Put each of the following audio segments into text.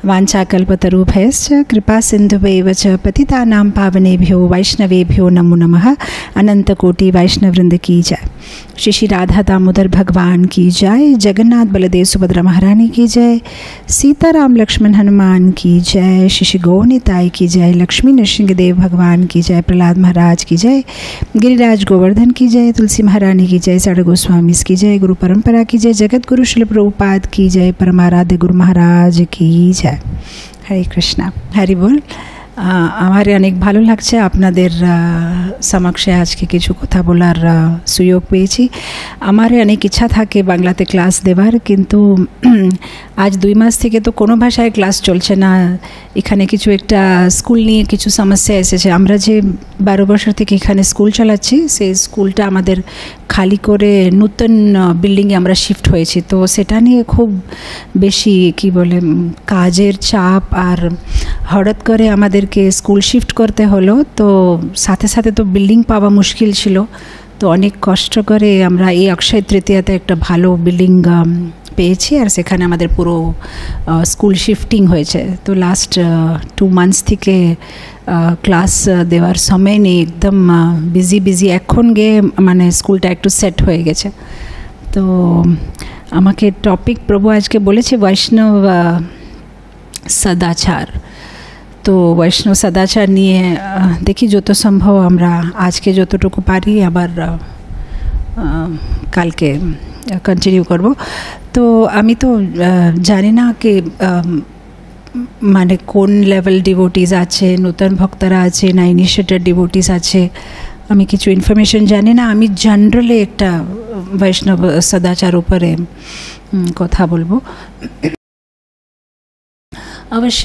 वाञ्छाकल्पतरुभ्यश्च कृपासिन्धुभ्यैव च पतितानां पावनेभ्यो वैष्णवेभ्यो नमो नमः। अनंतकोटि वैष्णववृंद की जय। श्री श्री राधा दामोदर भगवान की जय। जगन्नाथ बलदेव सुभद्रा महारानी की जय। सीताराम लक्ष्मण हनुमान की जय। श्री श्री गौनिताई की जय। लक्ष्मी नृसिंहदेव भगवान की जय। प्रहलाद महाराज की जय। गिरिराज गोवर्धन की जय। तुलसी महारानी की जय। साढ़े गोस्वामी की जय। गुरु परंपरा की जय। जगत गुरु श्रील प्रभुपाद की जय। परमाराध्य गुरु महाराज की जय। हरे कृष्णा, हरि बोल। আমার অনেক ভালো লাগছে আপনাদের সমক্ষে আজকে কিছু কথা বলার সুযোগ পেয়েছি। আমার অনেক ইচ্ছা থাকে বাংলাতে ক্লাস দেওয়ার, কিন্তু আজ 2 মাস থেকে তো কোনো ভাষায় ক্লাস চলছে না। এখানে কিছু একটা স্কুল নিয়ে কিছু সমস্যা এসেছে। আমরা যে 12 বছর থেকে এখানে স্কুল চালাচ্ছি, সেই স্কুলটা আমাদের খালি করে নতুন বিল্ডিংয়ে আমরা শিফট হয়েছি। তো সেটা নিয়ে খুব বেশি কি বলে কাজের চাপ, আর হঠাৎ করে আমাদেরকে স্কুল শিফট করতে হলো। তো সাথে সাথে তো বিল্ডিং পাওয়া মুশকিল ছিল। তো অনেক কষ্ট করে আমরা এই অক্ষয় তৃতীয়াতে একটা ভালো বিল্ডিং পেয়েছি, আর সেখানে আমাদের পুরো স্কুল শিফটিং হয়েছে। তো লাস্ট 2 মান্থস থেকে ক্লাস দেওয়ার সময় নেই, একদম বিজি। এখন গিয়ে মানে স্কুলটা একটু সেট হয়ে গেছে। তো আমাকে টপিক প্রভু আজকে বলেছে বৈষ্ণব সদাচার। তো বৈষ্ণব সদাচার নিয়ে দেখি যত সম্ভব আমরা আজকে যতটুকু পারি, আবার কালকে কন্টিনিউ করব। তো আমি তো জানি না কি মানে কোন লেভেল ডিভোটিস আছে, নতুন ভক্তরা আছে না ইনিশিয়েটেড ডিভোটিস আছে, আমি কিছু ইনফরমেশন জানি না। আমি জেনারেলি একটা বৈষ্ণব সদাচার উপরে কথা বলবো। অবশ্য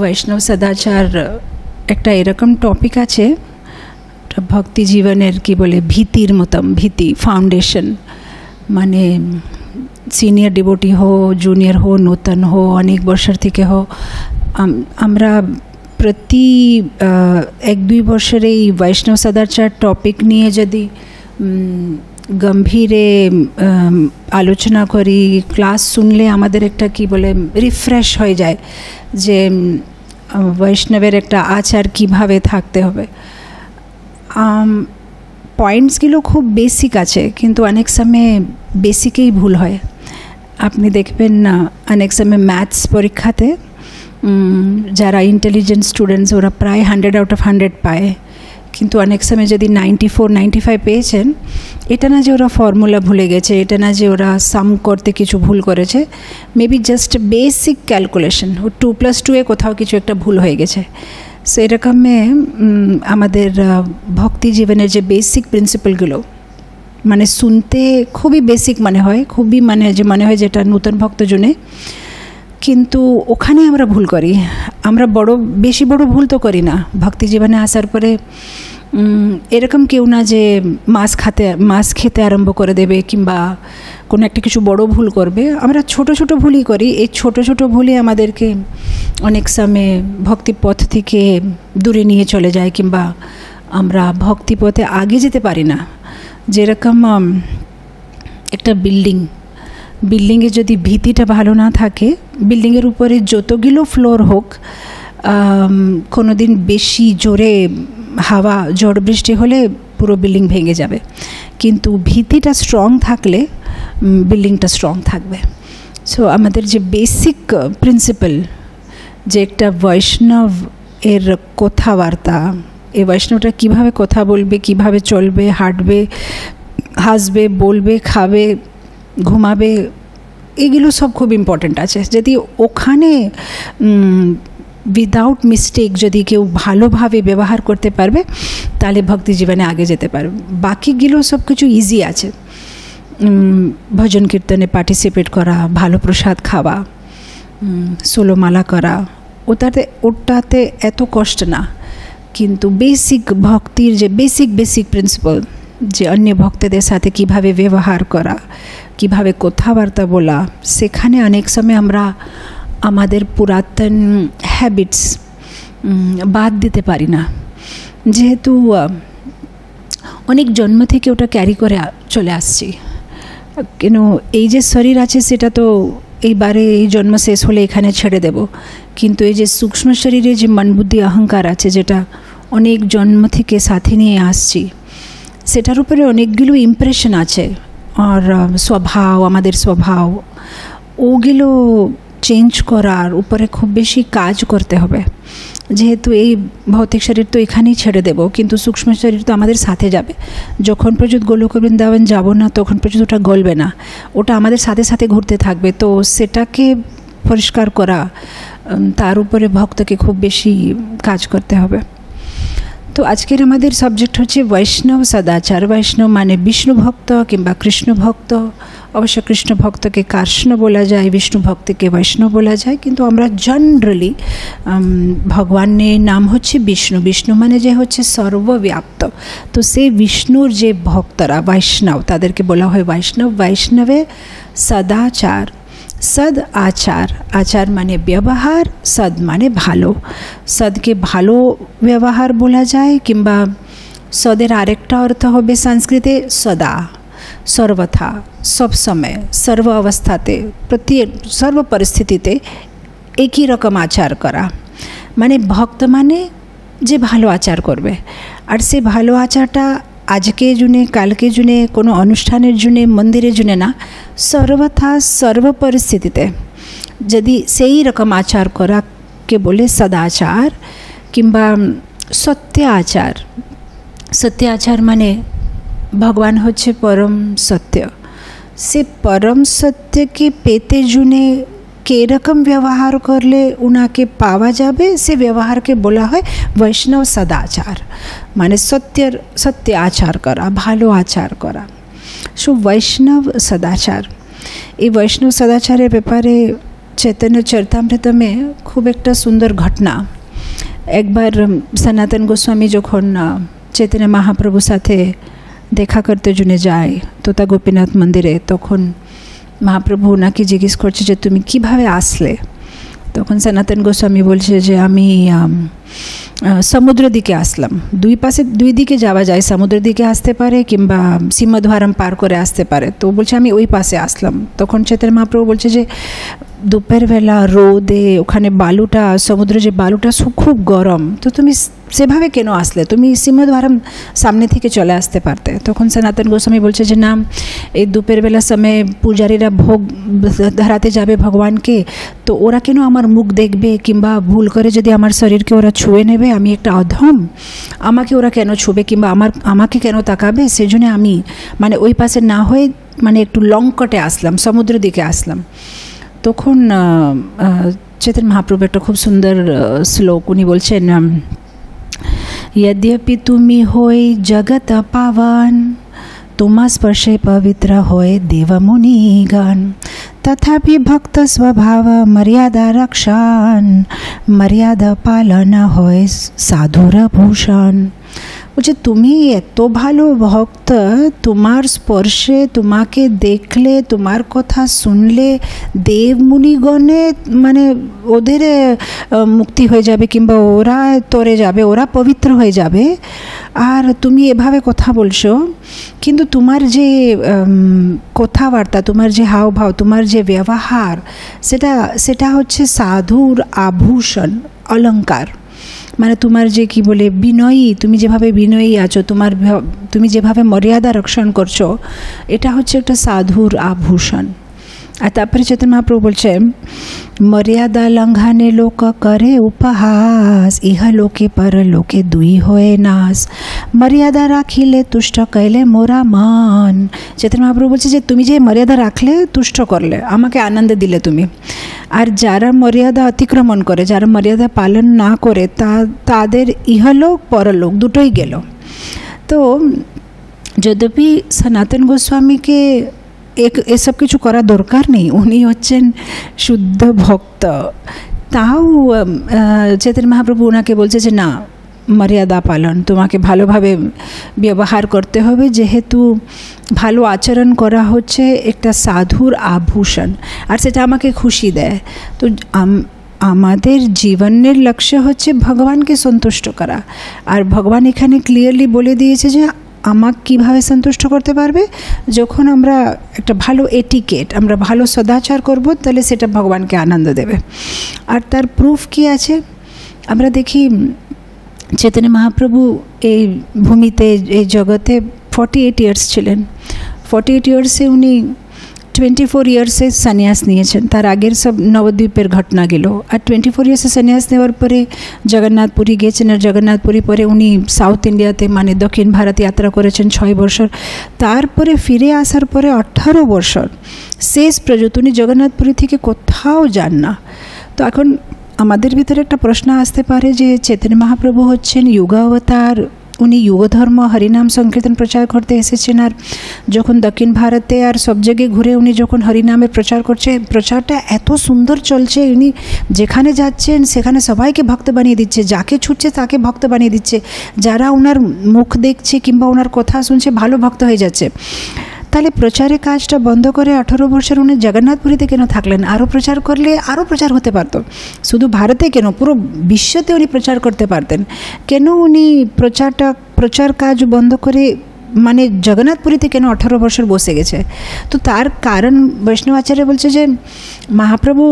বৈষ্ণব সদাচার একটা এরকম টপিক আছে ভক্তি জীবনের কি বলে ভীতির মতন, ভীতি ফাউন্ডেশন। মানে সিনিয়র ডিভোটি হো, জুনিয়র হো, নতুন হো, অনেক বছর থেকে হো, আমরা প্রতি 1-2 বছরে এই বৈষ্ণব সদাচার টপিক নিয়ে যদি গম্ভীরে আলোচনা করি, ক্লাস শুনলে আমাদের একটা কি বলে রিফ্রেশ হয়ে যায় যে বৈষ্ণবের একটা আচার কিভাবে থাকতে হবে। পয়েন্টসগুলো খুব বেসিক আছে, কিন্তু অনেক সময় বেসিকেই ভুল হয়। আপনি দেখবেন না অনেক সময় ম্যাথস পরীক্ষাতে যারা ইন্টেলিজেন্ট স্টুডেন্টস ওরা প্রায় 100 আউট অফ 100 পায়, কিন্তু অনেক সময় যদি 94-95 পেয়েছেন, এটা না যে ওরা ফর্মুলা ভুলে গেছে, এটা না যে ওরা সাম করতে কিছু ভুল করেছে, মেবি জাস্ট বেসিক ক্যালকুলেশন, ও 2+2 কোথাও কিছু একটা ভুল হয়ে গেছে। সো এরকমে আমাদের ভক্তি জীবনের যে বেসিক প্রিন্সিপালগুলো মানে শুনতে খুবই বেসিক মনে হয়, খুবই মানে যে মনে হয় যেটা নতুন ভক্তজনে, কিন্তু ওখানে আমরা ভুল করি। আমরা বেশি বড় ভুল তো করি না। ভক্তি জীবনে আসার পরে এরকম কেউ না যে মাছ খেতে আরম্ভ করে দেবে কিংবা কোনো একটা কিছু বড় ভুল করবে। আমরা ছোট ছোট ভুলই করি। এই ছোট ছোট ভুলই আমাদেরকে অনেক সময় ভক্তিপথ থেকে দূরে নিয়ে চলে যায়, কিংবা আমরা ভক্তিপথে আগে যেতে পারি না। যেরকম একটা বিল্ডিংয়ে যদি ভিত্তিটা ভালো না থাকে, বিল্ডিংয়ের উপরে যতগুলো ফ্লোর হোক, কোনো দিন বেশি জোরে হাওয়া ঝড় বৃষ্টি হলে পুরো বিল্ডিং ভেঙে যাবে, কিন্তু ভিত্তিটা স্ট্রং থাকলে বিল্ডিংটা স্ট্রং থাকবে। সো আমাদের যে বেসিক প্রিন্সিপাল, যে একটা বৈষ্ণব এর কথাবার্তা, এই বৈষ্ণবটা কীভাবে কথা বলবে, কিভাবে চলবে, হাঁটবে, হাসবে, বলবে, খাবে, ঘুমাবে, এগুলো সব খুব ইম্পর্ট্যান্ট আছে। যদি ওখানে উইদাউট মিস্টেক যদি কেউ ভালোভাবে ব্যবহার করতে পারবে, তাহলে ভক্তি জীবনে আগে যেতে পারবে। বাকিগুলো সব কিছু ইজি আছে। ভজন কীর্তনে পার্টিসিপেট করা, ভালো প্রসাদ খাওয়া, ষোলমালা করা, ওটাতে এত কষ্ট না। কিন্তু বেসিক ভক্তির যে বেসিক প্রিন্সিপাল, যে অন্য ভক্তদের সাথে কিভাবে ব্যবহার করা, কিভাবে কথাবার্তা বলা, সেখানে অনেক সময় আমরা আমাদের পুরাতন হ্যাবিটস বাদ দিতে পারি না। যেহেতু অনেক জন্ম থেকে ওটা ক্যারি করে চলে আসছি, কেন এই যে শরীর আছে সেটা তো এইবারে এই জন্ম শেষ হলে এখানে ছেড়ে দেব, কিন্তু এই যে সূক্ষ্ম শরীরে যে মন বুদ্ধি অহংকার আছে, যেটা অনেক জন্ম থেকে সাথে নিয়ে আসছি, সেটার উপরে অনেকগুলো ইমপ্রেশন আছে। আর স্বভাব, আমাদের স্বভাব, ওগুলো চেঞ্জ করার উপরে খুব বেশি কাজ করতে হবে। যেহেতু এই ভৌতিক শরীর তো এখানেই ছেড়ে দেব, কিন্তু সূক্ষ্ম শরীর তো আমাদের সাথে যাবে। যখন পর্যন্ত গোলক বৃন্দাবন যাব না তখন পর্যন্ত ওটা গলবে না, ওটা আমাদের সাথে সাথে ঘুরতে থাকবে। তো সেটাকে পরিষ্কার করা, তার উপরে ভক্তকে খুব বেশি কাজ করতে হবে। তো আজকের আমাদের সাবজেক্ট হচ্ছে বৈষ্ণব সদাচার। বৈষ্ণব মানে বিষ্ণু ভক্ত কিংবা কৃষ্ণ ভক্ত। অবশ্য কৃষ্ণ ভক্তকে কৃষ্ণ বলা যায়, বিষ্ণু ভক্তকে বৈষ্ণব বলা যায়, কিন্তু আমরা জেনারেলি ভগবানের নাম হচ্ছে বিষ্ণু। বিষ্ণু মানে যে হচ্ছে সর্বব্যাপ্ত। তো সেই বিষ্ণুর যে ভক্তরা বৈষ্ণব, তাদেরকে বলা হয় বৈষ্ণব। বৈষ্ণবে সদাচার, সদ আচার, আচার মানে ব্যবহার, সদ মানে ভালো। সদকে ভালো ব্যবহার বলা যায়, কিংবা সদের আরেকটা অর্থ হবে সংস্কৃতে সদা, সর্বথা, সব সময়, সর্ব অবস্থাতে, প্রত্যেক সর্ব পরিস্থিতিতে একই রকম আচার করা। মানে ভক্ত মানে যে ভালো আচার করবে। আর সে ভালো আচারটা আজকে জুনে, কালকে জুনে, কোনো অনুষ্ঠানের জুনে, মন্দিরের জুনে না, সর্বথা সর্ব পরিস্থিতিতে যদি সেই রকম আচার করাকে বলে সদাচার কিংবা সত্য আচার। সত্য আচার মানে ভগবান হচ্ছে পরম সত্য। সে পরম সত্যকে পেতে জুনে কীরকম ব্যবহার করলে ওনাকে পাওয়া যাবে, সে ব্যবহারকে বলা হয় বৈষ্ণব সদাচার। মানে সত্য আচার করা, ভালো আচার করা। সো বৈষ্ণব সদাচার, এই বৈষ্ণব সদাচারের ব্যাপারে চৈতন্য চরিতামৃতমে খুব একটা সুন্দর ঘটনা। একবার সনাতন গোস্বামী যখন চৈতন্য মহাপ্রভুর সাথে দেখা করতে জন্য যায় তোতা গোপীনাথ মন্দিরে, তখন মহাপ্রভু ওনাকে জিজ্ঞেস করছে যে তুমি কিভাবে আসলে? তখন সনাতন গোস্বামী বলছে যে আমি সমুদ্র দিকে আসলাম। দুই দিকে যাওয়া যায়, সমুদ্র দিকে আসতে পারে কিংবা সিংহদ্বারম পার করে আসতে পারে। তো বলছে আমি ওই পাশে আসলাম। তখন চৈতন্য মহাপ্রভু বলছে যে দুপুরবেলা রোদে ওখানে বালুটা, সমুদ্র যে বালুটা খুব গরম, তো তুমি সেভাবে কেন আসলে? তুমি সিংহদ্বারম সামনে থেকে চলে আসতে পারতে। তখন সনাতন গোস্বামী বলছে যে না, এই দুপুরবেলার সময় পূজারীরা ভোগ ধরাতে যাবে ভগবানকে, তো ওরা কেন আমার মুখ দেখবে, কিংবা ভুল করে যদি আমার শরীরকে ওরা ছুঁয়ে নেবে, আমি একটা অধম, আমাকে ওরা কেন ছুঁবে কিংবা আমাকে কেন তাকাবে? সেজন্য আমি মানে ওই পাশে না হয়ে মানে একটু লং কটে আসলাম, সমুদ্র দিকে আসলাম। তখন চৈতন্য মহাপ্রভু একটা খুব সুন্দর শ্লোক উনি বলছেন, यद्यपि तुम्ही होय जगत पावन, तुम्हा स्पर्शे पवित्र होय देवमुनिगण, तथापि भक्त स्वभाव मर्यादा रक्षण, मर्यादा पालन होय साधुर भूषण। বলছে তুমি এত ভালো ভক্ত, তোমার স্পর্শে, তোমাকে দেখলে, তোমার কথা শুনলে দেব মুনিগণে মানে ওদের মুক্তি হয়ে যাবে কিংবা ওরা তরে যাবে, ওরা পবিত্র হয়ে যাবে। আর তুমি এভাবে কথা বলছো, কিন্তু তোমার যে কথাবার্তা, তোমার যে হাবভাব, তোমার যে ব্যবহার, সেটা হচ্ছে সাধুর আভূষণ, অলঙ্কার। মানে তোমার যে কি বলে বিনয়ী, তুমি যেভাবে বিনয়ী আছো, তুমি যেভাবে মর্যাদা রক্ষণ করছো, এটা হচ্ছে একটা সাধুর আভূষণ। আর তারপরে চৈতন্য মহাপ্রভু বলছে মর্যাদা লঙ্ঘনে লোক করে উপহাস, ইহা লোকে পর লোকে দুই হয়ে নাশ, মর্যাদা রাখিলে তুষ্ট কইলে মোরা মান। চৈতন্য মহাপ্রভু বলছে যে তুমি যে মর্যাদা রাখলে, তুষ্ট করলে, আমাকে আনন্দ দিলে তুমি, আর যারা মর্যাদা অতিক্রমণ করে, যারা মর্যাদা পালন না করে, তাদের ইহলোক পরলোক দুটোই গেল। তো যদ্যপি সনাতন গোস্বামীকে এসব কিছু করা দরকার নেই, উনি হচ্ছেন শুদ্ধ ভক্ত, তাও চৈতন্য মহাপ্রভু ওনাকে বলছে যে না, মর্যাদা পালন, তোমাকে ভালোভাবে ব্যবহার করতে হবে, যেহেতু ভালো আচরণ করা হচ্ছে একটা সাধুর আভূষণ, আর সেটা আমাকে খুশি দেয়। তো আমাদের জীবনের লক্ষ্য হচ্ছে ভগবানকে সন্তুষ্ট করা। আর ভগবান এখানে ক্লিয়ারলি বলে দিয়েছে যে আমাকে কীভাবে সন্তুষ্ট করতে পারবে? যখন আমরা একটা ভালো এটিকেট, আমরা ভালো সদাচার করব, তাহলে সেটা ভগবানকে আনন্দ দেবে। আর তার প্রুফ কি আছে? আমরা দেখি চৈতন্য মহাপ্রভু এই ভূমিতে, এই জগতে 48 ইয়ার্স ছিলেন। 48 ইয়ার্সে উনি 24 ইয়ার্সে সন্ন্যাস নিয়েছেন। তার আগের সব নবদ্বীপের ঘটনা গেল। আর 24 ইয়ার্সে সন্ন্যাস নেওয়ার পরে জগন্নাথপুরী গেছেন। আর জগন্নাথপুরী পরে উনি সাউথ ইন্ডিয়াতে মানে দক্ষিণ ভারত যাত্রা করেছেন 6 বছর। তারপরে ফিরে আসার পরে 18 বছর শেষ পর্যন্ত উনি জগন্নাথপুরী থেকে কোথাও যান না। তো এখন আমাদের ভিতরে একটা প্রশ্ন আসতে পারে যে চৈতন্য মহাপ্রভু হচ্ছেন যুগাবতার, উনি যুগধর্ম হরিনাম সংকীর্তন প্রচার করতে এসেছেন। আর যখন দক্ষিণ ভারতে আর সব জায়গায় ঘুরে উনি যখন হরিনামের প্রচার করছে, প্রচারটা এত সুন্দর চলছে, উনি যেখানে যাচ্ছেন সেখানে সবাইকে ভক্ত বানিয়ে দিচ্ছে, যাকে ছুটছে তাকে ভক্ত বানিয়ে দিচ্ছে, যারা ওনার মুখ দেখছে কিংবা ওনার কথা শুনছে ভালো ভক্ত হয়ে যাচ্ছে। তাহলে প্রচারের কাজটা বন্ধ করে 18 বছর উনি জগন্নাথপুরীতে কেন থাকলেন? আরও প্রচার করলে আরও প্রচার হতে পারতো। শুধু ভারতে কেন, পুরো বিশ্বতে উনি প্রচার করতে পারতেন। কেন উনি প্রচার কাজ বন্ধ করে মানে জগন্নাথপুরীতে কেন 18 বছর বসে গেছে? তো তার কারণ বৈষ্ণব আচার্য বলছে যে মহাপ্রভু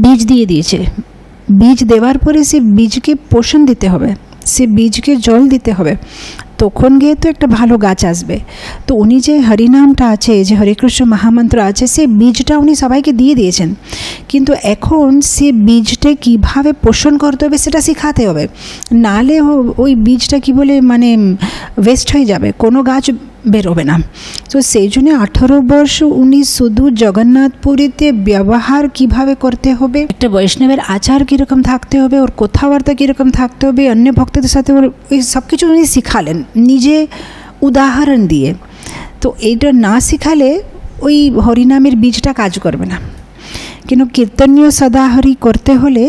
বীজ দিয়ে দিয়েছে। বীজ দেওয়ার পরে সে বীজকে পোষণ দিতে হবে, সে বীজকে জল দিতে হবে, তখন গিয়ে তো একটা ভালো গাছ আসবে। তো উনি যে হরিনামটা আছে, যে হরে কৃষ্ণ মহামন্ত্র আছে, সে বীজটা উনি সবাইকে দিয়ে দিয়েছেন। কিন্তু এখন সে বীজটা কীভাবে পোষণ করতে হবে সেটা শেখাতে হবে, নাহলে ওই বীজটা কি বলে মানে ওয়েস্ট হয়ে যাবে, কোনো গাছ বেরোবে না। তো সেই জন্য 18 বর্ষ উনি শুধু জগন্নাথপুরীতে ব্যবহার কিভাবে করতে হবে, একটা বৈষ্ণবের আচার কীরকম থাকতে হবে, ওর কথাবার্তা কীরকম থাকতে হবে, অন্য ভক্তদের সাথে ওর ওই সব কিছু উনি শিখালেন নিজে উদাহরণ দিয়ে। তো এইটা না শিখালে ওই হরিনামের বীজটা কাজ করবে না। কিন্তু কীর্তনীয় সদাহরি করতে হলে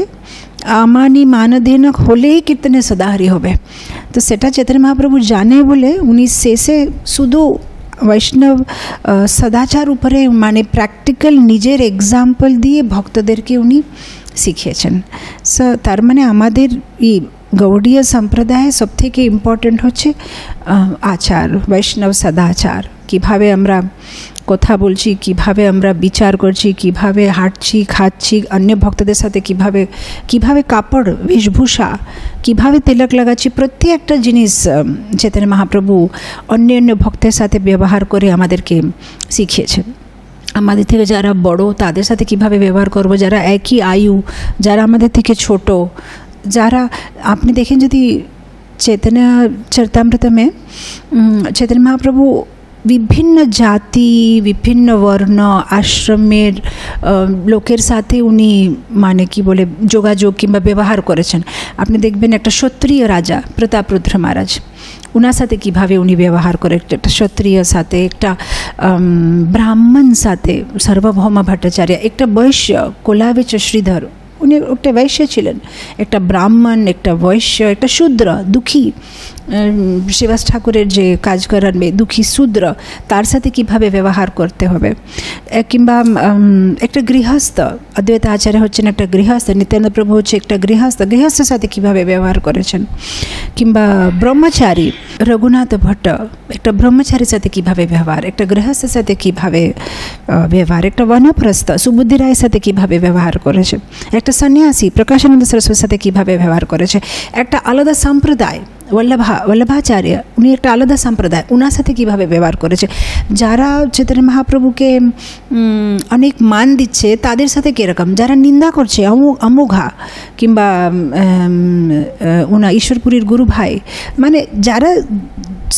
আমানি মানধীনক হলেই কীর্তনে সদাহরি হবে। তো সেটা চৈতন্য মহাপ্রভু জানে বলে উনি শেষে শুধু বৈষ্ণব সদাচার উপরে মানে প্র্যাকটিক্যাল নিজের এক্সাম্পল দিয়ে ভক্তদেরকে উনি শিখিয়েছেন। সো তার মানে আমাদের এই গৌড়ীয় সম্প্রদায়ে সবথেকে ইম্পর্ট্যান্ট হচ্ছে আচার, বৈষ্ণব সদাচার। কীভাবে আমরা কথা বলছি, কিভাবে আমরা বিচার করছি, কিভাবে হাঁটছি খাচ্ছি, অন্য ভক্তদের সাথে কিভাবে কাপড় বেশভূষা, কিভাবে তিলক লাগাচ্ছি, প্রত্যেকটা জিনিস চৈতন্য মহাপ্রভু অন্য ভক্তের সাথে ব্যবহার করে আমাদেরকে শিখিয়েছেন। আমাদের থেকে যারা বড় তাদের সাথে কিভাবে ব্যবহার করব, যারা একই আয়ু, যারা আমাদের থেকে ছোট, যারা আপনি দেখেন যদি চৈতন্য চরিতামৃতমে চৈতন্য মহাপ্রভু বিভিন্ন জাতি, বিভিন্ন বর্ণ আশ্রমের লোকের সাথে উনি মানে কি বলে যোগাযোগ কিংবা ব্যবহার করেছেন। আপনি দেখবেন একটা ক্ষত্রিয় রাজা প্রতাপরুদ্র মহারাজ, ওনার সাথে কীভাবে উনি ব্যবহার করে, একটা ক্ষত্রিয় সাথে, একটা ব্রাহ্মণ সাথে সার্বভৌম ভট্টাচার্য, একটা বৈশ্য কোলাবিচ শ্রীধর, উনি একটা বৈশ্য ছিলেন, একটা ব্রাহ্মণ, একটা বৈশ্য, একটা শূদ্র দুঃখী, শিবাস ঠাকুরের যে কাজ করার মেয়ে দুঃখী শূদ্র, তার সাথে কিভাবে ব্যবহার করতে হবে। কিংবা একটা গৃহস্থ, অদ্বৈত আচার্য হচ্ছেন একটা গৃহস্থ, নিত্যানন্দ প্রভু হচ্ছে একটা গৃহস্থের সাথে কিভাবে ব্যবহার করেছেন। কিংবা ব্রহ্মচারী রঘুনাথ ভট্ট, একটা ব্রহ্মচারীর সাথে কিভাবে ব্যবহার, একটা গৃহস্থের সাথে কিভাবে ব্যবহার, একটা বনপ্রস্থ সুবুদ্ধি রায়ের সাথে কিভাবে ব্যবহার করেছে, একটা সন্ন্যাসী প্রকাশানন্দ সরস্বতীর সাথে কিভাবে ব্যবহার করেছে, একটা আলাদা সম্প্রদায় বল্লভাচার্য, উনি একটা আলাদা সম্প্রদায়, ওনার সাথে কীভাবে ব্যবহার করেছে। যারা চৈতন্য মহাপ্রভুকে অনেক মান দিচ্ছে তাদের সাথে কীরকম, যারা নিন্দা করছে অমোঘা কিংবা ওনা ঈশ্বরপুরীর গুরু ভাই, মানে যারা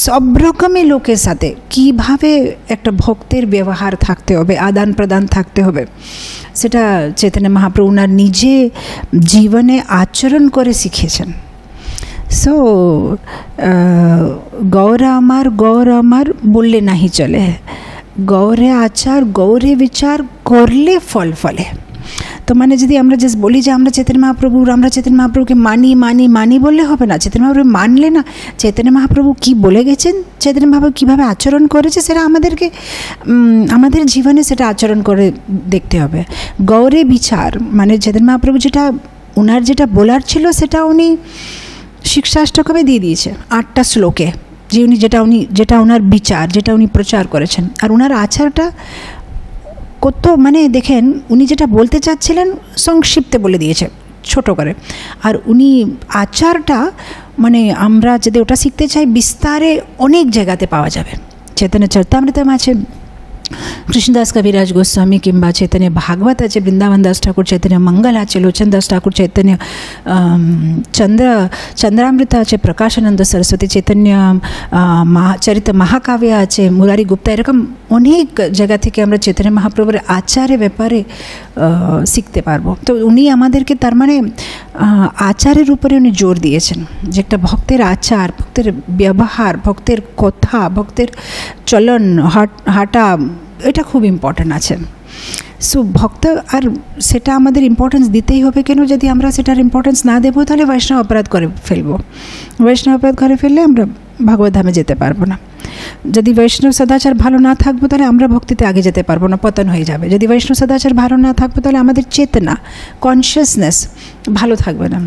সব রকমের লোকের সাথে কিভাবে একটা ভক্তের ব্যবহার থাকতে হবে, আদান প্রদান থাকতে হবে, সেটা চৈতন্য মহাপ্রভু ওনার নিজে জীবনে আচরণ করে শিখিয়েছেন। সো গৌর আমার বললে নাহি চলে, গৌরে আচার গৌরে বিচার করলে ফল ফলে। তো মানে যদি আমরা জাস্ট বলি যে আমরা চৈতন্য মহাপ্রভুকে মানি বললে হবে না। চৈতন্য মহাপ্রভু মানলে না, চৈতন্য মহাপ্রভু কী বলে গেছেন, চৈতন্য মহাপ্রভু কীভাবে আচরণ করেছে, সেটা আমাদেরকে আমাদের জীবনে সেটা আচরণ করে দেখতে হবে। গৌরে বিচার মানে চৈতন্য মহাপ্রভু যেটা ওনার যেটা বলার ছিল সেটা উনি শিক্ষাষ্টকমে দিয়ে দিয়েছে 8টা শ্লোকে। যে যেটা ওনার বিচার, যেটা উনি প্রচার করেছেন। আর ওনার আচারটা কত মানে দেখেন, উনি যেটা বলতে চাচ্ছিলেন সংক্ষিপ্তে বলে দিয়েছে, ছোট করে। আর উনি আচারটা মানে আমরা যদি ওটা শিখতে চাই, বিস্তারে অনেক জায়গাতে পাওয়া যাবে। চৈতন্য চরিতামৃতম আছে, কৃষ্ণদাস কবিরাজ গোস্বামী, কিংবা চৈতন্য ভাগবত আছে, বৃন্দাবন দাস ঠাকুর চৈতন্য মঙ্গল আছে, লোচন দাস ঠাকুর চৈতন্য চন্দ্রামৃত আছে, প্রকাশানন্দ সরস্বতী চৈতন্য চরিত মহাকাব্য আছে, মুরারি গুপ্তা, এরকম অনেক জায়গা থেকে আমরা চৈতন্য মহাপ্রভুর আচারের ব্যাপারে শিখতে পারবো। তো উনি আমাদেরকে তার মানে আচারের উপরে উনি জোর দিয়েছেন, যে একটা ভক্তের আচার, ভক্তের ব্যবহার, ভক্তের কথা, ভক্তের চলন হাঁটা, এটা খুব ইম্পর্ট্যান্ট আছে। সো ভক্ত, আর সেটা আমাদের ইম্পর্টেন্স দিতেই হবে। কেন? যদি আমরা সেটার ইম্পর্টেন্স না দেবো তাহলে বৈষ্ণব অপরাধ করে ফেলবো। বৈষ্ণব অপরাধ করে ফেললে আমরা ভাগবত ধামে যেতে পারবো না। যদি বৈষ্ণব সদাচার ভালো না থাকবো তাহলে আমরা ভক্তিতে আগে যেতে পারবো না, পতন হয়ে যাবে। যদি বৈষ্ণব সদাচার ভালো না থাকবো তাহলে আমাদের চেতনা, কনসিয়াসনেস ভালো থাকবে না।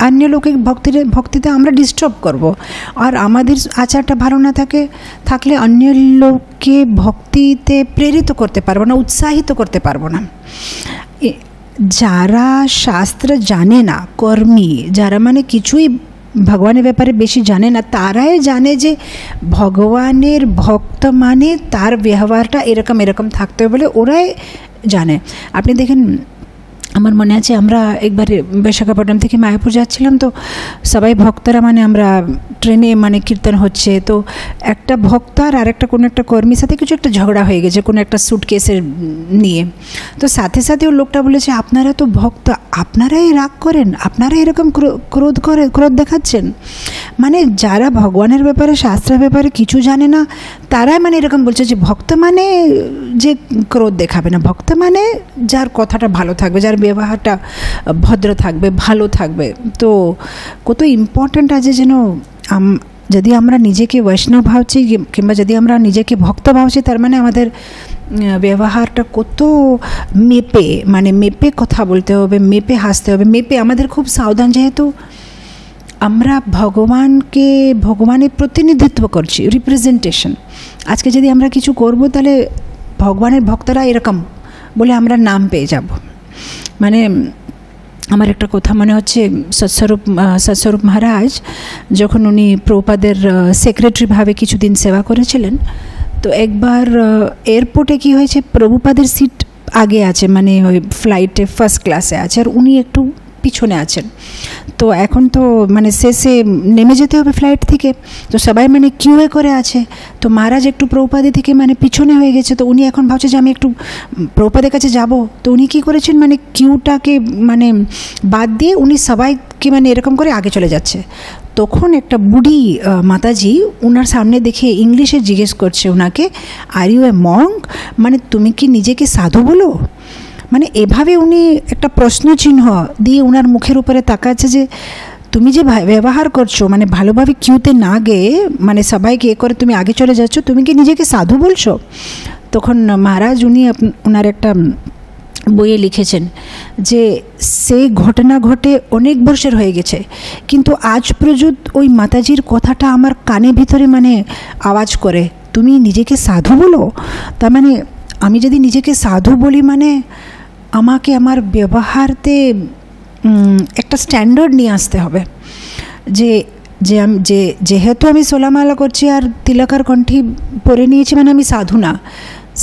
অন্য লোকের ভক্তিতে আমরা ডিস্টার্ব করব। আর আমাদের আচারটা ভালো না থাকলে অন্য লোককে ভক্তিতে প্রেরিত করতে পারবো না, উৎসাহিত করতে পারবো না। যারা শাস্ত্র জানে না, কর্মী যারা, মানে কিছুই ভগবানের ব্যাপারে বেশি জানে না, তারাই জানে যে ভগবানের ভক্ত মানে তার ব্যবহারটা এরকম এরকম থাকতে হবে বলে ওরাই জানে। আপনি দেখেন, আমার মনে আছে আমরা একবার বিশাখাপট্টনম থেকে মায়াপুর যাচ্ছিলাম, তো সবাই ভক্তরা, মানে আমরা ট্রেনে মানে কীর্তন হচ্ছে, তো একটা ভক্ত আর একটা কোনো একটা কর্মীর সাথে কিছু একটা ঝগড়া হয়ে গেছে কোনো একটা সুটকেসের নিয়ে। তো সাথে সাথে ওর লোকটা বলেছে, আপনারা তো ভক্ত, আপনারাই রাগ করেন, আপনারাই এরকম ক্রোধ দেখাচ্ছেন। মানে যারা ভগবানের ব্যাপারে, শাস্ত্রের ব্যাপারে কিছু জানে না, তারাই মানে এরকম বলছে যে ভক্ত মানে যে ক্রোধ দেখাবে না, ভক্ত মানে যার কথাটা ভালো থাকবে, যার ব্যবহারটা ভদ্র থাকবে, ভালো থাকবে। তো কত ইম্পর্ট্যান্ট আছে যেন যদি আমরা নিজেকে বৈষ্ণব ভাবছি, কিংবা যদি আমরা নিজেকে ভক্ত ভাবছি, তার মানে আমাদের ব্যবহারটা কত মেপে কথা বলতে হবে, মেপে হাসতে হবে, মেপে আমাদের খুব সাবধান। যেহেতু আমরা ভগবানের প্রতিনিধিত্ব করছি, রিপ্রেজেন্টেশন। আজকে যদি আমরা কিছু করব তাহলে ভগবানের ভক্তরা এরকম বলে আমরা নাম পেয়ে যাব। মানে আমার একটা কথা মনে হচ্ছে, সৎস্বরূপ মহারাজ যখন উনি প্রভুপাদের সেক্রেটারি ভাবে কিছুদিন সেবা করেছিলেন, তো একবার এয়ারপোর্টে কি হয়েছে, প্রভুপাদের সিট আগে আছে, মানে ওই ফ্লাইটে ফার্স্ট ক্লাসে আছে, আর উনি একটু পিছনে আছেন। তো এখন তো মানে শেষে নেমে যেতে হবে ফ্লাইট থেকে, তো সবাই মানে কিউয়ে করে আছে। তো মহারাজ একটু প্রভুপাদের থেকে মানে পিছনে হয়ে গেছে, তো উনি এখন ভাবছে যে আমি একটু প্রভুপাদের কাছে যাব। তো উনি কী করেছেন, মানে কিউটাকে মানে বাদ দিয়ে উনি সবাইকে মানে এরকম করে আগে চলে যাচ্ছে। তখন একটা বুড়ি মাতাজি ওনার সামনে দেখে ইংলিশে জিজ্ঞেস করছে ওনাকে, আর ইউ এ মঙ্ক, মানে তুমি কি নিজেকে সাধু বলো? মানে এভাবে উনি একটা প্রশ্ন চিহ্ন দিয়ে ওনার মুখের উপরে তাকাচ্ছে যে তুমি যে ব্যবহার করছো, মানে ভালোভাবে কিউতে না গিয়ে মানে সবাইকে করে তুমি আগে চলে যাচ্ছ, তুমি কি নিজেকে সাধু বলছো? তখন মহারাজ উনি ওনার একটা বইয়ে লিখেছেন যে সেই ঘটনা ঘটে অনেক বছর হয়ে গেছে, কিন্তু আজ পর্যন্ত ওই মাতাজির কথাটা আমার কানে ভিতরে মানে আওয়াজ করে, তুমি নিজেকে সাধু বলো। তার মানে আমি যদি নিজেকে সাধু বলি, মানে আমাকে আমার ব্যবহারতে একটা স্ট্যান্ডার্ড নিয়ে আসতে হবে যে যেহেতু আমি সোলামালা করছি আর তিলকার কণ্ঠী পরে নিয়েছি, মানে আমি সাধু না।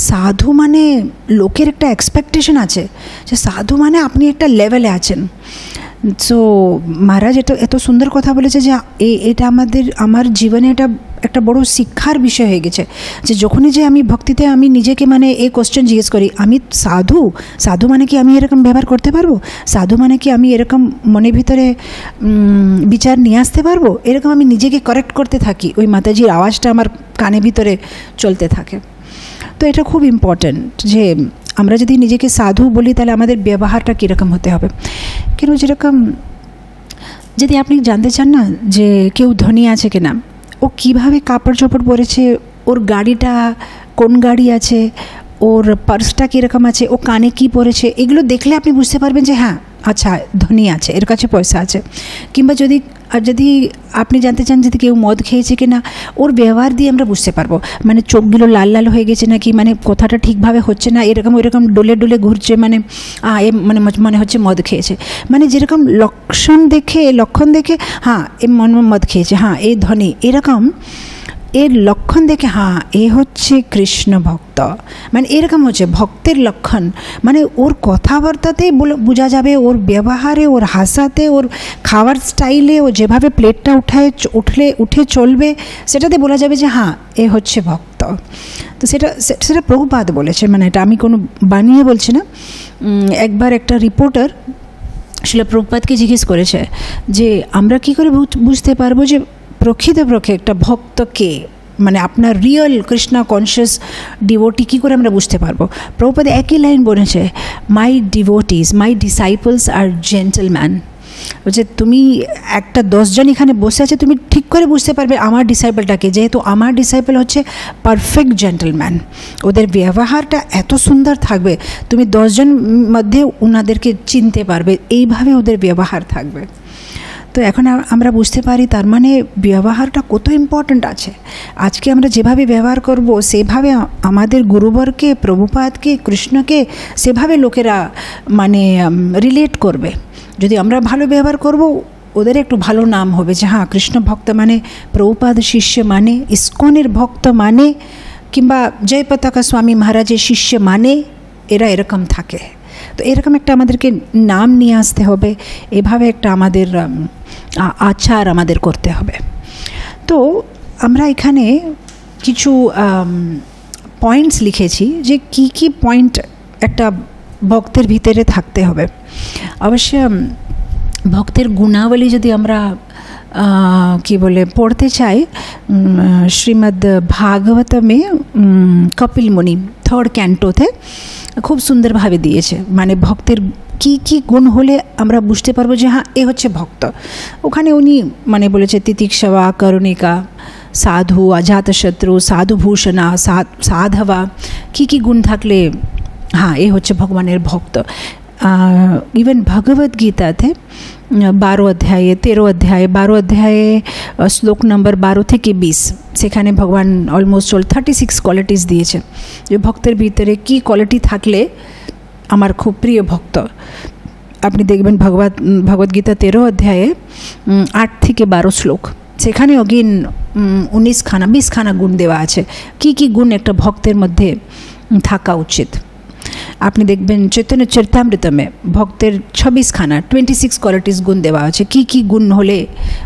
সাধু মানে লোকের একটা এক্সপেকটেশন আছে যে সাধু মানে আপনি একটা লেভেলে আছেন। সো মহারাজ এত সুন্দর কথা বলেছে যে এটা আমার জীবনে এটা একটা বড় শিক্ষার বিষয় হয়ে গেছে যে যখনই যে আমি ভক্তিতে আমি নিজেকে মানে এই কোশ্চেন জিজ্ঞেস করি, আমি সাধু মানে কি আমি এরকম ব্যবহার করতে পারবো? সাধু মানে কি আমি এরকম মনের ভিতরে বিচার নিয়ে আসতে পারবো? এরকম আমি নিজেকে কারেক্ট করতে থাকি, ওই মাতাজির আওয়াজটা আমার কানে ভিতরে চলতে থাকে। তো এটা খুব ইম্পর্ট্যান্ট যে আমরা যদি নিজেকে সাধু বলি তাহলে আমাদের ব্যবহারটা কীরকম হতে হবে। কেন যেরকম যদি আপনি জানতে চান না যে কেউ ধনী আছে কিনা, ও কীভাবে কাপড় চোপড় পরেছে, ওর গাড়িটা কোন গাড়ি আছে, ওর পার্সটা কীরকম আছে, ও কানে কী পরেছে, এগুলো দেখলে আপনি বুঝতে পারবেন যে হ্যাঁ আচ্ছা ধনী আছে, এর কাছে পয়সা আছে। কিংবা যদি আপনি জানতে চান যদি কেউ মদ খেয়েছে কি না, ওর ব্যবহার দিয়ে আমরা বুঝতে পারবো, মানে চোখগুলো লাল লাল হয়ে গেছে নাকি, মানে কথাটা ঠিকভাবে হচ্ছে না, এরকম ওইরকম ডোলে ডোলে ঘুরছে, মানে এ মনে হচ্ছে মদ খেয়েছে। মানে যেরকম লক্ষণ দেখে হ্যাঁ এ মদ খেয়েছে, হ্যাঁ এ ধনী, এরকম এর লক্ষণ দেখে হ্যাঁ এ হচ্ছে কৃষ্ণ ভক্ত, মানে এরকম হচ্ছে ভক্তের লক্ষণ। মানে ওর কথাবার্তাতেই বোঝা যাবে, ওর ব্যবহারে, ওর হাসাতে, ওর খাওয়ার স্টাইলে, ও যেভাবে প্লেটটা উঠে চলবে, সেটাতে বলা যাবে যে হ্যাঁ এ হচ্ছে ভক্ত। তো সেটা প্রভুপাদ বলেছে, মানে এটা আমি কোনো বানিয়ে বলছি না। একবার একটা রিপোর্টার শিল প্রভুপাদকে জিজ্ঞেস করেছে যে আমরা কি করে বুঝতে পারবো যে প্রকৃতপক্ষে একটা ভক্ত কে, মানে আপনার রিয়েল কৃষ্ণ কনসিয়াস ডিভোটি কী করে আমরা বুঝতে পারবো। প্রভুপাদ একই লাইন বলেছে, মাই ডিভোটিস, মাই ডিসাইপলস আর জেন্টলম্যান। বলছে তুমি একটা 10 জন এখানে বসে আছে, তুমি ঠিক করে বুঝতে পারবে আমার ডিসাইপলটাকে, যেহেতু আমার ডিসাইপল হচ্ছে পারফেক্ট জেন্টলম্যান, ওদের ব্যবহারটা এত সুন্দর থাকবে, তুমি 10 জন মধ্যে ওনাদেরকে চিনতে পারবে, এইভাবে ওদের ব্যবহার থাকবে। তো এখন আমরা বুঝতে পারি তার মানে ব্যবহারটা কত ইম্পর্ট্যান্ট আছে। আজকে আমরা যেভাবে ব্যবহার করব সেভাবে আমাদের গুরুবরকে, প্রভুপাদকে, কৃষ্ণকে সেভাবে লোকেরা মানে রিলেট করবে। যদি আমরা ভালো ব্যবহার করব, ওদের একটু ভালো নাম হবে যে হ্যাঁ কৃষ্ণ ভক্ত মানে, প্রভুপাদ শিষ্য মানে, ইস্কনের ভক্ত মানে, কিংবা জয় পতাকা স্বামী মহারাজের শিষ্য মানে, এরা এরকম থাকে। তো এরকম একটা আমাদেরকে নাম নিয়ে আসতে হবে, এভাবে একটা আমাদের আচার আমাদের করতে হবে। তো আমরা এখানে কিছু পয়েন্টস লিখেছি যে কি কি পয়েন্ট একটা ভক্তের ভিতরে থাকতে হবে। অবশ্য ভক্তের গুণাবলী যদি আমরা কি বলে পড়তে চাই, শ্রীমদ্ ভাগবতমে কপিল মুনি 3rd ক্যান্টোতে খুব সুন্দরভাবে দিয়েছে, মানে ভক্তের কি কি গুণ হলে আমরা বুঝতে পারবো যে হ্যাঁ এ হচ্ছে ভক্ত। ওখানে উনি মানে বলেছে তিতিক্ষবা, করুণিকা, সাধু, অজাতশত্রু, সাধুভূষণা, সাধবা, কি গুণ থাকলে হ্যাঁ এ হচ্ছে ভগবানের ভক্ত। ইভেন ভগবদ্গীতাতে 12 অধ্যায়ে, 13 অধ্যায়ে, 12 অধ্যায়ে শ্লোক নম্বর 12 থেকে 20, সেখানে ভগবান অলমোস্ট 36 কোয়ালিটিস দিয়েছে যে ভক্তের ভিতরে কি কোয়ালিটি থাকলে আমার খুব প্রিয় ভক্ত। আপনি দেখবেন ভগবদ্গীতা 13 অধ্যায়ে 8 থেকে 12 শ্লোক, সেখানে অগেন 19 খানা গুণ দেওয়া আছে, কি গুণ একটা ভক্তের মধ্যে থাকা উচিত। আপনি দেখবেন চৈতন্য চরিতামৃতমে ভক্তের 26 কোয়ালিটিস গুণ দেওয়া আছে, কি গুণ হলে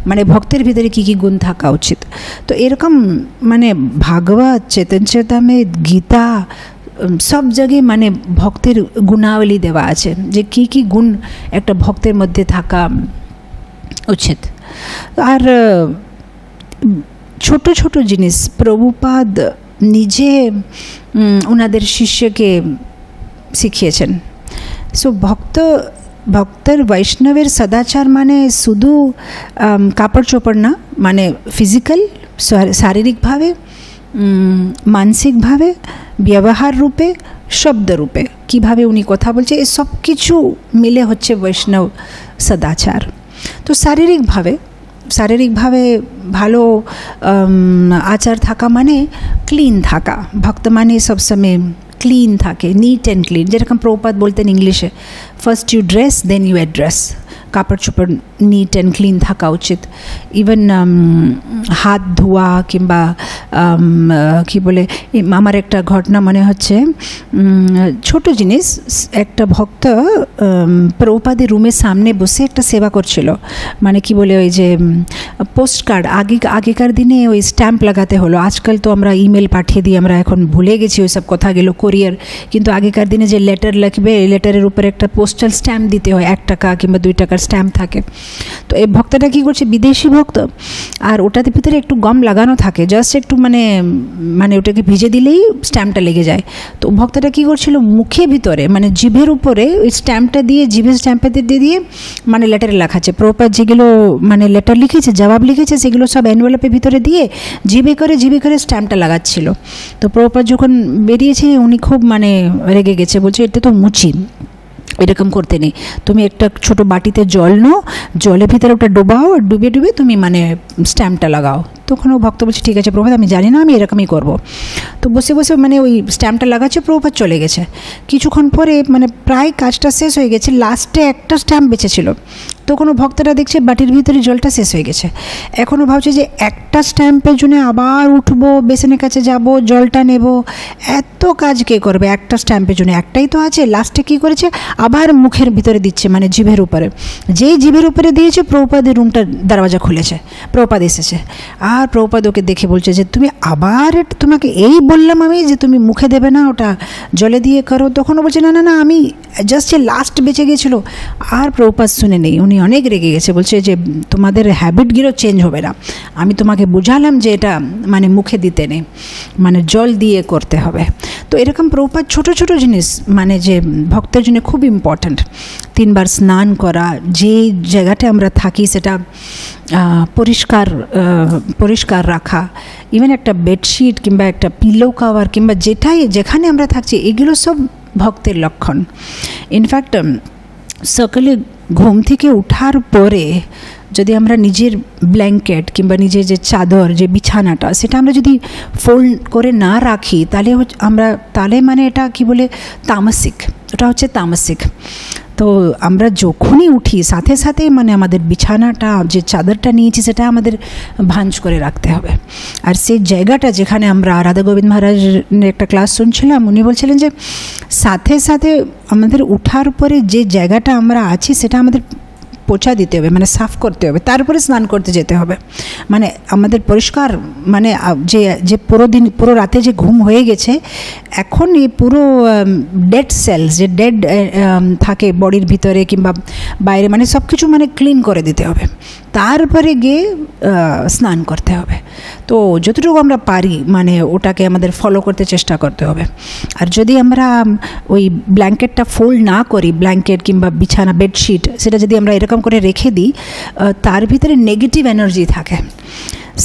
মানে ভক্তের ভিতরে কি গুণ থাকা উচিত। তো এরকম মানে ভাগবত, চৈতন্য চরিতামৃত, গীতা সব জায়গায় মানে ভক্তের গুণাবলী দেওয়া আছে যে কি গুণ একটা ভক্তের মধ্যে থাকা উচিত। আর ছোট ছোট জিনিস প্রভুপাদ নিজে ওনাদের শিষ্যকে শিখিয়েছেন। সো ভক্তের বৈষ্ণবের সদাচার মানে শুধু কাপড় চোপড় না, মানে ফিজিক্যাল, শারীরিকভাবে, মানসিকভাবে, ব্যবহার রূপে, শব্দ রূপে, কীভাবে উনি কথা বলছে, এই সব কিছু মিলে হচ্ছে বৈষ্ণব সদাচার। তো শারীরিকভাবে ভালো আচার থাকা মানে ক্লিন থাকা। ভক্ত মানে সবসময় ক্লিন থাকে, নিট অ্যান্ড ক্লিন, যেরকম প্রভুপাদ বলতেন ইংলিশে, first you dress then you address. কাপড় চোপড় নিট অ্যান্ড ক্লিন থাকা উচিত। ইভেন হাত ধোয়া কিংবা কি বলে, আমার একটা ঘটনা মনে হচ্ছে, ছোট জিনিস, একটা ভক্ত প্রভুপাদের রুমের সামনে বসে একটা সেবা করছিল, মানে কি বলে ওই যে পোস্ট কার্ড, আগেকার দিনে ওই স্ট্যাম্প লাগাতে হলো, আজকাল তো আমরা ইমেল পাঠিয়ে দিই, আমরা এখন ভুলে গেছি ওই সব কথাগুলো, কোরিয়ার, কিন্তু আগেকার দিনে যে লেটার লিখবে, লেটারের উপরে একটা পোস্টাল স্ট্যাম্প দিতে হয়, 1 টাকা কিংবা 2 টাকার স্ট্যাম্প থাকে। তো এই ভক্তটা কী করছে, বিদেশি ভক্ত, আর ওটাতে ভিতরে একটু গম লাগানো থাকে, জাস্ট একটু মানে ওটাকে ভিজে দিলেই স্ট্যাম্পটা লেগে যায়। তো ভক্তটা কী করছিল, মুখে ভিতরে মানে জিভের উপরে ওই স্ট্যাম্পটা দিয়ে, জিভের স্ট্যাম্পটা দিয়ে মানে লেটারে লেখাচ্ছে, প্রপার যেগুলো মানে লেটার লিখেছে, জবাব লিখেছে, সেগুলো সব এনভেলপের ভিতরে দিয়ে জিভে করে স্ট্যাম্পটা লাগাচ্ছিল। তো প্রপার যখন বেরিয়েছে উনি খুব মানে রেগে গেছে, বলছে এটা তো মুচি, এরকম করতে নেই। তুমি একটা ছোট বাটিতে জল নাও, জলের ভিতরে ওটা ডোবাও, আর ডুবে ডুবে তুমি মানে স্ট্যাম্পটা লাগাও। তখন ও ভক্ত বলছে ঠিক আছে প্রভুপাদ, আমি জানি না, আমি এরকমই করব। তো বসে বসে মানে ওই স্ট্যাম্পটা লাগাচ্ছে, প্রভুপাদ চলে গেছে। কিছুক্ষণ পরে মানে প্রায় কাজটা শেষ হয়ে গেছে, লাস্টে একটা স্ট্যাম্প বেঁচেছিল। তখন ও ভক্তরা দেখছে বাটির ভিতরে জলটা শেষ হয়ে গেছে। এখনও ভাবছে যে একটা স্ট্যাম্পের জন্য আবার উঠবো, বেসিনের কাছে যাব, জলটা নেব, এত কাজ কে করবে একটা স্ট্যাম্পের জন্য? একটাই তো আছে। লাস্টে কী করেছে, আবার মুখের ভিতরে দিচ্ছে, মানে জিভের উপরে। যেই জিভের উপরে দিয়েছে, প্রভুপাদের রুমটার দরওয়াজা খুলেছে, প্রভুপাদ এসেছে। আর প্রভুপাদ ওকে দেখে বলছে যে তুমি আবার, তোমাকে এই বললাম আমি যে তুমি মুখে দেবে না, ওটা জলে দিয়ে করো। তখনও বলছে না না না, আমি জাস্ট যে লাস্ট বেঁচে গেছিলো। আর প্রভুপাদ শুনে নেই, উনি অনেক রেগে গেছে, বলছে যে তোমাদের হ্যাবিটগুলো চেঞ্জ হবে না, আমি তোমাকে বুঝালাম যে এটা মানে মুখে দিতে নেই, মানে জল দিয়ে করতে হবে। তো এরকম প্রভুপাদ ছোটো ছোটো জিনিস মানে যে ভক্তের জন্য খুব ইম্পর্ট্যান্ট। 3 বার স্নান করা, যে জায়গাটা আমরা থাকি সেটা পরিষ্কার রাখা, ইভেন একটা বেডশিট কিংবা একটা পিলো কাভার কিংবা যেখানে আমরা থাকছি, এগুলো সব ভক্তের লক্ষণ। ইনফ্যাক্ট সকালে ঘুম থেকে ওঠার পরে যদি আমরা নিজের ব্ল্যাঙ্কেট কিংবা নিজের যে চাদর, যে বিছানাটা, সেটা আমরা যদি ফোল্ড করে না রাখি, তাহলে মানে এটা কি বলে, তামসিক, এটা হচ্ছে তামসিক। তো আমরা যখনই উঠি সাথে সাথে মানে আমাদের বিছানাটা, যে চাদরটা নিয়েছি, সেটা আমাদের ভাঁজ করে রাখতে হবে। আর সেই জায়গাটা যেখানে আমরা রাধা গোবিন্দ মহারাজের একটা ক্লাস শুনছিলাম, উনি বলছিলেন যে সাথে সাথে আমাদের উঠার পরে যে জায়গাটা আমরা আছি সেটা আমাদের পোছা দিতে হবে, মানে সাফ করতে হবে, তারপরে স্নান করতে যেতে হবে। মানে আমাদের পরিষ্কার, মানে যে পুরো রাতে যে ঘুম হয়ে গেছে, এখন এই পুরো ডেড সেলস, যে ডেড থাকে বডির ভিতরে কিংবা বাইরে, মানে সব কিছু মানে ক্লিন করে দিতে হবে, তারপরে গিয়ে স্নান করতে হবে। তো যতটুকু আমরা পারি মানে ওটাকে আমাদের ফলো করতে চেষ্টা করতে হবে। আর যদি আমরা ওই ব্ল্যাঙ্কেটটা ফোল্ড না করি, ব্ল্যাঙ্কেট কিংবা বিছানা, বেডশিট, সেটা যদি আমরা এরকম করে রেখে দিই, তার ভিতরে নেগেটিভ এনার্জি থাকে।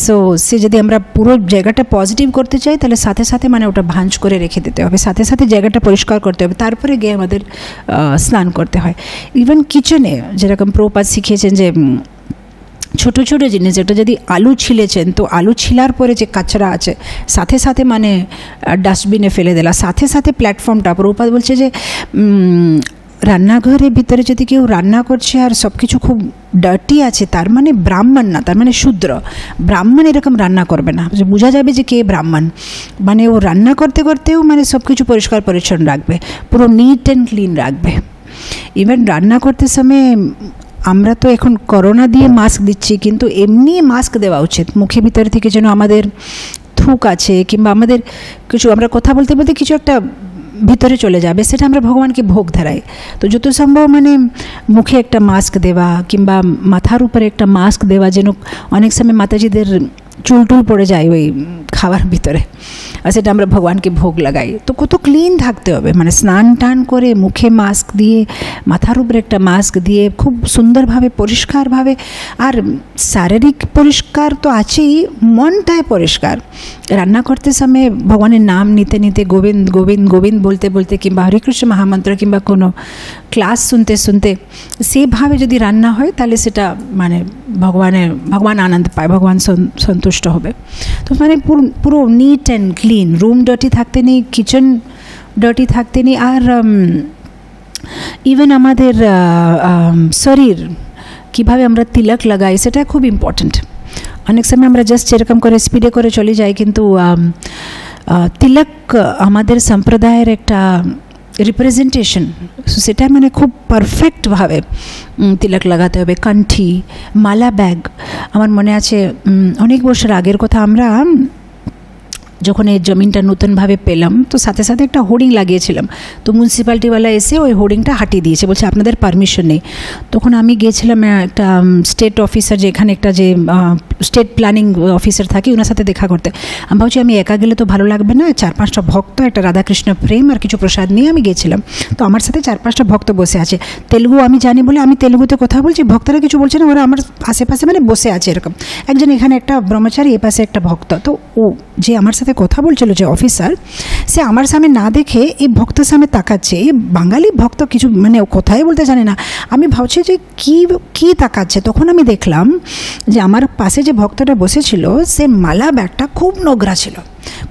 সো সে যদি আমরা পুরো জায়গাটা পজিটিভ করতে চাই, তাহলে সাথে সাথে মানে ওটা ভাঁজ করে রেখে দিতে হবে, সাথে সাথে জায়গাটা পরিষ্কার করতে হবে, তারপরে গিয়ে আমাদের স্নান করতে হয়। ইভেন কিচেনে যেরকম প্রভুপাদ শিখিয়েছেন যে ছোটো ছোটো জিনিস, যেটা যদি আলু ছিলেছেন, তো আলু ছিলার পরে যে কাচরা আছে সাথে সাথে মানে ডাস্টবিনে ফেলে দিলা, সাথে সাথে প্ল্যাটফর্মটা, প্রভুপাদ বলছে যে রান্নাঘরের ভিতরে যদি কেউ রান্না করছে আর সব কিছু খুব ডার্টি আছে, তার মানে ব্রাহ্মণ না, তার মানে শূদ্র। ব্রাহ্মণ এরকম রান্না করবে না, যে বোঝা যাবে যে কে ব্রাহ্মণ। মানে ও রান্না করতে করতেও মানে সব কিছু পরিষ্কার পরিচ্ছন্ন রাখবে, পুরো নিট অ্যান্ড ক্লিন রাখবে। ইভেন রান্না করতে সময় আমরা তো এখন করোনা দিয়ে মাস্ক দিচ্ছি, কিন্তু এমনি মাস্ক দেওয়া উচিত, মুখের ভিতর থেকে যেন আমাদের থুক আছে কিংবা আমাদের কিছু, আমরা কথা বলতে বলতে কিছু একটা ভিতরে চলে যাবে, সেটা আমরা ভগবানকে ভোগ ধরাই। তো যত সম্ভব মানে মুখে একটা মাস্ক দেওয়া কিংবা মাথার উপরে একটা মাস্ক দেওয়া, যেন অনেক সময় মাতাজিদের চুল পড়ে যায় ওই খাবার ভিতরে, আর সেটা আমরা ভগবানকে ভোগ লাগাই। তো কত ক্লিন থাকতে হবে, মানে স্নান টান করে মুখে মাস্ক দিয়ে, মাথার উপরে একটা মাস্ক দিয়ে খুব সুন্দরভাবে পরিষ্কারভাবে, আর শারীরিক পরিষ্কার তো আছেই, মনটায় পরিষ্কার। রান্না করতে সময় ভগবানের নাম নিতে নিতে, গোবিন্দ গোবিন্দ গোবিন্দ বলতে বলতে কিংবা হরিকৃষ্ণ মহামন্ত্র কিংবা কোনো ক্লাস শুনতে শুনতে সেভাবে যদি রান্না হয়, তাহলে সেটা মানে ভগবান আনন্দ পায়, ভগবান সন্তুষ্ট হবে। তো মানে পুরো neat and clean, room dirty থাকতে নেই, কিচেন ডার্টি থাকতে নেই। আর ইভেন আমাদের শরীর কীভাবে আমরা তিলক লাগাই, সেটা খুব ইম্পর্ট্যান্ট। অনেক সময় আমরা জাস্ট এরকম করে স্পিডে করে চলে যাই, কিন্তু তিলক আমাদের সম্প্রদায়ের একটা রিপ্রেজেন্টেশন, সেটা মানে খুব পারফেক্টভাবে তিলক লাগাতে হবে। কাণ্ঠি, মালা ব্যাগ, আমার মনে আছে অনেক বছর আগের কথা, আমরা যখন এই জমিনটা নতুনভাবে পেলাম, তো সাথে সাথে একটা হোর্ডিং লাগিয়েছিলাম। তো মিউনিসিপ্যালিটিওয়ালা এসে ওই হোর্ডিংটা হাটিয়ে দিয়েছে, বলছে আপনাদের পারমিশন নেই। তখন আমি গিয়েছিলাম একটা স্টেট অফিসার, যে এখানে একটা যে স্টেট প্ল্যানিং অফিসার থাকে, ওনার সাথে দেখা করতে। আমি ভাবছি আমি একা গেলে তো ভালো লাগবে না, 4-5টা ভক্ত, একটা রাধাকৃষ্ণ প্রেম আর কিছু প্রসাদ নিয়ে আমি গিয়েছিলাম। তো আমার সাথে 4-5টা ভক্ত বসে আছে, তেলুগু আমি জানি বলে আমি তেলুগুতে কথা বলছি, ভক্তরা কিছু বলছে না, ওরা আমার আশেপাশে মানে বসে আছে এরকম। একজন এখানে একটা ব্রহ্মচারী, এ পাশে একটা ভক্ত। তো ও যে আমার সাথে কথা বলছিল যে অফিসার, সে আমার সামনে না দেখে এই ভক্তের সামনে তাকাচ্ছে। এই বাঙালি ভক্ত কিছু মানে কথাই বলতে জানে না। আমি ভাবছি যে কি তাকাচ্ছে। তখন আমি দেখলাম যে আমার পাশে যে ভক্তটা বসেছিল সে মালা ব্যাগটা খুব নোংরা ছিল,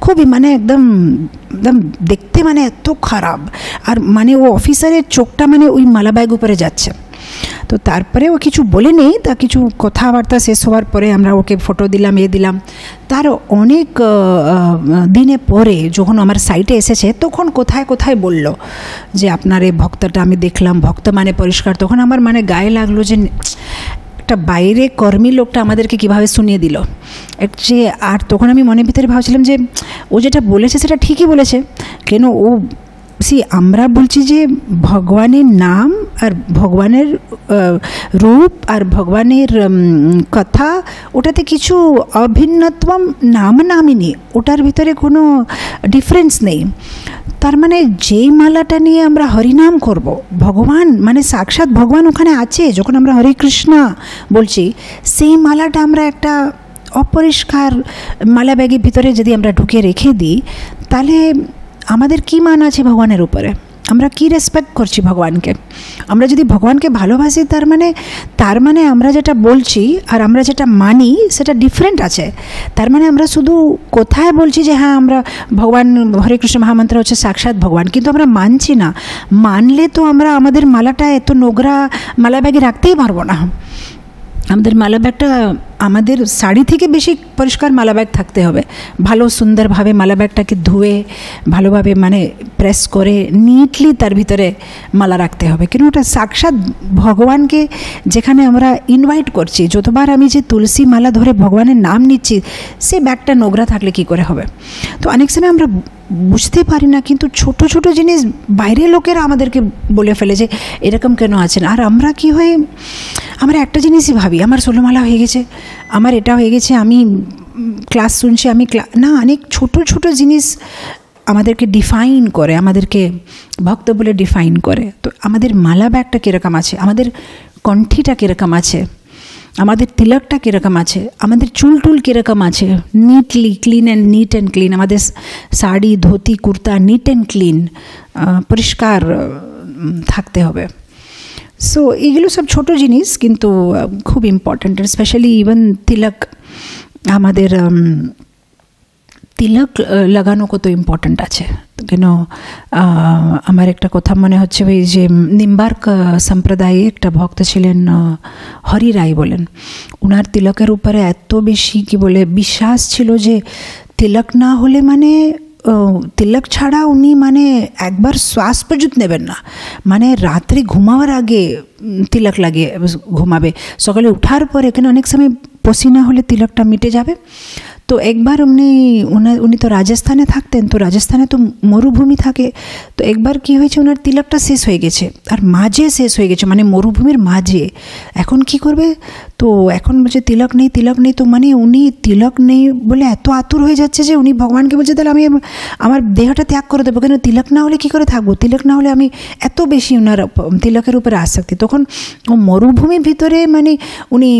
খুবই মানে একদম দেখতে মানে এত খারাপ। আর মানে ও অফিসারের চোখটা মানে ওই মালা ব্যাগ উপরে যাচ্ছে। তো তারপরে ও কিছু বলেনি, তা কিছু কথাবার্তা শেষ হওয়ার পরে আমরা ওকে ফটো দিলাম, দিলাম। তার অনেক দিনে পরে যখন আমার সাইটে এসেছে তখন কোথায় কোথায় বলল যে আপনার এই ভক্তটা আমি দেখলাম, ভক্ত মানে পরিষ্কার। তখন আমার মানে গায়ে লাগলো যে একটা বাইরে কর্মী লোকটা আমাদেরকে কিভাবে শুনিয়ে দিল যে। আর তখন আমি মনের ভিতরে ভাবছিলাম যে ও যেটা বলেছে সেটা ঠিকই বলেছে। কেন ও আমরা বলছি যে ভগবানের নাম আর ভগবানের রূপ আর ভগবানের কথা, ওটাতে কিছু অভিন্নত্বম নামই নেই, ওটার ভিতরে কোনো ডিফারেন্স নেই। তার মানে যেই মালাটা নিয়ে আমরা হরিনাম করব, ভগবান মানে সাক্ষাৎ ভগবান ওখানে আছে। যখন আমরা হরে কৃষ্ণা বলছি, সেই মালাটা আমরা একটা অপরিষ্কার মালা ব্যাগের ভিতরে যদি আমরা ঢুকিয়ে রেখে দিই, তাহলে আমাদের কি মান আছে ভগবানের উপরে? আমরা কি রেসপেক্ট করছি ভগবানকে? আমরা যদি ভগবানকে ভালোবাসি, তার মানে আমরা যেটা বলছি আর আমরা যেটা মানি সেটা ডিফারেন্ট আছে। তার মানে আমরা শুধু কোথায় বলছি যে হ্যাঁ আমরা ভগবান, হরে কৃষ্ণ মহামন্ত্র হচ্ছে সাক্ষাৎ ভগবান, কিন্তু আমরা মানছি না। মানলে তো আমরা আমাদের মালাটা এত নোংরা মালা ব্যাগে রাখতেই পারবো না। আমাদের মালা ব্যাগটা আমাদের শাড়ি থেকে বেশি পরিষ্কার মালা ব্যাগ থাকতে হবে। ভালো সুন্দরভাবে মালা ব্যাগটাকে ধুয়ে ভালোভাবে মানে প্রেস করে নিটলি তার ভিতরে মালা রাখতে হবে। কিন্তু ওটা সাক্ষাৎ ভগবানকে যেখানে আমরা ইনভাইট করছি, যতবার আমি যে তুলসী মালা ধরে ভগবানের নাম নিচ্ছি, সে ব্যাগটা নোংরা থাকলে কি করে হবে? তো অনেক সময় আমরা বুঝতে পারি না, কিন্তু ছোট ছোট জিনিস বাইরের লোকেরা আমাদেরকে বলে ফেলে যে এরকম কেন আছেন। আর আমরা কি হয়ে আমরা একটা জিনিসই ভাবি, আমার 16 মালা হয়ে গেছে, আমার এটা হয়ে গেছে, আমি ক্লাস শুনছি, না, অনেক ছোট ছোট জিনিস আমাদেরকে ডিফাইন করে, আমাদেরকে ভক্ত বলে ডিফাইন করে। তো আমাদের মালা ব্যাগটা কীরকম আছে, আমাদের কণ্ঠিটা কীরকম আছে, আমাদের তিলকটা কীরকম আছে, আমাদের চুল টুল কীরকম আছে, নিট অ্যান্ড ক্লিন, আমাদের sari dhoti kurta neat and clean পরিষ্কার থাকতে হবে। সো এগুলো সব ছোট জিনিস কিন্তু খুব ইম্পর্ট্যান্ট। স্পেশালি ইভেন তিলক, আমাদের তিলক লাগানো কত ইম্পর্ট্যান্ট আছে। কেন আমার একটা কথা মনে হচ্ছে, ওই যে নিম্বার্ক সম্প্রদায়ে একটা ভক্ত ছিলেন হরি রায় বলেন, ওনার তিলকের উপরে এত বেশি কি বলে বিশ্বাস ছিল যে তিলক না হলে মানে তিলক ছাড়া উনি মানে একবার শ্বাস পর্যন্ত নেবেন না। মানে রাত্রি ঘুমাবার আগে তিলক লাগিয়ে ঘুমাবে, সকালে উঠার পরে এখানে অনেক সময় পসিনা হলে তিলকটা মিটে যাবে। তো একবার উনি তো রাজস্থানে থাকতেন, তো রাজস্থানে তো মরুভূমি থাকে। তো একবার কি হয়েছে, ওনার তিলকটা শেষ হয়ে গেছে, আর মাঝে শেষ হয়ে গেছে, মানে মরুভূমির মাঝে। এখন কি করবে? তো এখন বলছে তিলক নেই। তো মানে উনি তিলক নেই বলে এত আতুর হয়ে যাচ্ছে যে উনি ভগবানকে বলছে তাহলে আমি আমার দেহটা ত্যাগ করে দেবো, কেন তিলক না হলে কী করে থাকবো? তিলক না হলে আমি এত বেশি ওনার তিলকের উপরে আসক্তি। তখন ও মরুভূমির ভিতরে মানে উনি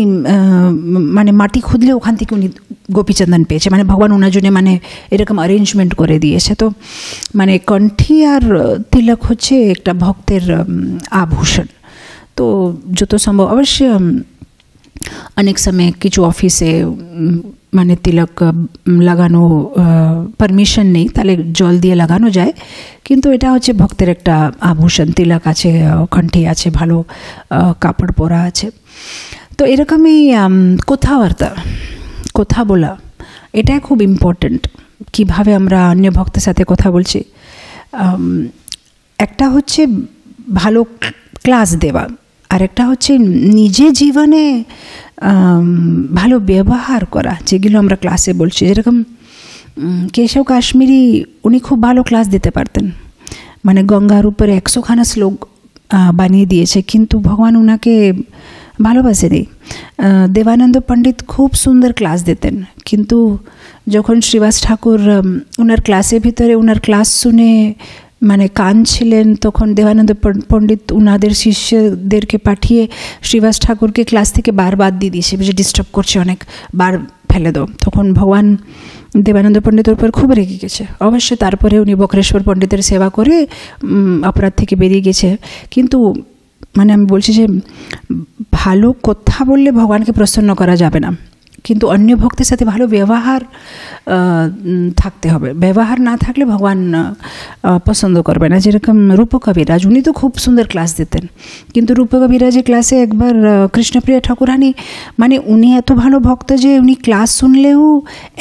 মানে মাটি খুঁজলে ওখান থেকে উনি গোপীচন্দন পেয়েছে, মানে ভগবান ওনার জন্য মানে এরকম অ্যারেঞ্জমেন্ট করে দিয়েছে। তো মানে কণ্ঠী আর তিলক হচ্ছে একটা ভক্তের আভূষণ। তো যত সম্ভব অবশ্যই অনেক সময় কিছু অফিসে মানে তিলক লাগানো পারমিশন নেই, তাহলে জল দিয়ে লাগানো যায়, কিন্তু এটা হচ্ছে ভক্তের একটা আভূষণ। তিলক আছে, কণ্ঠী আছে, ভালো কাপড় পরা আছে। তো এরকমই কথা বলা, এটাই খুব ইম্পর্ট্যান্ট। কীভাবে আমরা অন্য ভক্তের সাথে কথা বলছি, একটা হচ্ছে ভালো ক্লাস দেওয়া, আর একটা হচ্ছে নিজে জীবনে ভালো ব্যবহার করা, যেগুলো আমরা ক্লাসে বলছি। যেরকম কেশব কাশ্মীরি, উনি খুব ভালো ক্লাস দিতে পারতেন, মানে গঙ্গার উপরে 100খানা শ্লোক বানিয়ে দিয়েছে, কিন্তু ভগবান ওনাকে ভালোবাসেনি। দেবানন্দ পণ্ডিত খুব সুন্দর ক্লাস দিতেন, কিন্তু যখন শ্রীবাস ঠাকুর ওনার ক্লাসের ভিতরে ওনার ক্লাস শুনে মানে কাঁদছিলেন, তখন দেবানন্দ পণ্ডিত ওনাদের শিষ্যদেরকে পাঠিয়ে শ্রীবাস ঠাকুরকে ক্লাস থেকে বাদ দিয়ে দিয়েছে, যে ডিস্টার্ব করছে, অনেক বার ফেলে দাও। তখন ভগবান দেবানন্দ পণ্ডিতের উপর খুব রেগে গেছে। অবশ্যই তারপরে উনি বক্রেশ্বর পণ্ডিতের সেবা করে অপরাধ থেকে বেরিয়ে গেছে। কিন্তু মানে আমি বলছি যে ভালো কথা বললে ভগবানকে প্রসন্ন করা যাবে না, কিন্তু অন্য ভক্তের সাথে ভালো ব্যবহার থাকতে হবে। ব্যবহার না থাকলে ভগবান পছন্দ করবে না। যেরকম রূপকবিরাজ, উনি তো খুব সুন্দর ক্লাস দিতেন, কিন্তু রূপকবিরাজের ক্লাসে একবার কৃষ্ণপ্রিয়া ঠাকুরানী, মানে উনি এত ভালো ভক্ত যে উনি ক্লাস শুনলেও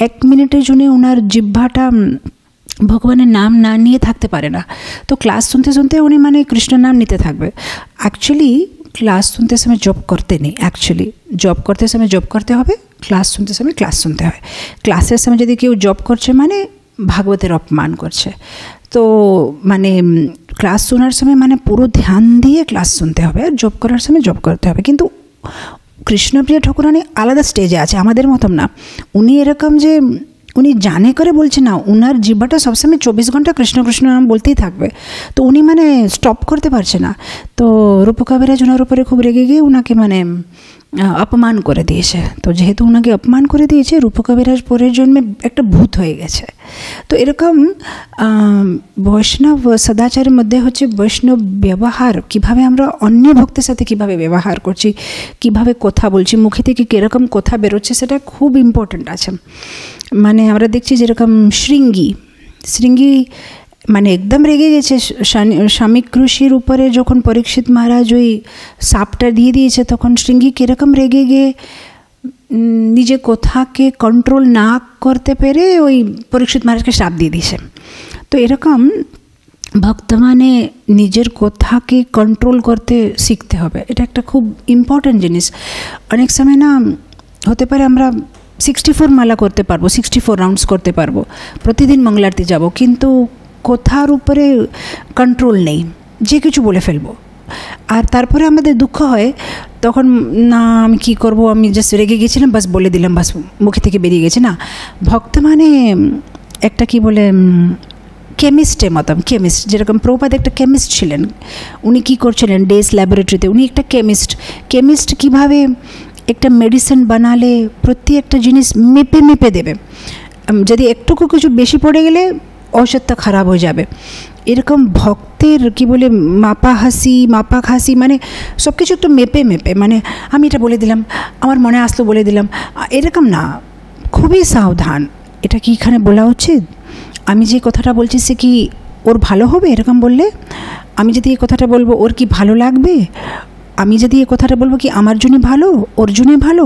1 মিনিটের জন্য ওনার জিহ্বাটা ভগবানের নাম না নিয়ে থাকতে পারে না। তো ক্লাস শুনতে শুনতে উনি মানে কৃষ্ণ নাম নিতে থাকবে। অ্যাকচুয়ালি ক্লাস শুনতে সময় জব করতে নেই, অ্যাকচুয়ালি জব করতে সময় জব করতে হবে, ক্লাস শুনতে সময় ক্লাস শুনতে হয়। ক্লাসের সময় যদি কেউ জব করছে মানে ভাগবতের অপমান করছে। তো মানে ক্লাস শোনার সময় মানে পুরো ধ্যান দিয়ে ক্লাস শুনতে হবে, আর জব করার সময় জব করতে হবে। কিন্তু কৃষ্ণপ্রিয়া ঠাকুরানী আলাদা স্টেজে আছে, আমাদের মতন না। উনি এরকম যে উনি জানে করে বলছে না, উনার জিহ্বাটা সবসময় 24 ঘন্টা কৃষ্ণ কৃষ্ণ নাম বলতেই থাকবে। তো উনি মানে স্টপ করতে পারছে না। তো রূপকবিরাজ ওনার উপরে খুব রেগে গিয়ে ওনাকে মানে অপমান করে দিয়েছে। তো যেহেতু ওনাকে অপমান করে দিয়েছে, রূপকবিরাজ পরের জন্মে একটা ভূত হয়ে গেছে। তো এরকম বৈষ্ণব সদাচারের মধ্যে হচ্ছে বৈষ্ণব ব্যবহার, কিভাবে আমরা অন্য ভক্তের সাথে কিভাবে ব্যবহার করছি, কিভাবে কথা বলছি, মুখে থেকে কীরকম কথা বেরোচ্ছে, সেটা খুব ইম্পর্ট্যান্ট আছে। মানে আমরা দেখছি যেরকম শৃঙ্গি মানে একদম রেগে গেছে স্বামী ঋষির উপরে। যখন পরীক্ষিত মহারাজ ওই সাপটা দিয়ে দিয়েছে, তখন শৃঙ্গি কীরকম রেগে গিয়ে নিজের কথাকে কন্ট্রোল না করতে পেরে ওই পরীক্ষিত মহারাজকে সাপ দিয়ে দিয়েছে। তো এরকম ভক্তমানে নিজের কথাকে কন্ট্রোল করতে শিখতে হবে। এটা একটা খুব ইম্পর্ট্যান্ট জিনিস। অনেক সময় না হতে পারে আমরা 64 মালা করতে পারবো, 64 রাউন্ডস করতে পারবো, প্রতিদিন মঙ্গলারতি যাব, কিন্তু কথার উপরে কন্ট্রোল নেই, যে কিছু বলে ফেলবো। আর তারপরে আমাদের দুঃখ হয়, তখন না আমি কী করবো, আমি জাস্ট রেগে গেছিলাম, বাস বলে দিলাম, বাস মুখে থেকে বেরিয়ে গেছে। না, ভক্ত মানে একটা কি বলে কেমিস্টের মতন, কেমিস্ট। যেরকম প্রভুপাদ একটা কেমিস্ট ছিলেন, উনি কী করছিলেন ডেস ল্যাবরেটরিতে, উনি একটা কেমিস্ট কীভাবে একটা মেডিসিন বানালে প্রত্যেকটা জিনিস মেপে মেপে দেবে। যদি একটুকু কিছু বেশি পড়ে গেলে ঔষধটা খারাপ হয়ে যাবে। এরকম ভক্তের কি বলে মাপাখাসি মানে সব কিছু একটু মেপে মানে আমি এটা বলে দিলাম, আমার মনে আসলো বলে দিলাম, এরকম না, খুবই সাবধান। এটা কি এখানে বলা উচিত? আমি যে কথাটা বলছি সে কি ওর ভালো হবে? এরকম বললে আমি যদি এই কথাটা বলবো ওর কি ভালো লাগবে? আমি যদি এই কথাটা বলবো কি আমার জন্য ভালো, ওর জন্য ভালো?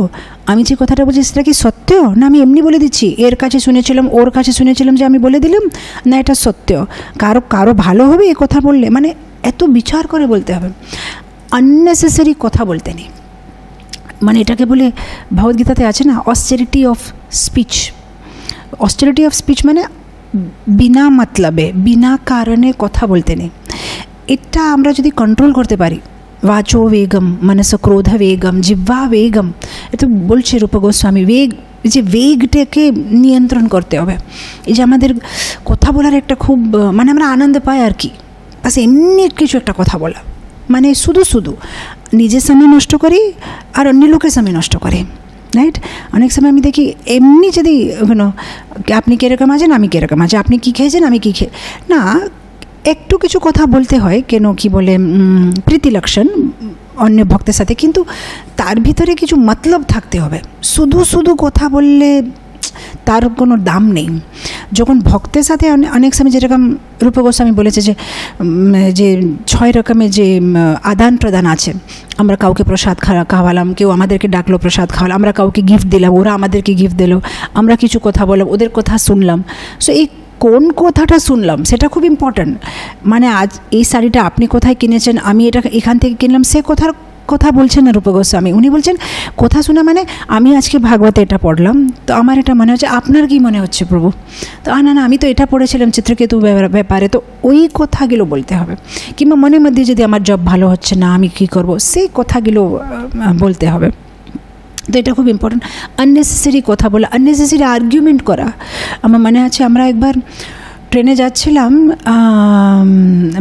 আমি যে কথাটা বলছি সেটা কি সত্য, না আমি এমনি বলে দিচ্ছি, এর কাছে শুনেছিলাম, ওর কাছে শুনেছিলাম যে আমি বলে দিলাম, না এটা সত্য? কারো ভালো হবে এ কথা বললে? মানে এত বিচার করে বলতে হবে, আননেসেসারি কথা বলতে নেই। মানে এটাকে বলে ভগবদ্গীতাতে আছে না, অস্টেরিটি অফ স্পিচ মানে বিনা মতলবে বিনা কারণে কথা বলতে নেই। এটা আমরা যদি কন্ট্রোল করতে পারি, वाचो वेगम मनस क्रोध वेगम जिह्वा वेगम, এটা বলছে রূপ গোস্বামী, যে वेगটাকে নিয়ন্ত্রণ করতে হবে। এই যে আমাদের কথা বলার একটা খুব মানে আমরা আনন্দ পাই আর কি, বাস এমনি কিছু একটা কথা বলা, মানে শুধু নিজের সময় নষ্ট করি আর অন্য লোকের সময় নষ্ট করি, রাইট? অনেক সময় আমি দেখি এমনি যদি আপনি কীরকম আছেন, আমি কীরকম আছি, আপনি কী খেয়েছেন, আমি কী না, একটু কিছু কথা বলতে হয়, কেন কি বলে প্রীতি লক্ষণ অন্য ভক্তের সাথে, কিন্তু তার ভিতরে কিছু মতলব থাকতে হবে। শুধু কথা বললে তার কোনো দাম নেই। যখন ভক্তের সাথে অনেক সময় যেরকম রূপ গোস্বামী বলেছে যে 6 রকমের যে আদান প্রদান আছে, আমরা কাউকে প্রসাদ খাওয়ালাম, কেউ আমাদেরকে ডাকলো প্রসাদ খাওয়ালাম, আমরা কাউকে গিফট দিলাম, ওরা আমাদেরকে গিফট দিল, আমরা কিছু কথা বললাম, ওদের কথা শুনলাম। সো এই কোন কথাটা শুনলাম সেটা খুব ইম্পর্ট্যান্ট। মানে আজ এই শাড়িটা আপনি কোথায় কিনেছেন, আমি এটা এখান থেকে কিনলাম, সে কথা বলছেন না রূপ গোস্বামী। উনি বলছেন কথা শোনা মানে আমি আজকে ভাগবতে এটা পড়লাম, তো আমার এটা মনে হচ্ছে, আপনার কি মনে হচ্ছে প্রভু? তো না আমি তো এটা পড়েছিলাম চিত্রকেতু ব্যাপারে, তো ওই কথাগুলো বলতে হবে। কিংবা মনের মধ্যে যদি আমার জব ভালো হচ্ছে না, আমি কী করব, সেই কথাগুলো বলতে হবে। তো এটা খুব ইম্পর্ট্যান্ট। আননেসেসারি কথা বলা, আননেসেসারি আর্গুমেন্ট করা। আমার মনে আছে আমরা একবার ট্রেনে যাচ্ছিলাম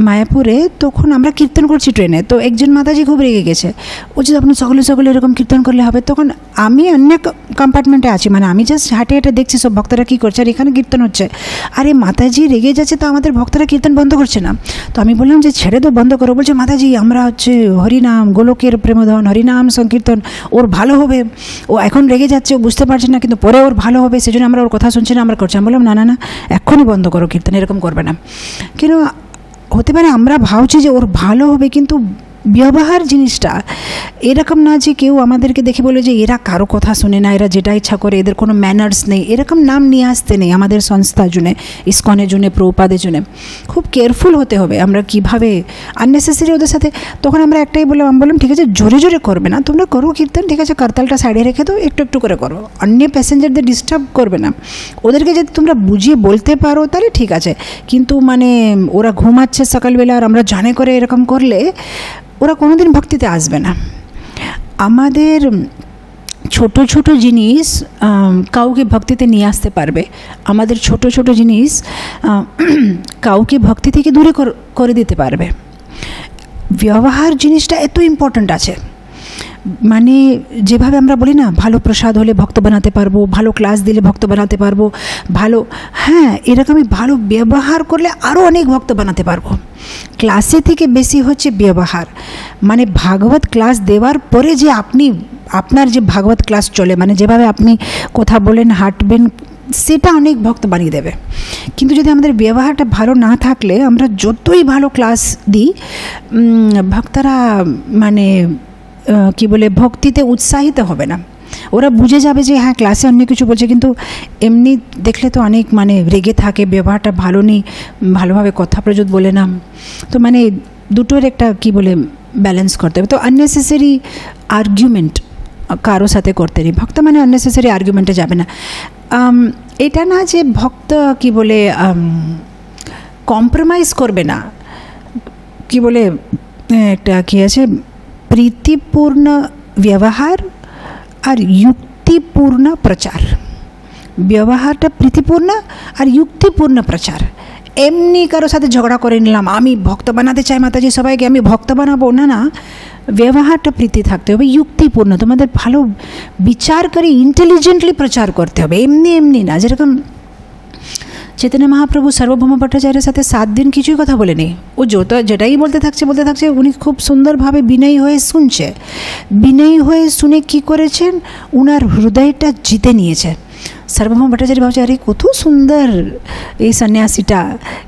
মায়াপুরে, তখন আমরা কীর্তন করছি ট্রেনে। তো একজন মাতাজি খুব রেগে গেছে, বলছে আপনি সকলে সকলে এরকম কীর্তন করলে হবে। তখন আমি অন্য কম্পার্টমেন্টে আছি, মানে আমি জাস্ট হাঁটে হাঁটে দেখছি সব ভক্তরা কী করছে, আর এখানে কীর্তন হচ্ছে। আরে মাতাজি রেগে যাচ্ছে, তো আমাদের ভক্তরা কীর্তন বন্ধ করছে না। তো আমি বললাম যে ছেড়ে তো, বন্ধ করো। বলছে মাতাজি আমরা হচ্ছে হরিনাম, গোলকের প্রেমধন, হরিনাম সংকীর্তন, ওর ভালো হবে, ও এখন রেগে যাচ্ছে, ও বুঝতে পারছে না, কিন্তু পরে ওর ভালো হবে, সেজন্য আমরা ওর কথা শুনছি না, আমরা করছি। আমি বললাম না না না, এক্ষুনি বন্ধ করো কীর্তন, এরকম করবে না। কেন হতে পারে আমরা ভাবছি যে ওর ভালো হবে, কিন্তু ব্যবহার জিনিসটা এরকম না যে কেউ আমাদেরকে দেখে বলে যে এরা কারো কথা শুনে না, এরা যেটা ইচ্ছা করে, এদের কোনো ম্যানার্স নেই, এরকম নাম নিয়ে আসতে নেই আমাদের সংস্থার জন্যে, ইসকনের জন্যে, প্রভুপাদের জন্যে। খুব কেয়ারফুল হতে হবে আমরা কীভাবে আননেসেসারি ওদের সাথে। তখন আমরা একটাই বললাম, আমি বললাম ঠিক আছে জোরে জোরে করবে না, তোমরা করো কীর্তন, ঠিক আছে করতালটা সাইডে রেখে দাও, একটু একটু করে করো, অন্য প্যাসেঞ্জারদের ডিস্টার্ব করবে না। ওদেরকে যদি তোমরা বুঝিয়ে বলতে পারো তাহলে ঠিক আছে, কিন্তু মানে ওরা ঘুমাচ্ছে সকালবেলা আর আমরা জানে করে এরকম করলে ওরা কোনোদিন ভক্তিতে আসবে না। আমাদের ছোট ছোট জিনিস কাউকে ভক্তিতে নিয়ে আসতে পারবে, আমাদের ছোট ছোট জিনিস কাউকে ভক্তি থেকে দূরে করে দিতে পারবে। ব্যবহার জিনিসটা এত ইম্পর্ট্যান্ট আছে, মানে যেভাবে আমরা বলি না ভালো প্রসাদ হলে ভক্ত বানাতে পারবো, ভালো ক্লাস দিলে ভক্ত বানাতে পারবো, ভালো, হ্যাঁ এরকমই ভালো ব্যবহার করলে আরও অনেক ভক্ত বানাতে পারবো। ক্লাসে থেকে বেশি হচ্ছে ব্যবহার, মানে ভাগবত ক্লাস দেওয়ার পরে যে আপনি আপনার যে ভাগবত ক্লাস চলে, মানে যেভাবে আপনি কথা বলেন, হাঁটবেন, সেটা অনেক ভক্ত বানিয়ে দেবে। কিন্তু যদি আমাদের ব্যবহারটা ভালো না থাকলে আমরা যতই ভালো ক্লাস দিই, ভক্তরা মানে কি বলে ভক্তিতে উৎসাহিত হবে না। ওরা বুঝে যাবে যে হ্যাঁ ক্লাসে অন্য কিছু বলছে, কিন্তু এমনি দেখলে তো অনেক মানে রেগে থাকে, ব্যবহারটা ভালো নেই, ভালোভাবে কথা প্রযোজ্য বলে না। তো মানে দুটোর একটা কি বলে ব্যালেন্স করতে হবে। তো আননেসেসারি আর্গুমেন্ট কারোর সাথে করতে নেই, ভক্ত মানে আননেসেসারি আর্গুমেন্টে যাবে না। এটা না যে ভক্ত কি বলে কম্প্রোমাইজ করবে না, কি বলে একটা কি আছে, প্রীতিপূর্ণ ব্যবহার আর যুক্তিপূর্ণ প্রচার। ব্যবহারটা প্রীতিপূর্ণ আর যুক্তিপূর্ণ প্রচার। এমনি কারোর সাথে ঝগড়া করে নিলাম, আমি ভক্ত বানাতে চাই মাতাজি সবাইকে, আমি ভক্ত বানাবো, না না, ব্যবহারটা প্রীতি থাকতে হবে, যুক্তিপূর্ণ, তোমাদের ভালো বিচার করে ইন্টেলিজেন্টলি প্রচার করতে হবে, এমনি এমনি না। যেরকম চৈতন্য মহাপ্রভু সার্বভৌম ভট্টাচার্যের সাথে 7 দিন কিছুই কথা বলেনি, ও যেটাই বলতে থাকছে, উনি খুব সুন্দরভাবে বিনয়ী হয়ে শুনছে। বিনয়ী হয়ে শুনে কি করেছেন, উনার হৃদয়টা জিতে নিয়েছে। সার্বভৌম ভট্টাচার্য ভাবছে আরে কত সুন্দর এই সন্ন্যাসীটা,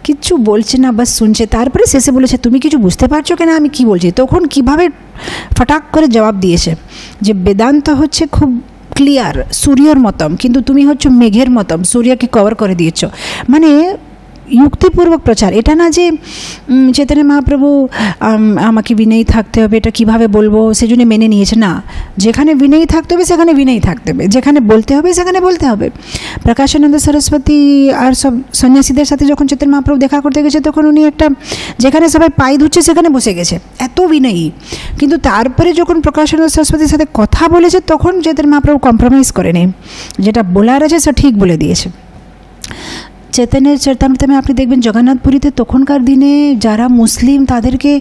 কিচ্ছু বলছে না, বাস শুনছে। তারপরে শেষে বলেছে তুমি কিছু বুঝতে পারছো কেন আমি কি বলছি? তখন কিভাবে ফটাক করে জবাব দিয়েছে যে বেদান্ত হচ্ছে খুব ক্লিয়ার, সূর্যের মতন, কিন্তু তুমি হচ্ছে মেঘের মতন, সূর্যকে কভার করে দিয়েছ। মানে যুক্তিপূর্বক প্রচার, এটা না যে চৈতন্য মহাপ্রভু আমাকে বিনয়ী থাকতে হবে, এটা কিভাবে বলবো সেজন্য মেনে নিয়েছে না। যেখানে বিনয়ী থাকতে হবে সেখানে বিনয়ী থাকতে হবে, যেখানে বলতে হবে সেখানে বলতে হবে। প্রকাশানন্দ সরস্বতী আর সব সন্ন্যাসীদের সাথে যখন চৈতন্য মহাপ্রভু দেখা করতে গেছে, তখন উনি একটা যেখানে সবাই পায়ে ধুচ্ছে সেখানে বসে গেছে, এত বিনয়ী। কিন্তু তারপরে যখন প্রকাশানন্দ সরস্বতীর সাথে কথা বলেছে, তখন চৈতন্য মহাপ্রভু কম্প্রোমাইজ করেনি, যেটা বলার আছে সে ঠিক বলে দিয়েছে। চৈতন্যের চরিতামৃতে আপনি দেখবেন জগন্নাথপুরীতে তখনকার দিনে যারা মুসলিম তাদেরকে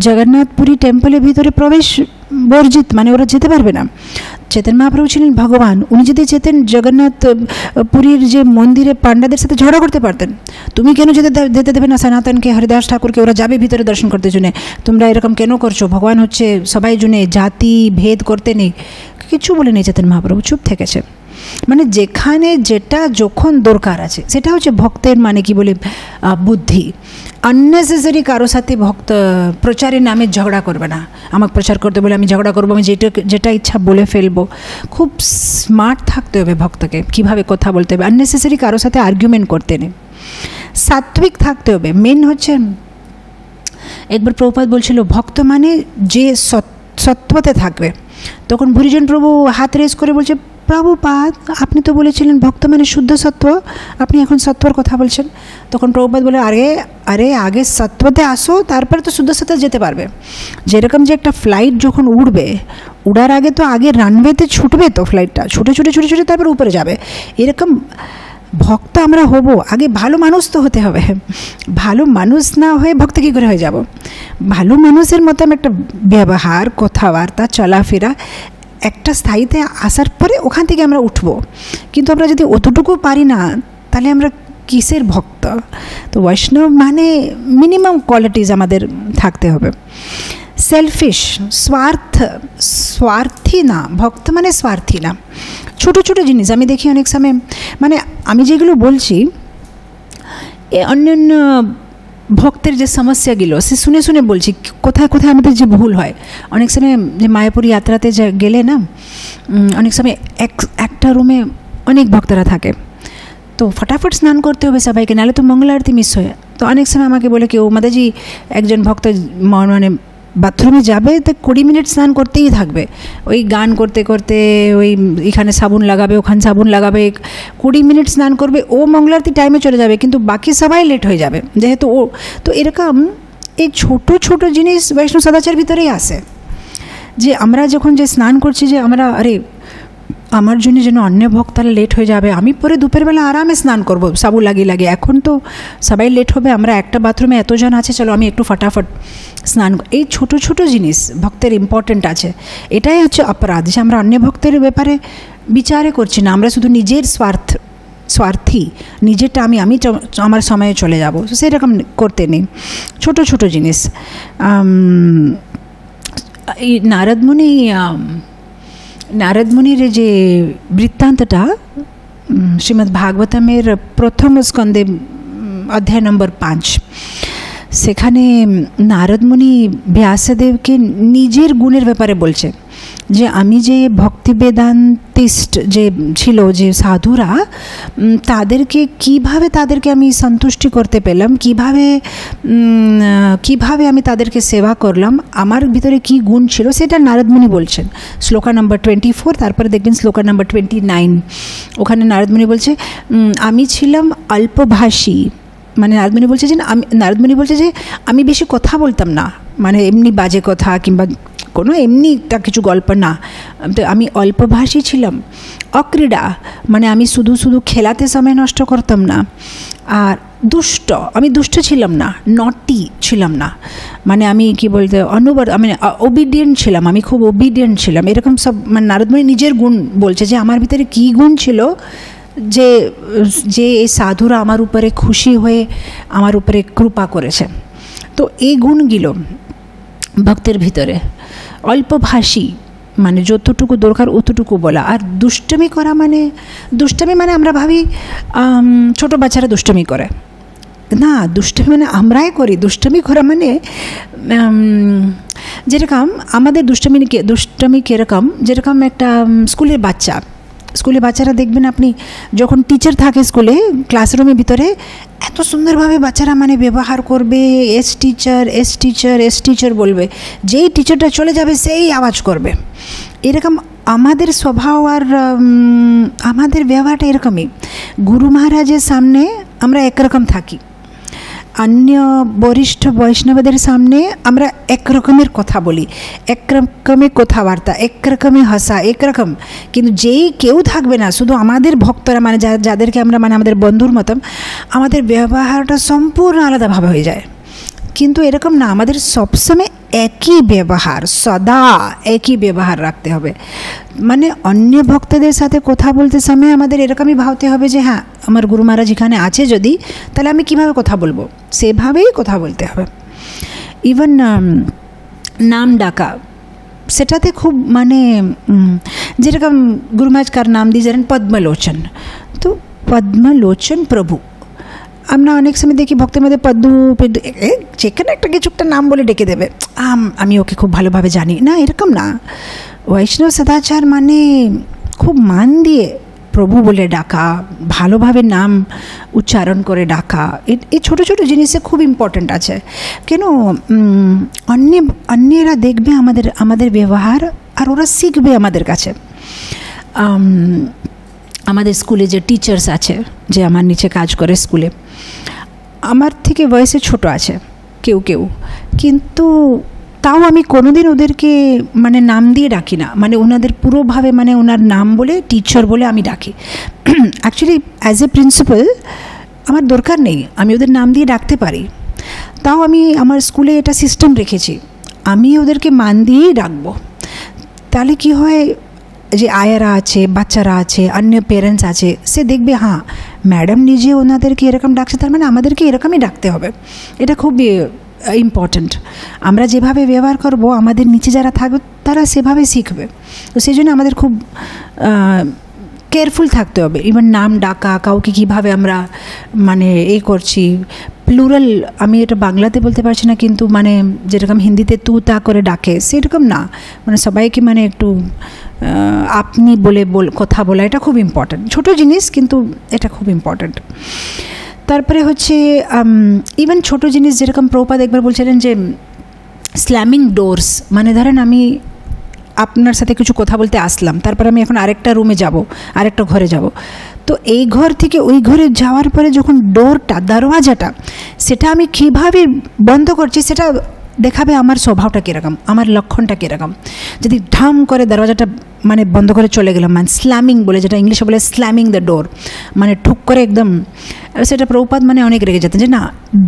জগন্নাথপুরী টেম্পলের ভিতরে প্রবেশ বর্জিত, মানে ওরা যেতে পারবে না। চৈতন্য মহাপ্রভু ছিলেন ভগবান, উনি যদি যেতেন জগন্নাথ পুরীর যে মন্দিরে পাণ্ডাদের সাথে ঝগড়া করতে পারতেন, তুমি কেন যেতে দেবে না সনাতনকে, হরিদাস ঠাকুরকে, ওরা যাবে ভিতরে দর্শন করতে জন্য, তোমরা এরকম কেন করছো, ভগবান হচ্ছে সবাই জন্য, জাতি ভেদ করতে নেই, কিছু বলে নেই। চৈতন্য মহাপ্রভু চুপ থেকেছে, মানে যেখানে যেটা যখন দরকার আছে, সেটা হচ্ছে ভক্তের মানে কি বলে বুদ্ধি। আননেসেসারি কারোর সাথে ভক্ত প্রচারের নামে ঝগড়া করবে না, আমাকে প্রচার করতে বলে আমি ঝগড়া করবো, আমি যেটা ইচ্ছা বলে ফেলবো। খুব স্মার্ট থাকতে হবে ভক্তকে, কীভাবে কথা বলতে হবে, আননেসেসারি কারোর সাথে আর্গুমেন্ট করতে নেই। সাত্বিক থাকতে হবে, মেন হচ্ছে একবার প্রভুপাদ বলছিল ভক্ত মানে যে সত্ত্বতে থাকবে। তখন ভুরিজন প্রভু হাত রেস করে বলছে প্রভুপাদ আপনি তো বলেছিলেন ভক্ত মানে শুদ্ধ সত্ত্ব, আপনি এখন সত্ত্বর কথা বলছেন। তখন প্রভুপাদ বলে আরে আগে সত্ত্বতে আসো, তারপরে তো শুদ্ধ সত্ত্বে যেতে পারবে। যেরকম যে একটা ফ্লাইট যখন উড়বে, উড়ার আগে তো আগে রানওয়েতে ছুটবে, তো ফ্লাইটটা ছুটে ছুটে ছুটে ছুটে তারপরে উপরে যাবে। এরকম ভক্ত আমরা হব, আগে ভালো মানুষ তো হতে হবে। ভালো মানুষ না হয়ে ভক্ত কী করে হয়ে যাব? ভালো মানুষের মতো একটা ব্যবহার, কথাবার্তা, চলাফেরা একটা স্থায়ীতে আসার পরে ওখান থেকে আমরা উঠব। কিন্তু আমরা যদি অতটুকু পারি না, তাহলে আমরা কিসের ভক্ত? তো বৈষ্ণব মানে মিনিমাম কোয়ালিটিজ আমাদের থাকতে হবে। সেলফিশ, স্বার্থী না, ভক্ত মানে স্বার্থী না। ছোটো ছোটো জিনিস আমি দেখি অনেক সময়, মানে আমি যেগুলো বলছি অন্যান্য ভক্তের যে সমস্যাগুলো সে শুনে শুনে বলছি, কোথায় কোথায় আমাদের যে ভুল হয়। অনেক সময় যে মায়াপুর যাত্রাতে গেলে না, অনেক সময় একটা রুমে অনেক ভক্তরা থাকে, তো ফটাফট স্নান করতে হবে সবাইকে, নাহলে তো মঙ্গল আরতি মিস হয়। তো অনেক সময় আমাকে বলে কেউ, মাদাজি একজন ভক্ত মানে বাথরুমে যাবে তো 20 মিনিট স্নান করতেই থাকবে, ওই গান করতে করতে, ওই এখানে সাবুন লাগাবে, ওখানে সাবুন লাগাবে, 20 মিনিট স্নান করবে, ও মঙ্গল আরতি টাইমে চলে যাবে, কিন্তু বাকি সবাই লেট হয়ে যাবে যেহেতু ও। তো এরকম এই ছোটো ছোটো জিনিস বৈষ্ণব সদাচার ভিতরেই আসে, যে আমরা যখন যে স্নান করছি, যে আমরা আরে আমার জন্য যেন অন্য ভক্তরা লেট হয়ে যাবে, আমি পরে দুপুরবেলা আরামে স্নান করব সাবু লাগিয়ে। এখন তো সবাই লেট হবে, আমরা একটা বাথরুমে এতজন আছে, চলো আমি একটু ফটাফট স্নান। এই ছোটো ছোটো জিনিস ভক্তের ইম্পর্ট্যান্ট আছে। এটাই হচ্ছে অপরাধ, যে আমরা অন্য ভক্তের ব্যাপারে বিচারে করছি না, আমরা শুধু নিজের স্বার্থী, নিজেরটা আমি আমার সময়ে চলে যাব, সেরকম করতে নেই। ছোটো ছোটো জিনিস। এই নারদ মুনির যে বৃত্তান্তটা শ্রীমদ্ ভাগবতমের প্রথম স্কন্ধে অধ্যায় নম্বর 5, সেখানে নারদ মুনি ব্যাসদেবকে নিজের গুণের ব্যাপারে বলছে, যে আমি যে ভক্তি বেদান্তিস্ট যে ছিল, যে সাধুরা, তাদেরকে আমি সন্তুষ্টি করতে পেলাম, কিভাবে আমি তাদেরকে সেবা করলাম, আমার ভিতরে কি গুণ ছিল, সেটা নারদ মুনি বলছেন। শ্লোকা নম্বর 24, তারপরে দেখবেন শ্লোকা নম্বর 29, ওখানে নারদ মুনি বলছে, আমি ছিলাম অল্পভাষী। মানে নারদ মুনি বলছে যে আমি বেশি কথা বলতাম না, মানে এমনি বাজে কথা কিংবা কোনো এমনি কিছু গল্প না, তো আমি অল্পভাষী ছিলাম। অক্রীড়া মানে আমি শুধু খেলাতে সময় নষ্ট করতাম না। আর আমি দুষ্ট ছিলাম না, নটি ছিলাম না, মানে আমি কি বলতে আমি ওবিডিয়েন্ট ছিলাম, আমি খুব ওবিডিয়েন্ট ছিলাম। এরকম সব মানে নারদ মুনি নিজের গুণ বলছে, যে আমার ভিতরে কী গুণ ছিল, যে এই সাধুরা আমার উপরে খুশি হয়ে আমার উপরে কৃপা করেছে। তো এই গুণগুলো ভক্তের ভিতরে। অল্পভাষী মানে যতটুকু দরকার অতটুকু বলা। আর দুষ্টমি করা মানে আমরা ভাবি ছোটো বাচ্চারা দুষ্টমি করে না, দুষ্টমি মানে আমরাই করি। দুষ্টমি করা মানে যেরকম আমাদের দুষ্টমি কীরকম, যেরকম একটা স্কুলের বাচ্চারা দেখবেন আপনি, যখন টিচার থাকে স্কুলে ক্লাসরুমের ভিতরে, এত সুন্দরভাবে বাচ্চারা মানে ব্যবহার করবে, এস টিচার বলবে, যেই টিচারটা চলে যাবে সেই আওয়াজ করবে। এরকম আমাদের স্বভাব আর আমাদের ব্যবহারটা এরকমই। গুরু মহারাজের সামনে আমরা একরকম থাকি, অন্য বরিষ্ঠ বৈষ্ণবদের সামনে আমরা একরকমের কথা বলি, একরকমের কথাবার্তা, একরকমের হাসা, একরকম। কিন্তু যেই কেউ থাকবে না, শুধু আমাদের ভক্তরা মানে যাদেরকে আমরা মানে আমাদের বন্ধুর মতন, আমাদের ব্যবহারটা সম্পূর্ণ আলাদাভাবে হয়ে যায়। কিন্তু এরকম না, আমাদের সবসময় একই ব্যবহার, সদা একই ব্যবহার রাখতে হবে। মানে অন্য ভক্তদের সাথে কথা বলতে সময় আমাদের এরকমই ভাবতে হবে যে হ্যাঁ, আমার গুরু মহারাজ এখানে আছে যদি, তাহলে আমি কিভাবে কথা বলবো, সেভাবেই কথা বলতে হবে। ইভেন নাম ডাকা, সেটাতে খুব মানে যেরকম গুরু মহারাজ কার নাম দিয়েছিলেন পদ্মলোচন, তো পদ্মলোচন প্রভু। আমরা অনেক সময় দেখি ভক্তের মধ্যে যেখানে কিছু একটা নাম বলে ডেকে দেবে, আমি ওকে খুব ভালোভাবে জানি না, এরকম না। বৈষ্ণব সদাচার মানে খুব মান দিয়ে প্রভু বলে ডাকা, ভালোভাবে নাম উচ্চারণ করে ডাকা। এই ছোটো ছোটো জিনিসে খুব ইম্পর্ট্যান্ট আছে। কেন অন্যেরা দেখবে আমাদের ব্যবহার, আর ওরা শিখবে আমাদের কাছে। আমাদের স্কুলে যে টিচার্স আছে, যে আমার নিচে কাজ করে স্কুলে, আমার থেকে বয়সে ছোট আছে কেউ, কিন্তু তাও আমি কোনোদিন ওদেরকে মানে নাম দিয়ে ডাকি না, মানে ওনাদের পুরোভাবে মানে ওনার নাম বলে টিচার বলে আমি ডাকি। অ্যাকচুয়ালি অ্যাজ এ প্রিন্সিপাল আমার দরকার নেই, আমি ওদের নাম দিয়ে ডাকতে পারি। তাও আমি আমার স্কুলে এটা সিস্টেম রেখেছি, আমি ওদেরকে মান দিয়েই ডাকবো। তাহলে কি হয়, যে আয়ারা আছে, বাচ্চারা আছে, অন্য পেরেন্টস আছে, সে দেখবে হ্যাঁ ম্যাডাম নিজে ওনাদেরকে এরকম ডাকছে, তার মানে আমাদেরকে এরকমই ডাকতে হবে। এটা খুব ইম্পর্ট্যান্ট। আমরা যেভাবে ব্যবহার করব আমাদের নিচে যারা থাকবে তারা সেভাবে শিখবে। তো সেই জন্য আমাদের খুব কেয়ারফুল থাকতে হবে। ইভেন নাম ডাকা, কাউকে কীভাবে আমরা মানে এই করছি, প্লুরাল আমি এটা বাংলাতে বলতে পারছি না, কিন্তু মানে যেরকম হিন্দিতে তু তা করে ডাকে সেরকম না, মানে সবাইকে মানে একটু আপনি বলে কথা বলা, এটা খুব ইম্পর্ট্যান্ট। ছোটো জিনিস কিন্তু এটা খুব ইম্পর্ট্যান্ট। তারপরে হচ্ছে ইভেন ছোটো জিনিস যেরকম প্রভুপাদ একবার বলছিলেন যে স্ল্যামিং ডোরস, মানে ধরেন আমি আপনার সাথে কিছু কথা বলতে আসলাম, তারপর আমি এখন আরেকটা রুমে যাব, আরেকটা ঘরে যাব, তো এই ঘর থেকে ওই ঘরে যাওয়ার পরে যখন ডোরটা, দরওয়াজাটা, সেটা আমি কীভাবে বন্ধ করছি সেটা দেখাবে আমার স্বভাবটা কীরকম, আমার লক্ষণটা কীরকম। যদি ঢাম করে দরওয়াজাটা মানে বন্ধ করে চলে গেলাম, মানে স্ল্যামিং বলে, যেটা ইংলিশে বলে স্ল্যামিং দ্য ডোর, মানে ঠুক করে একদম, সেটা প্রভুপাদ মানে অনেক রেগে যেতেন যে না,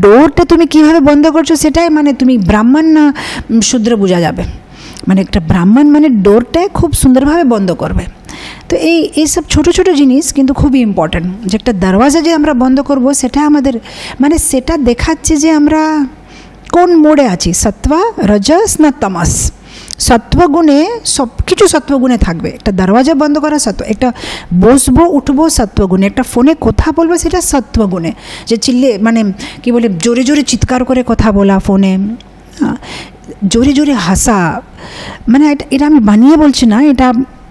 ডোরটা তুমি কীভাবে বন্ধ করছো সেটাই মানে তুমি ব্রাহ্মণ না শূদ্র বোঝা যাবে। মানে একটা ব্রাহ্মণ মানে ডোরটায় খুব সুন্দরভাবে বন্ধ করবে। তো এইসব ছোটো ছোটো জিনিস কিন্তু খুবই ইম্পর্ট্যান্ট। যে একটা দরওয়াজা যে আমরা বন্ধ করব সেটা আমাদের মানে সেটা দেখাচ্ছে যে আমরা কোন মোড়ে আছি, সত্ত্বা, রজস না তামস। সত্ত্বগুণে সব কিছু সত্ত্বগুণে থাকবে। একটা দরওয়াজা বন্ধ করা সত্ত্ব, একটা বসবো উঠবো সত্ত্বগুণে, একটা ফোনে কথা বলবো সেটা সত্ত্বগুণে, যে চিল্লে মানে কি বলে জোরে জোরে চিৎকার করে কথা বলা ফোনে, জোরে জোরে হাসা, মানে এটা আমি বানিয়ে বলছি না,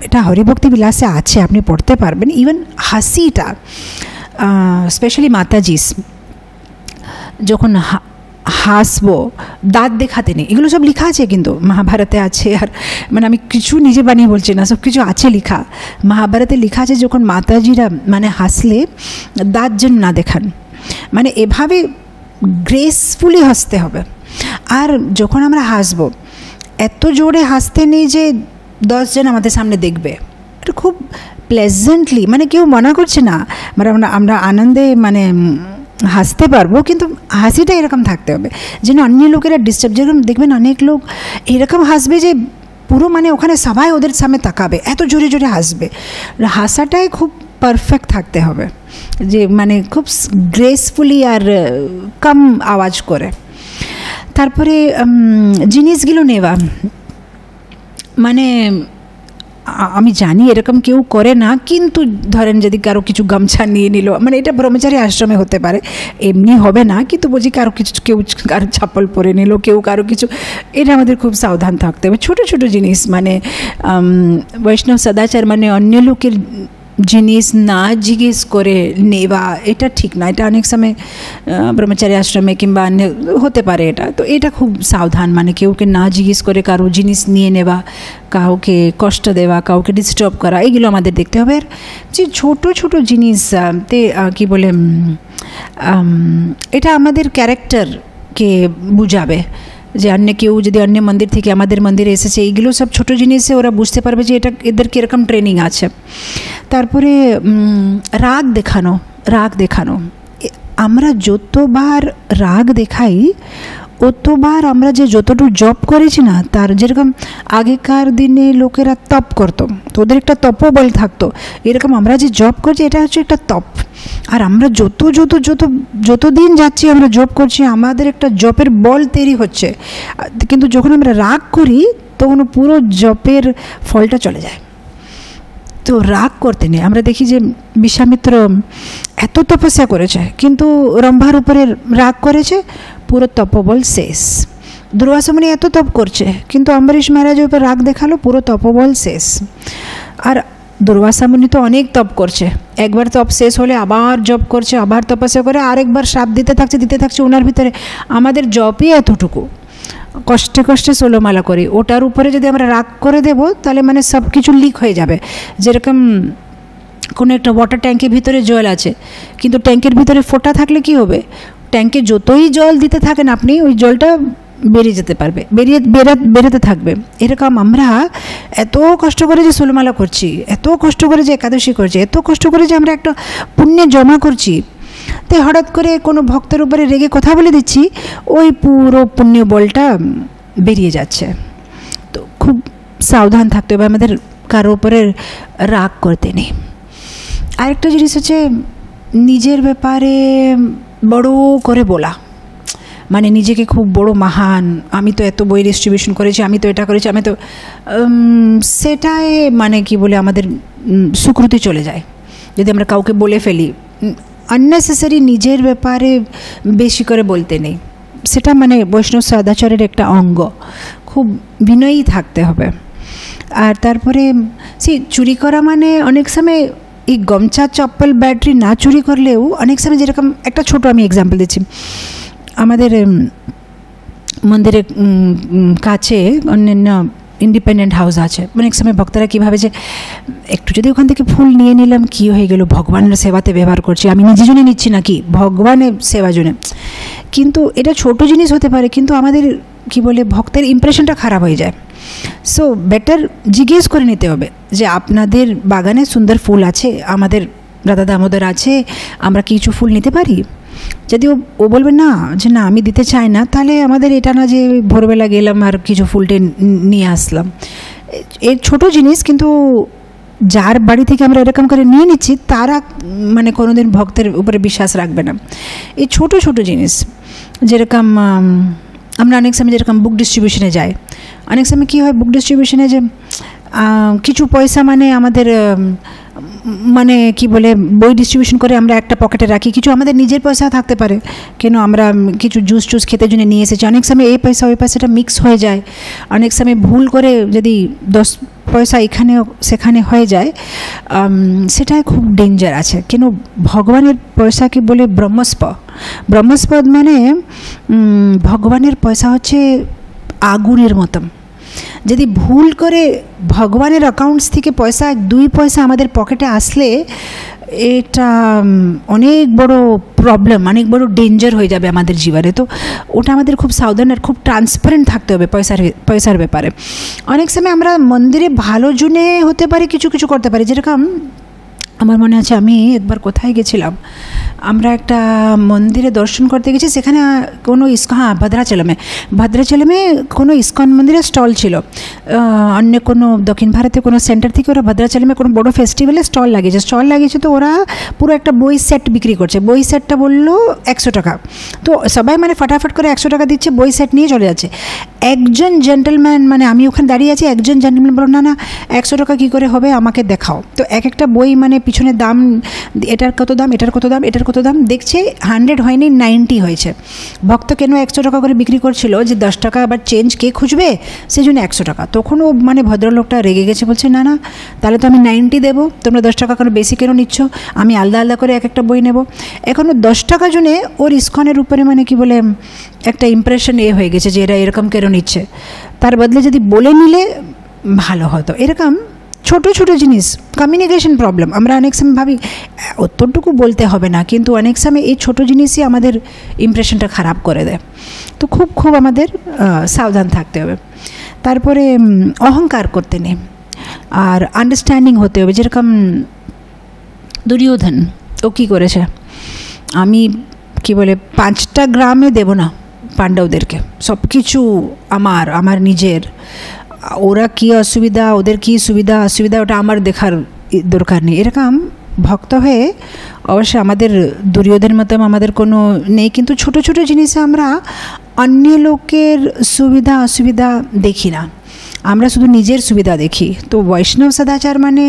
এটা হরিভক্তি বিলাসে আছে, আপনি পড়তে পারবেন। ইভেন হাসিটা, স্পেশালি মাতাজিস যখন হাসবো, দাঁত দেখাতে নেই, এগুলো সব লেখা আছে কিন্তু মহাভারতে আছে। আর মানে আমি কিছু নিজে বানিয়ে বলছি না, সব কিছু আছে লেখা, মহাভারতে লেখা আছে যখন মাতাজিরা মানে হাসলে দাঁত যেন না দেখান, মানে এভাবে গ্রেসফুলি হাসতে হবে। আর যখন আমরা হাসবো এত জোরে হাসতে নেই যে 10 জন আমাদের সামনে দেখবে, এটা খুব প্লেজেন্টলি, মানে কেউ মনা করছে না, মানে আমরা আনন্দে মানে হাসতে পারবো, কিন্তু হাসিটা এরকম থাকতে হবে যেন অন্য লোকেরা ডিস্টার্ব, যেরকম দেখবেন অনেক লোক এরকম হাসবে যে পুরো মানে ওখানে সবাই ওদের সামনে তাকাবে, এত জোরে জোরে হাসবে। হাসাটাই খুব পারফেক্ট থাকতে হবে, যে মানে খুব গ্রেসফুলি আর কম আওয়াজ করে। তারপরে জিনিসগুলো নেওয়া, মানে আমি জানি এরকম কেউ করে না, কিন্তু ধরেন যদি কারো কিছু গামছা নিয়ে নিল, মানে এটা ব্রহ্মচারী আশ্রমে হতে পারে, এমনি হবে না, কিন্তু বুঝি কারো কিছু, কেউ কারো ছাপ্পল পরে নিল, কেউ কারো কিছু, এটা আমাদের খুব সাবধান থাকতে হবে। ছোটো ছোটো জিনিস মানে বৈষ্ণব সদাচার মানে অন্য লোকের জিনিস না জিজ্ঞেস করে নেওয়া, এটা ঠিক না। এটা অনেক সময় ব্রহ্মচারী আশ্রমে কিংবা অন্য হতে পারে এটা, তো এটা খুব সাবধান, মানে কেউকে না জিজ্ঞেস করে কারো জিনিস নিয়ে নেওয়া, কাউকে কষ্ট দেওয়া, কাউকে ডিস্টার্ব করা, এগুলো আমাদের দেখতে হবে। আর যে ছোটো ছোটো জিনিস তে কী বলে, এটা আমাদের ক্যারেক্টারকে বুঝাবে, যে অন্য কেউ যদি অন্য মন্দির থেকে আমাদের মন্দিরে এসেছে, এইগুলো সব ছোটো জিনিসে ওরা বুঝতে পারবে যে এটা এদের কীরকম ট্রেনিং আছে। তারপরে রাগ দেখানো, আমরা যতবার রাগ দেখাই অতবার আমরা যে যতটুকু জপ করেছি না, তার যেরকম আগেকার দিনে লোকেরা তপ করতো, তো ওদের একটা তপবল থাকতো, এরকম আমরা যে জপ করছি এটা হচ্ছে একটা তপ। আর আমরা যত দিন যাচ্ছি আমরা জপ করছি, আমাদের একটা জপের বল তৈরি হচ্ছে, কিন্তু যখন আমরা রাগ করি তখন পুরো জপের ফলটা চলে যায়। তো রাগ করতে নেই। আমরা দেখি যে বিশ্বামিত্র এত তপস্যা করেছে, কিন্তু রম্ভার উপরে রাগ করেছে, পুরো তপবল শেষ। দুর্বাসা মুনি এত তপ করছে, কিন্তু অম্বরীশ মহারাজের উপর রাগ দেখালো, পুরো তপবল শেষ। আর দুর্বাসা মুনি তো অনেক তপ করছে, একবার তপ শেষ হলে আবার জপ করছে, আবার তপস্যা করে, আরেকবার শ্রাপ দিতে থাকছে ওনার ভিতরে। আমাদের জপই এতটুকু, কষ্টে 16 মালা করি, ওটার উপরে যদি আমরা রাগ করে দেব তাহলে মানে সব কিছু লিক হয়ে যাবে। যেরকম কোনো একটা ওয়াটার ট্যাঙ্কের ভিতরে জল আছে, কিন্তু ট্যাঙ্কের ভিতরে ফোঁটা থাকলে কি হবে, ট্যাঙ্কে যতই জল দিতে থাকেন আপনি, ওই জলটা বেরিয়ে যেতে পারবে, বেরোতে থাকবে। এরকম আমরা এত কষ্ট করে যে ষোলমালা করছি, এত কষ্ট করে যে একাদশী করছি, এত কষ্ট করে যে আমরা একটা পুণ্যে জমা করছি, তাই হঠাৎ করে কোনো ভক্তের উপরে রেগে কথা বলে দিচ্ছি, ওই পুরো পুণ্য বলটা বেরিয়ে যাচ্ছে। তো খুব সাবধান থাকতে হবে, আমাদের কারো উপরে রাগ করতে নেই। আরেকটা জিনিস হচ্ছে নিজের ব্যাপারে বড় করে বলা, মানে নিজেকে খুব বড় মহান, আমি তো এত বই ডিস্ট্রিবিউশন করেছি, আমি তো এটা করেছি, আমি তো সেটাই মানে কি বলে আমাদের সুকৃতি চলে যায় যদি আমরা কাউকে বলে ফেলি। আননেসেসারি নিজের ব্যাপারে বেশি করে বলতে নেই, সেটা মানে বৈষ্ণব সদাচারের একটা অঙ্গ। খুব বিনয়ী থাকতে হবে। আর তারপরে চুরি করা মানে অনেক সময় এই গমছা চপ্পল ব্যাটারি না চুরি করলেও অনেক সময়, যেরকম একটা ছোট আমি এক্সাম্পল দিচ্ছি, আমাদের মন্দিরের কাছে অন্যান্য ইন্ডিপেন্ডেন্ট হাউস আছে। অনেক সময় ভক্তরা কীভাবে যে একটু যদি ওখান থেকে ফুল নিয়ে নিলাম কী হয়ে গেল, ভগবানের সেবাতে ব্যবহার করছি, আমি নিজের জন্য নিচ্ছি নাকি, ভগবানের সেবা জন্য। কিন্তু এটা ছোট জিনিস হতে পারে, কিন্তু আমাদের কি বলে ভক্তের ইমপ্রেশনটা খারাপ হয়ে যায়। সো বেটার জিজ্ঞেস করে নিতে হবে যে আপনাদের বাগানে সুন্দর ফুল আছে, আমাদের রাধা দামোদর আছে, আমরা কিছু ফুল নিতে পারি। যদি ও বলবে না, যে না আমি দিতে চাই না, তাহলে আমাদের এটা না যে ভোরবেলা গেলাম আর কিছু ফুলটে নিয়ে আসলাম। এর ছোটো জিনিস, কিন্তু যার বাড়ি থেকে আমরা এরকম করে নিয়ে নিচ্ছি তারা মানে কোনোদিন ভক্তের উপরে বিশ্বাস রাখবে না। এই ছোট ছোট জিনিস, যেরকম আমরা অনেক সময় যেরকম বুক ডিস্ট্রিবিউশনে যাই, অনেক সময় কী হয় বুক ডিস্ট্রিবিউশনে যে কিছু পয়সা মানে আমাদের মানে কি বলে বই ডিস্ট্রিবিউশন করে আমরা একটা পকেটে রাখি, কিছু আমাদের নিজের পয়সা থাকতে পারে, কেন আমরা কিছু জুস খেতে জন্য নিয়ে এসেছি। অনেক সময় এই পয়সা ওই পয়সাটা মিক্স হয়ে যায়, অনেক সময় ভুল করে যদি 10 পয়সা এখানে সেখানে হয়ে যায়, সেটাই খুব ডেঞ্জার আছে। কেন ভগবানের পয়সাকে বলে ব্রহ্মস্পদ মানে ভগবানের পয়সা হচ্ছে আগুনের মতন। যদি ভুল করে ভগবানের অ্যাকাউন্টস থেকে পয়সা 2 পয়সা আমাদের পকেটে আসলে এটা অনেক বড় প্রবলেম, অনেক বড় ডেঞ্জার হয়ে যাবে আমাদের জীবনে। তো ওটা আমাদের খুব সাবধান আর খুব ট্রান্সপারেন্ট থাকতে হবে পয়সার ব্যাপারে। অনেক সময় আমরা মন্দিরে ভালো জন্য হতে পারে, কিছু কিছু করতে পারি। যেরকম আমার মনে আছে আমি একবার কোথায় গেছিলাম, আমরা একটা মন্দিরে দর্শন করতে গেছি, সেখানে কোনো ভদ্রাচলমে কোনো ইস্কন মন্দিরের স্টল ছিল। অন্য কোনো দক্ষিণ ভারতে কোনো সেন্টার থেকে ওরা ভদ্রাচলমে কোনো বড়ো ফেস্টিভ্যালে স্টল লাগিয়েছে। তো ওরা পুরো একটা বই সেট বিক্রি করছে। বই সেটটা বললো 100 টাকা। তো সবাই মানে ফটাফট করে 100 টাকা দিচ্ছে, বই সেট নিয়ে চলে যাচ্ছে। একজন জেন্টলম্যান, মানে আমি ওখানে দাঁড়িয়ে আছি, একজন জেন্টলম্যান বলল না 100 টাকা কী করে হবে, আমাকে দেখাও। তো একটা বই মানে পিছনে দাম, এটার কত দাম, এটার কত দাম, এটার কত দাম, দেখছে 100 হয়নি 90 হয়েছে। ভক্ত কেন 100 টাকা করে বিক্রি করছিল, যে 10 টাকা আবার চেঞ্জ কে খুঁজবে, সেই জন্য 100 টাকা। তখন ও মানে ভদ্রলোকটা রেগে গেছে, বলছে না তাহলে তো আমি 90 দেবো, তোমরা 10 টাকা করে বেশি কেন নিচ্ছ, আমি আলাদা করে একটা বই নেব। এখনও 10 টাকা জন্য ওর ইস্কনের উপরে মানে কি বলে একটা ইমপ্রেশন হয়ে গেছে যে এরা এরকম কেন নিচ্ছে। তার বদলে যদি বলে নিলে ভালো হতো। এরকম ছোট ছোট জিনিস, কমিউনিকেশন প্রবলেম, আমরা অনেক সময় ভাবি অতটুকু বলতে হবে না, কিন্তু অনেক সময় এই ছোট জিনিসই আমাদের ইমপ্রেশনটা খারাপ করে দেয়। তো খুব আমাদের সাবধান থাকতে হবে। তারপরে অহংকার করতে নেই, আর আন্ডারস্ট্যান্ডিং হতে হবে। যেরকম দুর্যোধন, ও কী করেছে, আমি কি বলে 5টা গ্রামে দেব না পাণ্ডবদেরকে, সব কিছু আমার নিজের, ওরা কী অসুবিধা, ওদের কী সুবিধা অসুবিধা, ওটা আমার দেখার দরকার নেই। এরকম ভক্ত হয়ে অবশ্যই আমাদের দুর্যোধনের মতো আমাদের কোনো নেই, কিন্তু ছোট ছোট জিনিসে আমরা অন্য লোকের সুবিধা অসুবিধা দেখি না, আমরা শুধু নিজের সুবিধা দেখি। তো বৈষ্ণব সদাচার মানে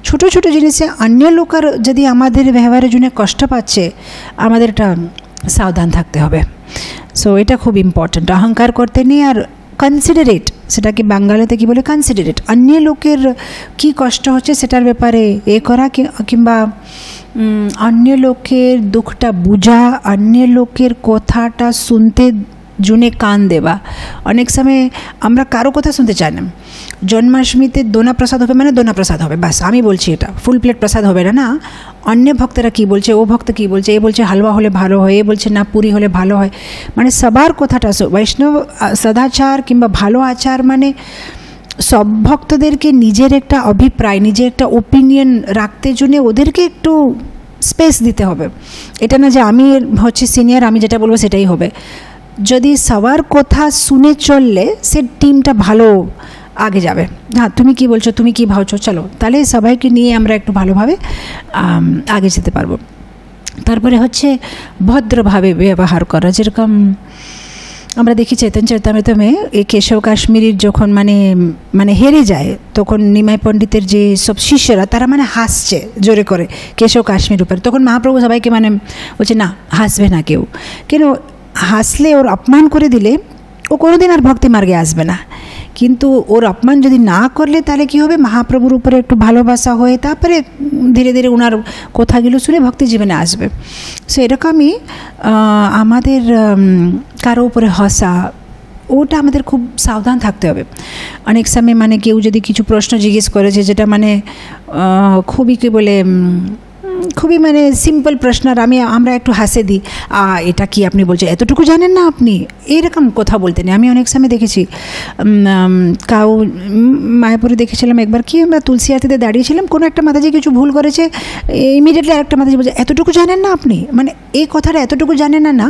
ছোট ছোট জিনিসে অন্য লোকের যদি আমাদের ব্যবহারের জন্য কষ্ট পাচ্ছে, আমাদের এটা সাবধান থাকতে হবে। সো এটা খুব ইম্পর্ট্যান্ট। অহংকার করতে নেই, আর কনসিডারেট, সেটাকে বাঙালিতে কী বলে, কনসিডারেট, অন্য লোকের কী কষ্ট হচ্ছে সেটার ব্যাপারে করা, কিংবা অন্য লোকের দুঃখটা বোঝা, অন্য লোকের কথাটা শুনতে জুনে কান দেওয়া। অনেক সময় আমরা কারো কথা শুনতে চাই না। জন্মাষ্টমীতে দোনা প্রসাদ হবে মানে দোনা প্রসাদ হবে, বাস আমি বলছি এটা, ফুল প্লেট প্রসাদ হবে না। না, অন্য ভক্তরা কী বলছে, ও ভক্ত কী বলছে, এ বলছে হালুয়া হলে ভালো হয়, এ বলছে না পুরি হলে ভালো হয়। মানে সবার কথাটা বৈষ্ণব সদাচার কিংবা ভালো আচার মানে সব ভক্তদেরকে নিজের একটা অভিপ্রায়, নিজের একটা ওপিনিয়ন রাখতে জন্য ওদেরকে একটু স্পেস দিতে হবে। এটা না যে আমি হচ্ছে সিনিয়র, আমি যেটা বলবো সেটাই হবে। যদি সবার কথা শুনে চললে সে টিমটা ভালো আগে যাবে। হ্যাঁ, তুমি কি বলছো, তুমি কি ভাবছো, চলো তাহলে সবাইকে নিয়ে আমরা একটু ভালোভাবে আগে যেতে পারবো। তারপরে হচ্ছে ভদ্রভাবে ব্যবহার করা। যেরকম আমরা দেখি চৈতন্য চরিতামৃতমে এই কেশব কাশ্মীরির যখন মানে হেরে যায়, তখন নিমাই পণ্ডিতের যে সব শিষ্যরা তারা মানে হাসছে জোরে করে কেশব কাশ্মীর উপরে। তখন মহাপ্রভু সবাইকে মানে বলছে না, হাসবে না কেউ, কেন হাসলে ওর অপমান করে দিলে ও কোনোদিন আর ভক্তি মার্গে আসবে না। কিন্তু ওর অপমান যদি না করলে তাহলে কী হবে, মহাপ্রভুর উপরে একটু ভালোবাসা হয়ে তারপরে ধীরে ধীরে ওনার কথাগুলো শুনে ভক্তি জীবনে আসবে। সো এরকমই আমাদের কারো উপরে হসা, ওটা আমাদের খুব সাবধান থাকতে হবে। অনেক সময় মানে কেউ যদি কিছু প্রশ্ন জিজ্ঞেস করেছে যেটা মানে খুবই কী বলে খুবই মানে সিম্পল প্রশ্ন, আর আমরা একটু হাসে দিই, এটা কি আপনি বলছেন, এতটুকু জানেন না আপনি, এইরকম কথা বলতে নেই। আমি অনেক সময় দেখেছি, মায়াপুরে দেখেছিলাম একবার কি, আমরা তুলসী আরতিতে দাঁড়িয়েছিলাম, কোনো একটা মাতাজি কিছু ভুল করেছে, ইমিডিয়েটলি আরেকটা মাতাজি বলছে এতটুকু জানেন না আপনি, মানে এই কথাটা এতটুকু জানেন না,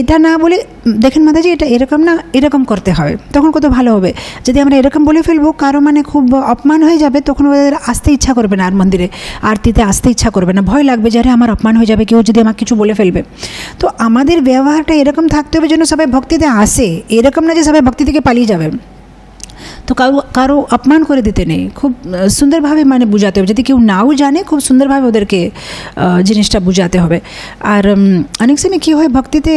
এটা না বলে দেখেন মাতাজি এটা এরকম না, এরকম করতে হবে, তখন কত ভালো হবে। যদি আমরা এরকম বলে ফেলবো, কারো মানে খুব অপমান হয়ে যাবে, তখন ওদের আসতে ইচ্ছা করবে না, আর মন্দিরে আরতিতে আসতে ইচ্ছা করবে না, ভয় লাগবে যে আরে আমার অপমান হয়ে যাবে, কেউ যদি আমাকে কিছু বলে ফেলবে। তো আমাদের ব্যবহারটা এরকম থাকতে হবে যেন সবাই ভক্তিতে আসে, এরকম না যে সবাই ভক্তি থেকে পালিয়ে যাবে। তো কারো অপমান করে দিতে নেই, খুব সুন্দরভাবে মানে বুঝাতে হবে। যদি কেউ নাও জানে, খুব সুন্দরভাবে ওদেরকে জিনিসটা বুঝাতে হবে। আর অনেক সময় কী হয়, ভক্তিতে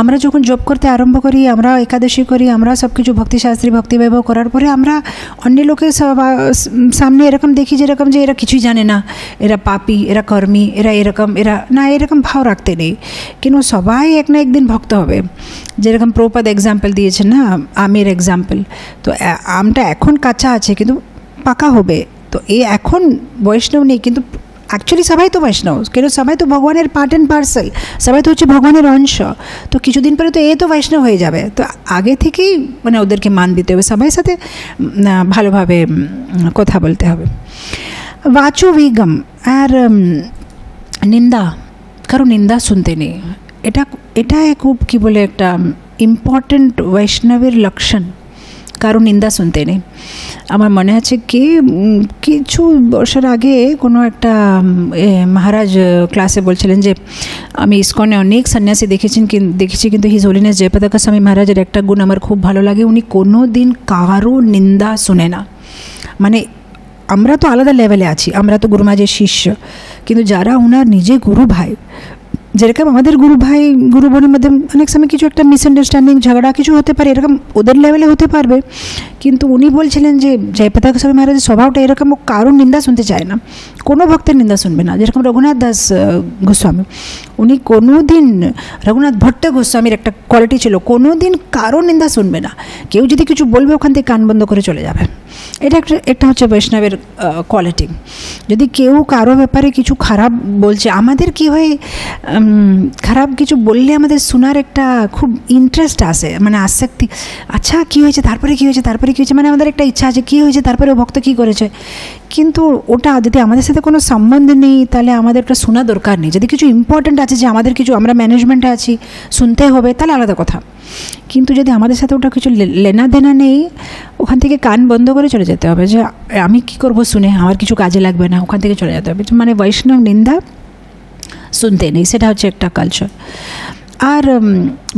আমরা যখন জব করতে আরম্ভ করি, আমরা একাদশী করি, আমরা সব কিছু ভক্তিশাস্ত্রী ভক্তিবৈভব করার পরে আমরা অন্য লোকের সামনে এরকম দেখি যেরকম যে এরা কিছুই জানে না, এরা পাপী, এরা কর্মী, এরা এরকম, এরা না, এরকম ভাব রাখতে নেই। কিন্তু সবাই এক না একদিন ভক্ত হবে। যেরকম প্রভুপাদ এক্সাম্পল দিয়েছেন না, আমের এক্সাম্পল, তো আমটা এখন কাঁচা আছে কিন্তু পাকা হবে। তো এখন বৈষ্ণব নেই, কিন্তু অ্যাকচুয়ালি সবাই তো বৈষ্ণব, কেন সবাই তো ভগবানের পার্ট অ্যান্ড পার্সেল, সবাই তো হচ্ছে ভগবানের অংশ। তো কিছুদিন পরে তো তো বৈষ্ণব হয়ে যাবে। তো আগে থেকেই মানে ওদেরকে মান দিতে হবে, সবাই সাথে ভালোভাবে কথা বলতে হবে। বাচো বিগম, আর নিন্দা, কারো নিন্দা শুনতে নেই। এটা খুব কী বলে একটা ইম্পর্ট্যান্ট বৈষ্ণবের লক্ষণ, কারো নিন্দা শুনতে নেই। আমার মনে আছে কি কিছু বছর আগে কোনো একটা মহারাজ ক্লাসে বলছিলেন যে আমি ইসকনে অনেক সন্ন্যাসী দেখেছি, কিন্তু হিজ হোলিনেস জয়পতাকা স্বামী মহারাজের একটা গুণ আমার খুব ভালো লাগে, উনি কোনো দিন কারো নিন্দা শুনে না। মানে আমরা তো আলাদা লেভেলে আছি, আমরা তো গুরু মহারাজের শিষ্য, কিন্তু যারা ওনার নিজে গুরু ভাই, যেরকম আমাদের গুরু ভাই গুরু বোনের মধ্যে অনেক সময় কিছু একটা মিসআন্ডারস্ট্যান্ডিং ঝগড়া কিছু হতে পারে, এরকম ওদের লেভেলে হতে পারবে, কিন্তু উনি বলছিলেন যে জয়পতাকা স্বামী মহারাজের স্বভাবটা এরকম, ও কারোর নিন্দা শুনতে চায় না, কোনো ভক্তের নিন্দা শুনবে না। যেরকম রঘুনাথ দাস গোস্বামী, উনি কোনো দিন, রঘুনাথ ভট্ট গোস্বামীর একটা কোয়ালিটি ছিল, কোনো দিন কারোর নিন্দা শুনবে না, কেউ যদি কিছু বলবে ওখান থেকে কান বন্ধ করে চলে যাবে। এটা হচ্ছে বৈষ্ণবের কোয়ালিটি। যদি কেউ কারো ব্যাপারে কিছু খারাপ বলছে, আমাদের কি হয়, খারাপ কিছু বললে আমাদের শোনার একটা খুব ইন্টারেস্ট আসে, মানে আসক্তি, আচ্ছা কী হয়েছে, তারপরে কী হয়েছে, তারপরে কী হয়েছে, মানে আমাদের একটা ইচ্ছা আছে কী হয়েছে, তারপরে ও ভক্ত কী করেছে। কিন্তু ওটা যদি আমাদের সাথে কোনো সম্বন্ধ নেই, তাহলে আমাদের ওটা শোনা দরকার নেই। যদি কিছু ইম্পর্ট্যান্ট আছে যে আমাদের কিছু, আমরা ম্যানেজমেন্টে আছি, শুনতে হবে, তাহলে আলাদা কথা। কিন্তু যদি আমাদের সাথে ওটা কিছু লেনা দেনা নেই, ওখান থেকে কান বন্ধ করে চলে যেতে হবে, যে আমি কী করবো শুনে, আমার কিছু কাজে লাগবে না, ওখান থেকে চলে যেতে হবে। মানে বৈষ্ণব নিন্দা শুনতে নেই, সেটা হচ্ছে একটা কালচার। আর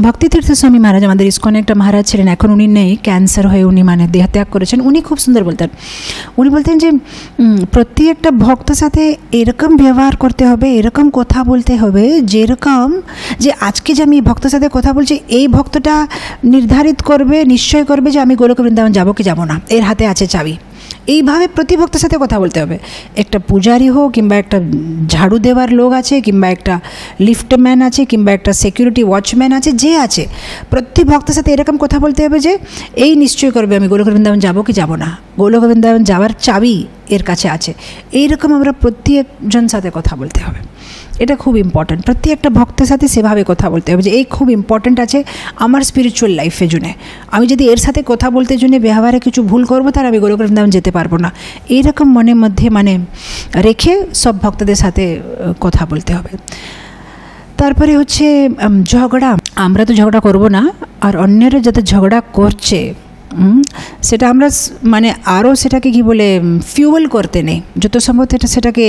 ভক্তিতীর্থ স্বামী মহারাজ, আমাদের ইসকনে একটা মহারাজ ছিলেন, এখন উনি নেই, ক্যান্সার হয়ে উনি মানে দেহত্যাগ করেছেন। উনি খুব সুন্দর বলতেন, উনি বলতেন যে প্রত্যেকটা ভক্তের সাথে এরকম ব্যবহার করতে হবে, এরকম কথা বলতে হবে, যেরকম যে আজকে যে আমি ভক্তের সাথে কথা বলছি, এই ভক্তটা নির্ধারিত করবে, নিশ্চয় করবে যে আমি গোলক বৃন্দাবন যাবো কি যাবো না, এর হাতে আছে চাবি। এইভাবে প্রতি ভক্তের সাথে কথা বলতে হবে। একটা পূজারি হোক, কিংবা একটা ঝাড়ু দেওয়ার লোক আছে, কিংবা একটা লিফটম্যান আছে, কিংবা একটা সিকিউরিটি ওয়াচম্যান আছে, যে আছে প্রতি ভক্তের সাথে এরকম কথা বলতে হবে যে এই নিশ্চয় করবে আমি গোলক বৃন্দাবন যাবো কি যাবো না, গোলক বৃন্দাবন যাওয়ার চাবি এর কাছে আছে। এইরকম আমরা প্রত্যেকজন সাথে কথা বলতে হবে। এটা খুব ইম্পর্ট্যান্ট, প্রত্যেকটা ভক্তের সাথে সেভাবে কথা বলতে হবে যে এই খুব ইম্পর্ট্যান্ট আছে আমার স্পিরিচুয়াল লাইফের জন্য। আমি যদি এর সাথে কথা বলতে জন্য ব্যবহারে কিছু ভুল করবো, তাহলে আমি গোলক বৃন্দাবন যেতে পারবো না। এইরকম মনের মধ্যে রেখে সব ভক্তদের সাথে কথা বলতে হবে। তারপরে হচ্ছে ঝগড়া, আমরা তো ঝগড়া করব না, আর অন্যরা যাতে ঝগড়া করছে সেটা আমরা আরও সেটাকে কি বলে ফিউয়েল করতে নেই, যত সম্ভব সেটাকে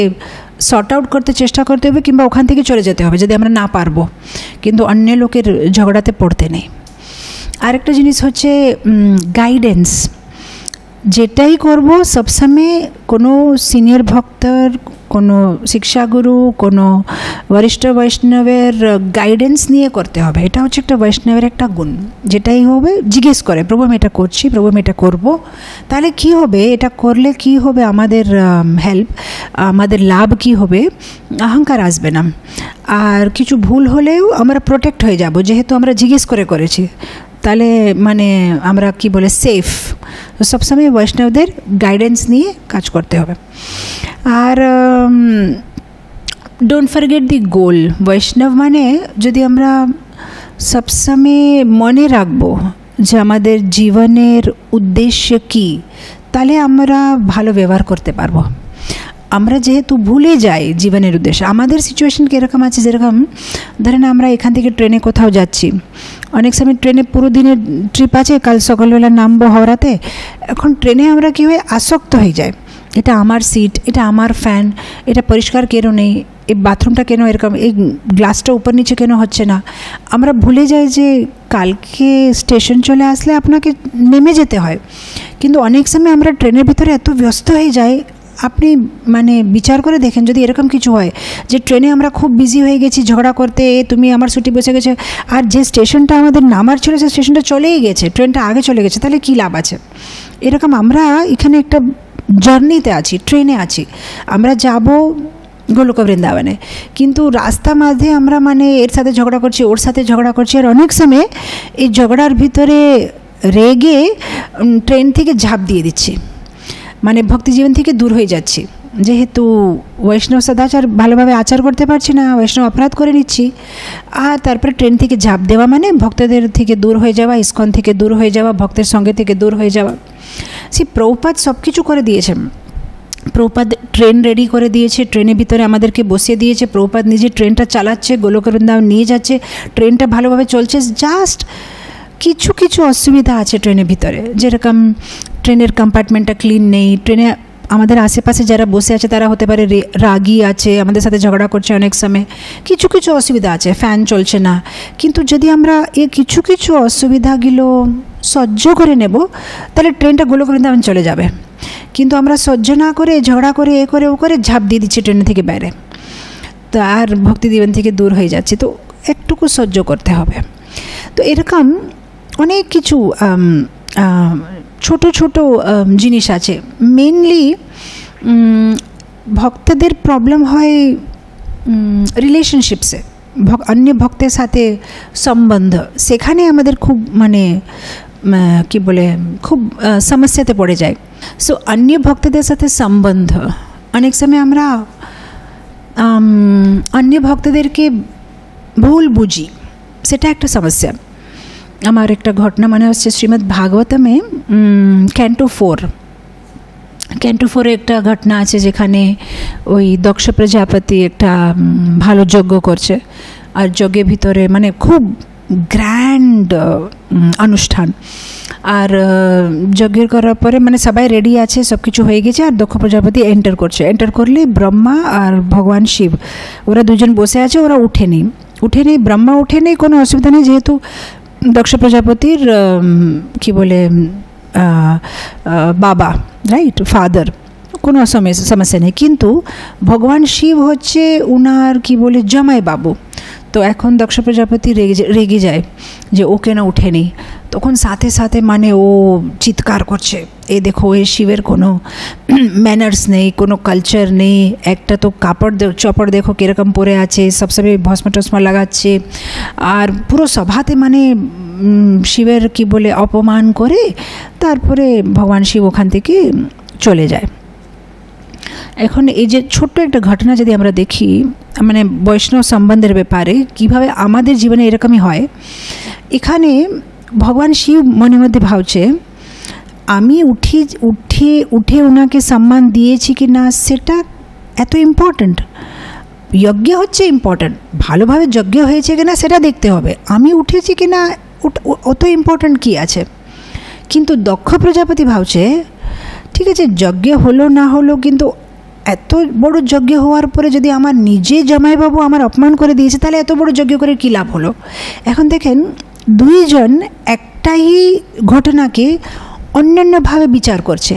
সর্ট আউট করতে চেষ্টা করতে হবে, কিংবা ওখান থেকে চলে যেতে হবে যদি আমরা না পারবো, কিন্তু অন্য লোকের ঝগড়াতে পড়তে নেই। আরেকটা জিনিস হচ্ছে গাইডেন্স। যেটাই করব সবসময় কোনো সিনিয়র ভক্তর, কোনো শিক্ষাগুরু, কোনো বরিষ্ঠ বৈষ্ণবের গাইডেন্স নিয়ে করতে হবে। এটা হচ্ছে একটা বৈষ্ণবের একটা গুণ। যেটাই হবে জিজ্ঞেস করে, প্রভু আমি এটা করছি, প্রভু আমি এটা করবো, তাহলে কি হবে, এটা করলে কি হবে, আমাদের হেল্প, আমাদের লাভ কি হবে, অহংকার আসবে না। আর কিছু ভুল হলেও আমরা প্রোটেক্ট হয়ে যাব, যেহেতু আমরা জিজ্ঞেস করে করেছি, তাহলে আমরা কি বলে সেফ। তো সবসময় বৈষ্ণবদের গাইডেন্স নিয়ে কাজ করতে হবে। আর ডোন্ট ফরগেট দি গোল। বৈষ্ণব যদি আমরা সবসময় মনে রাখবো যে আমাদের জীবনের উদ্দেশ্য কী, তাহলে আমরা ভালো ব্যবহার করতে পারবো। আমরা যেহেতু ভুলে যাই জীবনের উদ্দেশ্য, আমাদের সিচুয়েশন কীরকম আছে, যেরকম ধরেন আমরা এখান থেকে ট্রেনে কোথাও যাচ্ছি, অনেক সময় ট্রেনে পুরো দিনের ট্রিপ আছে, কাল সকালবেলা নামবো হাওড়াতে। এখন ট্রেনে আমরা কী হয়, আসক্ত হয়ে যায়, এটা আমার সিট, এটা আমার ফ্যান, এটা পরিষ্কার কেন নেই, এই বাথরুমটা কেন এরকম, এই গ্লাসটা উপর নিচে কেন হচ্ছে না। আমরা ভুলে যাই যে কালকে স্টেশন চলে আসলে আপনাকে নেমে যেতে হয়। কিন্তু অনেক সময় আমরা ট্রেনের ভিতরে এত ব্যস্ত হয়ে যাই, আপনি বিচার করে দেখেন যদি এরকম কিছু হয় যে ট্রেনে আমরা খুব বিজি হয়ে গেছি ঝগড়া করতে, তুমি আমার সিটে বসে গেছে, আর যে স্টেশনটা আমাদের নামার ছিল সেই স্টেশনটা চলেই গেছে, ট্রেনটা আগে চলে গেছে, তাহলে কী লাভ আছে। এরকম আমরা এখানে একটা জার্নিতে আছি, ট্রেনে আছি, আমরা যাব গোলক বৃন্দাবনে, কিন্তু রাস্তা মাঝে আমরা এর সাথে ঝগড়া করছি, ওর সাথে ঝগড়া করছি, আর অনেক সময় এই ঝগড়ার ভিতরে রেগে ট্রেন থেকে ঝাঁপ দিয়ে দিচ্ছি, ভক্তি জীবন থেকে দূর হয়ে যাচ্ছি। যেহেতু বৈষ্ণব সদাচার ভালোভাবে আচার করতে পারছি না, বৈষ্ণব অপরাধ করে নিচ্ছি, আর তারপরে ট্রেন থেকে ঝাঁপ দেওয়া ভক্তদের থেকে দূর হয়ে যাওয়া, ইস্কন থেকে দূর হয়ে যাওয়া, ভক্তের সঙ্গে থেকে দূর হয়ে যাওয়া। প্রভুপাদ সব কিছু করে দিয়েছেন। প্রভুপাদ ট্রেন রেডি করে দিয়েছে, ট্রেনের ভিতরে আমাদেরকে বসিয়ে দিয়েছে, প্রভুপাদ নিজে ট্রেনটা চালাচ্ছে, গোলক বৃন্দাবন নিয়ে যাচ্ছে, ট্রেনটা ভালোভাবে চলছে। জাস্ট কিছু কিছু অসুবিধা আছে ট্রেনের ভিতরে, যেরকম ট্রেনের কম্পার্টমেন্টটা ক্লিন নেই, ট্রেনে আমাদের আশেপাশে যারা বসে আছে তারা হতে পারে রাগী আছে, আমাদের সাথে ঝগড়া করছে, অনেক সময় কিছু কিছু অসুবিধা আছে, ফ্যান চলছে না। কিন্তু যদি আমরা এই কিছু কিছু অসুবিধাগুলো সহ্য করে নেব, তাহলে ট্রেনটা গোলক বৃন্দাবন চলে যাবে। কিন্তু আমরা সহ্য না করে, ঝগড়া করে, এ করে ও করে ঝাঁপ দিয়ে দিচ্ছি ট্রেন থেকে বাইরে, তো আর ভক্তি জীবন থেকে দূর হয়ে যাচ্ছে। তো একটুকু সহ্য করতে হবে। তো এরকম অনেক কিছু ছোট ছোট জিনিস আছে। মেনলি ভক্তদের প্রবলেম হয় রিলেশনশিপসে, অন্য ভক্তের সাথে সম্বন্ধ, সেখানে আমাদের খুব কি বলে খুব সমস্যাতে পড়ে যায়। সো অন্য ভক্তদের সাথে সম্বন্ধ, অনেক সময় আমরা অন্য ভক্তদেরকে ভুল বুঝি, সেটা একটা সমস্যা। আমার একটা ঘটনা মনে হচ্ছে, শ্রীমদ্ ভাগবতমে ক্যান্টো 4 একটা ঘটনা আছে, যেখানে ওই দক্ষ প্রজাপতি একটা ভালো যজ্ঞ করছে, আর যজ্ঞের ভিতরে খুব গ্র্যান্ড অনুষ্ঠান, আর যজ্ঞের করার পরে সবাই রেডি আছে, সব কিছু হয়ে গেছে, আর দক্ষ প্রজাপতি এন্টার করলে ব্রহ্মা আর ভগবান শিব ওরা দুজন বসে আছে, ওরা উঠে নেই, ব্রহ্মা উঠে নেই, কোনো অসুবিধা নেই, যেহেতু দক্ষ প্রজাপতির কি বলে বাবা, রাইট, ফাদার, কোনো সমস্যা নেই। কিন্তু ভগবান শিব হচ্ছে উনার কি বলে জামাই বাবু। তো এখন দক্ষ প্রজাপতি রেগে যায় যে ও কেন উঠেনি। তখন সাথে সাথে মানে ও চিৎকার করছে, এ দেখো এ শিবের কোনো ম্যানার্স নেই, কোনো কালচার নেই, একটা তো কাপড় চপড় দেখো কীরকম পরে আছে, সবসময় ভস্ম টস্মা লাগাচ্ছে, আর পুরো সভাতে মানে শিবের কি বলে অপমান করে তারপরে ভগবান শিব ওখান থেকে চলে যায়। এখন এই যে ছোট্ট একটা ঘটনা যদি আমরা দেখি মানে বৈষ্ণব সম্বন্ধের ব্যাপারে কীভাবে আমাদের জীবনে এরকমই হয়, এখানে ভগবান শিব মনের মধ্যে ভাবছে আমি উঠে ওনাকে সম্মান দিয়েছি কি না সেটা এত ইম্পর্ট্যান্ট, যজ্ঞ হচ্ছে ইম্পর্ট্যান্ট, ভালোভাবে যজ্ঞ হয়েছে কিনা সেটা দেখতে হবে, আমি উঠেছি কি না অত ইম্পর্ট্যান্ট কী আছে। কিন্তু দক্ষ প্রজাপতি ভাবছে ঠিক আছে যজ্ঞ হলো না হলো, কিন্তু এত বড় যজ্ঞ হওয়ার পরে যদি আমার নিজে জামাইবাবু আমার অপমান করে দিয়েছে তাহলে এত বড় যজ্ঞ করে কী লাভ হলো। এখন দেখেন দুইজন একটাই ঘটনাকে অন্যান্যভাবে বিচার করছে।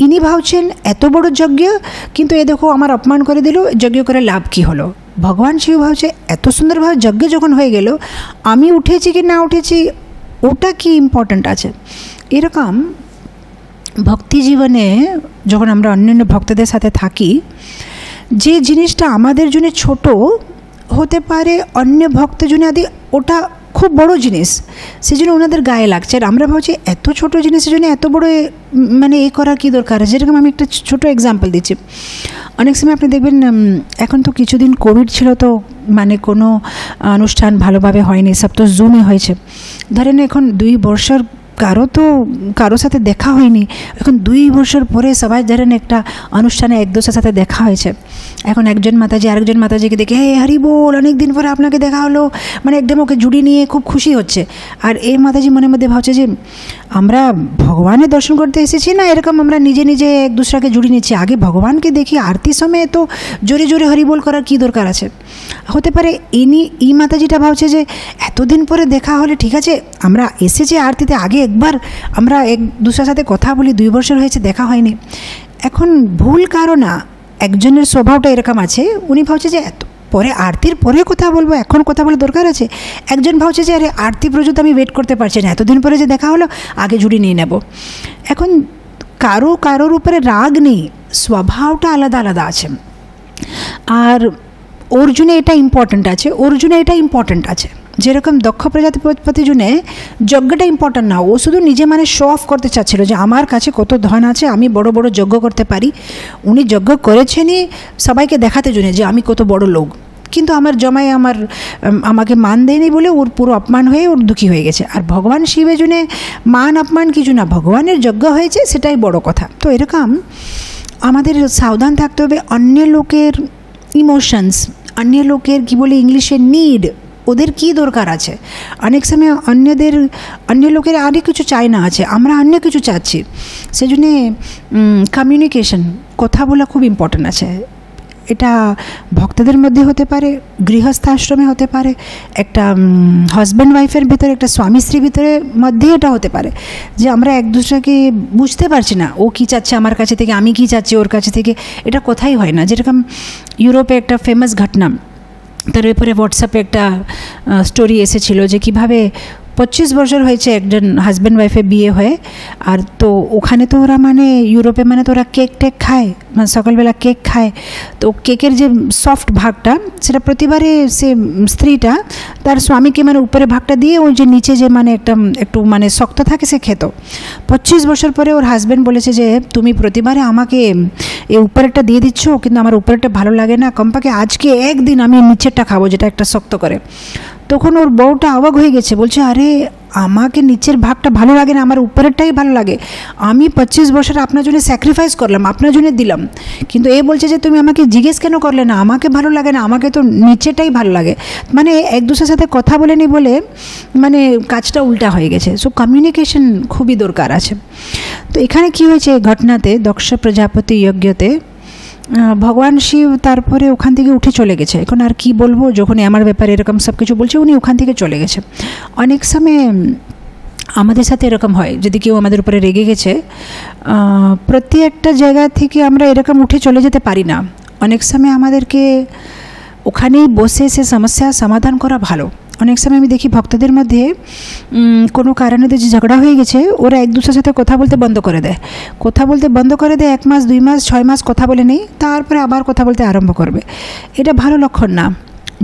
ইনি ভাবছেন এত বড় যজ্ঞ, কিন্তু এ দেখো আমার অপমান করে দিল, যজ্ঞ করে লাভ কি হলো। ভগবান শিব ভাবছে এত সুন্দরভাবে যজ্ঞ যখন হয়ে গেল, আমি উঠেছি কি না উঠেছি ওটা কি ইম্পর্ট্যান্ট আছে। এরকম ভক্তি জীবনে যখন আমরা অন্যান্য ভক্তদের সাথে থাকি, যে জিনিসটা আমাদের জন্য ছোট হতে পারে অন্য ভক্তের জন্য আদি ওটা খুব বড় জিনিস, সেজন্য ওনাদের গায়ে লাগছে। আর আমরা ভাবছি এত ছোট জিনিসের জন্য এত বড় মানে এ করার কী দরকার আছে। যেরকম আমি একটা ছোট এক্সাম্পল দিচ্ছি, অনেক সময় আপনি দেখবেন এখন তো কিছুদিন কোভিড ছিল, তো মানে কোনো অনুষ্ঠান ভালোভাবে হয়নি, সব তো জুমে হয়েছে। ধরেন এখন 2 বছর কারো সাথে দেখা হয়নি, এখন 2 বছর পরে সবাই ধরেন একটা অনুষ্ঠানে এক দোষের সাথে দেখা হয়েছে। এখন একজন মাতাজি আরেকজন মাতাজিকে দেখে হে হরি বল, অনেক দিন পরে আপনাকে দেখা হলো, মানে একদম ওকে জুড়ি নিয়ে খুব খুশি হচ্ছে। আর এই মাতাজি মনের মধ্যে ভাবছে যে আমরা ভগবানের দর্শন করতে এসেছি না, এরকম আমরা নিজে নিজে এক দুসরাকে জুড়ি নিচ্ছি, আগে ভগবানকে দেখি, আরতির সময় তো জোরে জোরে হরিবোল করার কী দরকার আছে। হতে পারে এই মাতাজিটা ভাবছে যে এতদিন পরে দেখা হলে ঠিক আছে আমরা এসেছি আরতিতে, আগে একবার আমরা এক দুসরার সাথে কথা বলি, 2 বছর হয়েছে দেখা হয়নি। এখন ভুল কারো না, একজনের স্বভাবটা এরকম আছে, উনি ভাবছে যে এত পরে আরতির পরে কথা বলবো, এখন কথা বলার দরকার আছে। একজন ভাবছে যে আরে আরতি পর্যন্ত আমি ওয়েট করতে পারছি না, এতদিন পরে যে দেখা হলো আগে জুড়ি নিয়ে নেব। এখন কারোর উপরে রাগ নেই, স্বভাবটা আলাদা আলাদা আছে। আর ওর জন্য এটা ইম্পর্ট্যান্ট আছে, ওর জন্য এটা ইম্পর্ট্যান্ট আছে। যেরকম দক্ষ প্রজাপতি জন্যে যজ্ঞটা ইম্পর্ট্যান্ট না, ও শুধু নিজে মানে শো অফ করতে চাচ্ছিল যে আমার কাছে কত ধন আছে, আমি বড় বড় যজ্ঞ করতে পারি। উনি যজ্ঞ করেছেনই সবাইকে দেখাতে জন্য যে আমি কত বড় লোক, কিন্তু আমার জমাই আমাকে মান দেয়নি বলে ওর পুরো অপমান হয়ে ওর দুঃখী হয়ে গেছে। আর ভগবান শিবের জন্য মান অপমান কিছু না, ভগবানের যজ্ঞ হয়েছে সেটাই বড় কথা। তো এরকম আমাদের সাবধান থাকতে হবে অন্য লোকের ইমোশনস, অন্য লোকের কি বলে ইংলিশে নিড, ওদের কী দরকার আছে। অনেক সময় অন্য লোকের আরে কিছু চাই না আছে, আমরা অন্য কিছু চাচ্ছি। সেজন্যে কমিউনিকেশন, কথা বলা খুব ইম্পর্ট্যান্ট আছে। এটা ভক্তদের মধ্যে হতে পারে, গৃহস্থাশ্রমে হতে পারে, একটা হাজব্যান্ড ওয়াইফের ভিতরে, একটা স্বামী স্ত্রীর ভিতরে মধ্যে এটা হতে পারে যে আমরা এক দুসরাকে বুঝতে পারছি না, ও কী চাচ্ছে আমার কাছে থেকে, আমি কী চাচ্ছি ওর কাছে থেকে, এটা কোথায় হয় না। যেরকম ইউরোপে একটা ফেমাস ঘটনা, তার উপরে হোয়াটসঅ্যাপে একটা স্টোরি এসেছিল যে কীভাবে 25 বছর হয়েছে একজন হাজব্যান্ড ওয়াইফে বিয়ে হয়ে, আর তো ওখানে তো ওরা মানে ইউরোপে মানে তো ওরা কেক খায়, মানে সকালবেলা কেক খায়। তো কেকের যে সফট ভাগটা সেটা প্রতিবারে সে স্ত্রীটা তার স্বামীকে মানে উপরে ভাগটা দিয়ে ওই যে নিচে যে মানে একটু মানে শক্ত থাকে সে খেত। 25 বছর পরে ওর হাজব্যান্ড বলেছে যে তুমি প্রতিবারে আমাকে এই উপরেরটা দিয়ে দিচ্ছ, কিন্তু আমার উপরেরটা ভালো লাগে না, কমপক্ষে আজকে একদিন আমি নিচেরটা খাবো যেটা একটা শক্ত করে। তখন ওর বউটা অবাক হয়ে গেছে, বলছে আরে আমাকে নিচের ভাগটা ভালো লাগে না, আমার উপরেরটাই ভালো লাগে, আমি 25 বছর আপনার জন্য স্যাক্রিফাইস করলাম, আপনার জন্য দিলাম, কিন্তু এ বলছে যে তুমি আমাকে জিজ্ঞেস কেন করলে না, আমাকে ভালো লাগে না, আমাকে তো নিচেটাই ভালো লাগে। মানে এক দুসরের সাথে কথা বলেনি বলে মানে কাজটা উল্টা হয়ে গেছে। সো কমিউনিকেশন খুবই দরকার আছে। তো এখানে কি হয়েছে ঘটনাতে, দক্ষ প্রজাপতি যজ্ঞতে ভগবান শিব তারপরে ওখান থেকে উঠে চলে গেছে। এখন আর কি বলবো, যখন আমার ব্যাপারে এরকম সব কিছু বলছে উনি ওখান থেকে চলে গেছে। অনেক সময় আমাদের সাথে এরকম হয়, যদি কেউ আমাদের উপরে রেগে গেছে, প্রত্যেকটা জায়গা থেকে আমরা এরকম উঠে চলে যেতে পারি না। অনেক সময় আমাদেরকে ওখানেই বসে সে সমস্যার সমাধান করা ভালো। অনেক সময় আমি দেখি ভক্তদের মধ্যে কোনো কারণে যে ঝগড়া হয়ে গেছে, ওরা এক দুসরের সাথে কথা বলতে বন্ধ করে দেয়। কথা বলতে বন্ধ করে দেয়, 1 মাস 2 মাস 6 মাস কথা বলে নেই, তারপরে আবার কথা বলতে আরম্ভ করবে। এটা ভালো লক্ষণ না।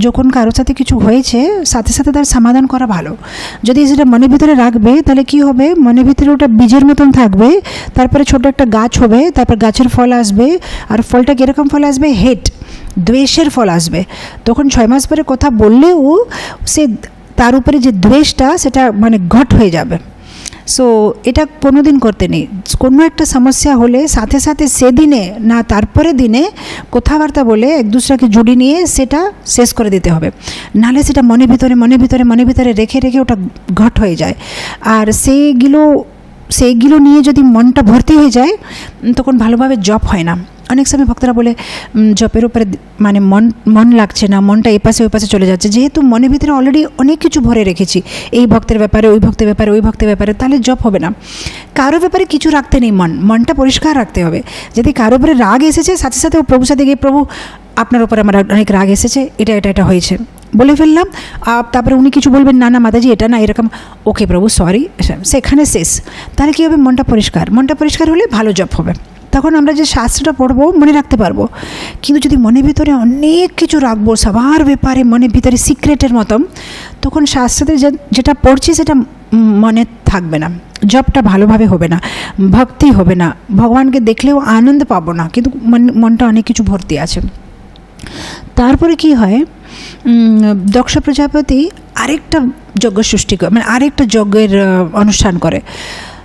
যখন কারোর সাথে কিছু হয়েছে সাথে সাথে তার সমাধান করা ভালো। যদি সেটা মনের ভিতরে রাখবে তাহলে কি হবে, মনের ভিতরে ওটা বীজের মতন থাকবে, তারপরে ছোট একটা গাছ হবে, তারপর গাছের ফল আসবে। আর ফলটা কীরকম ফল আসবে? হেট, দ্বেষের ফল আসবে। তখন 6 মাস পরে কথা বললেও সে তার উপরে যে দ্বেষটা সেটা মানে ঘট হয়ে যাবে। সো এটা কোনো দিন করতে নেই। কোনো একটা সমস্যা হলে সাথে সাথে সেদিনে না তারপরে দিনে কথাবার্তা বলে এক দুসরাকে জুড়ে নিয়ে সেটা শেষ করে দিতে হবে। নাহলে সেটা মনের ভিতরে রেখে রেখে ওটা ঘট হয়ে যায়। আর সেইগুলো নিয়ে যদি মনটা ভর্তি হয়ে যায় তখন ভালোভাবে জপ হয় না। অনেক সময় ভক্তরা বলে জপের উপরে মানে মন লাগছে না, মনটা এপাশে ওই পাশে চলে যাচ্ছে। যেহেতু মনের ভিতরে অলরেডি অনেক কিছু ভরে রেখেছি, এই ভক্তের ব্যাপারে, ওই ভক্তের ব্যাপারে, ওই ভক্তের ব্যাপারে, তাহলে জপ হবে না। কারোর ব্যাপারে কিছু রাখতে নেই, মনটা পরিষ্কার রাখতে হবে। যদি কারোর উপরে রাগ এসেছে সাথে সাথে ও প্রভুর সাথে গিয়ে, প্রভু আপনার উপরে আমার অনেক রাগ এসেছে, এটা হয়েছে বলে ফেললাম। তারপরে উনি কিছু বলবেন, না মাতাজি এটা না এরকম, ওকে প্রভু সরি, সেখানে শেষ। তাহলে কী হবে? মনটা পরিষ্কার হলে ভালো জপ হবে। তখন আমরা যে শাস্ত্রটা পড়বো মনে রাখতে পারবো। কিন্তু যদি মনের ভিতরে অনেক কিছু রাখবো সবার ব্যাপারে, মনের ভিতরে সিক্রেটের মতন, তখন শাস্ত্রতে যেটা পড়ছি সেটা মনে থাকবে না, জপটা ভালোভাবে হবে না, ভক্তি হবে না, ভগবানকে দেখলেও আনন্দ পাবো না, কিন্তু মনটা অনেক কিছু ভর্তি আছে। তারপরে কি হয়, দক্ষ প্রজাপতি আরেকটা যজ্ঞ সৃষ্টি করে, মানে আরেকটা যজ্ঞের অনুষ্ঠান করে।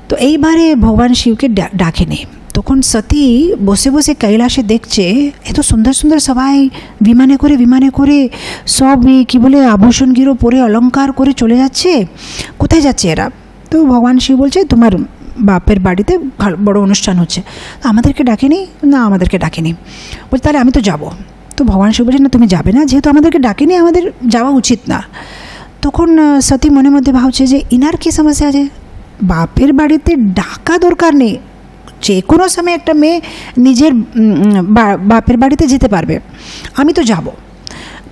তো এইবারে ভগবান শিবকে ডাকেনি। তখন সতী বসে বসে কৈলাসে দেখছে এত সুন্দর সুন্দর সবাই বিমানে করে সব কি বলে আভূষণগিরো পরে অলঙ্কার করে চলে যাচ্ছে, কোথায় যাচ্ছে এরা? তো ভগবান শিব বলছে তোমার বাপের বাড়িতে বড় অনুষ্ঠান হচ্ছে, আমাদেরকে ডাকেনি। না আমাদেরকে ডাকেনি। বলছে তাহলে আমি তো যাব। তো ভগবান শিব বলছে না তুমি যাবে না, যেহেতু আমাদেরকে ডাকেনি আমাদের যাওয়া উচিত না। তখন সতী মনের মধ্যে ভাবছে যে ইনার কী সমস্যা আছে, বাপের বাড়িতে ডাকা দরকার নেই, যে কোনো সময় একটা মেয়ে নিজের বাপের বাড়িতে যেতে পারবে, আমি তো যাব।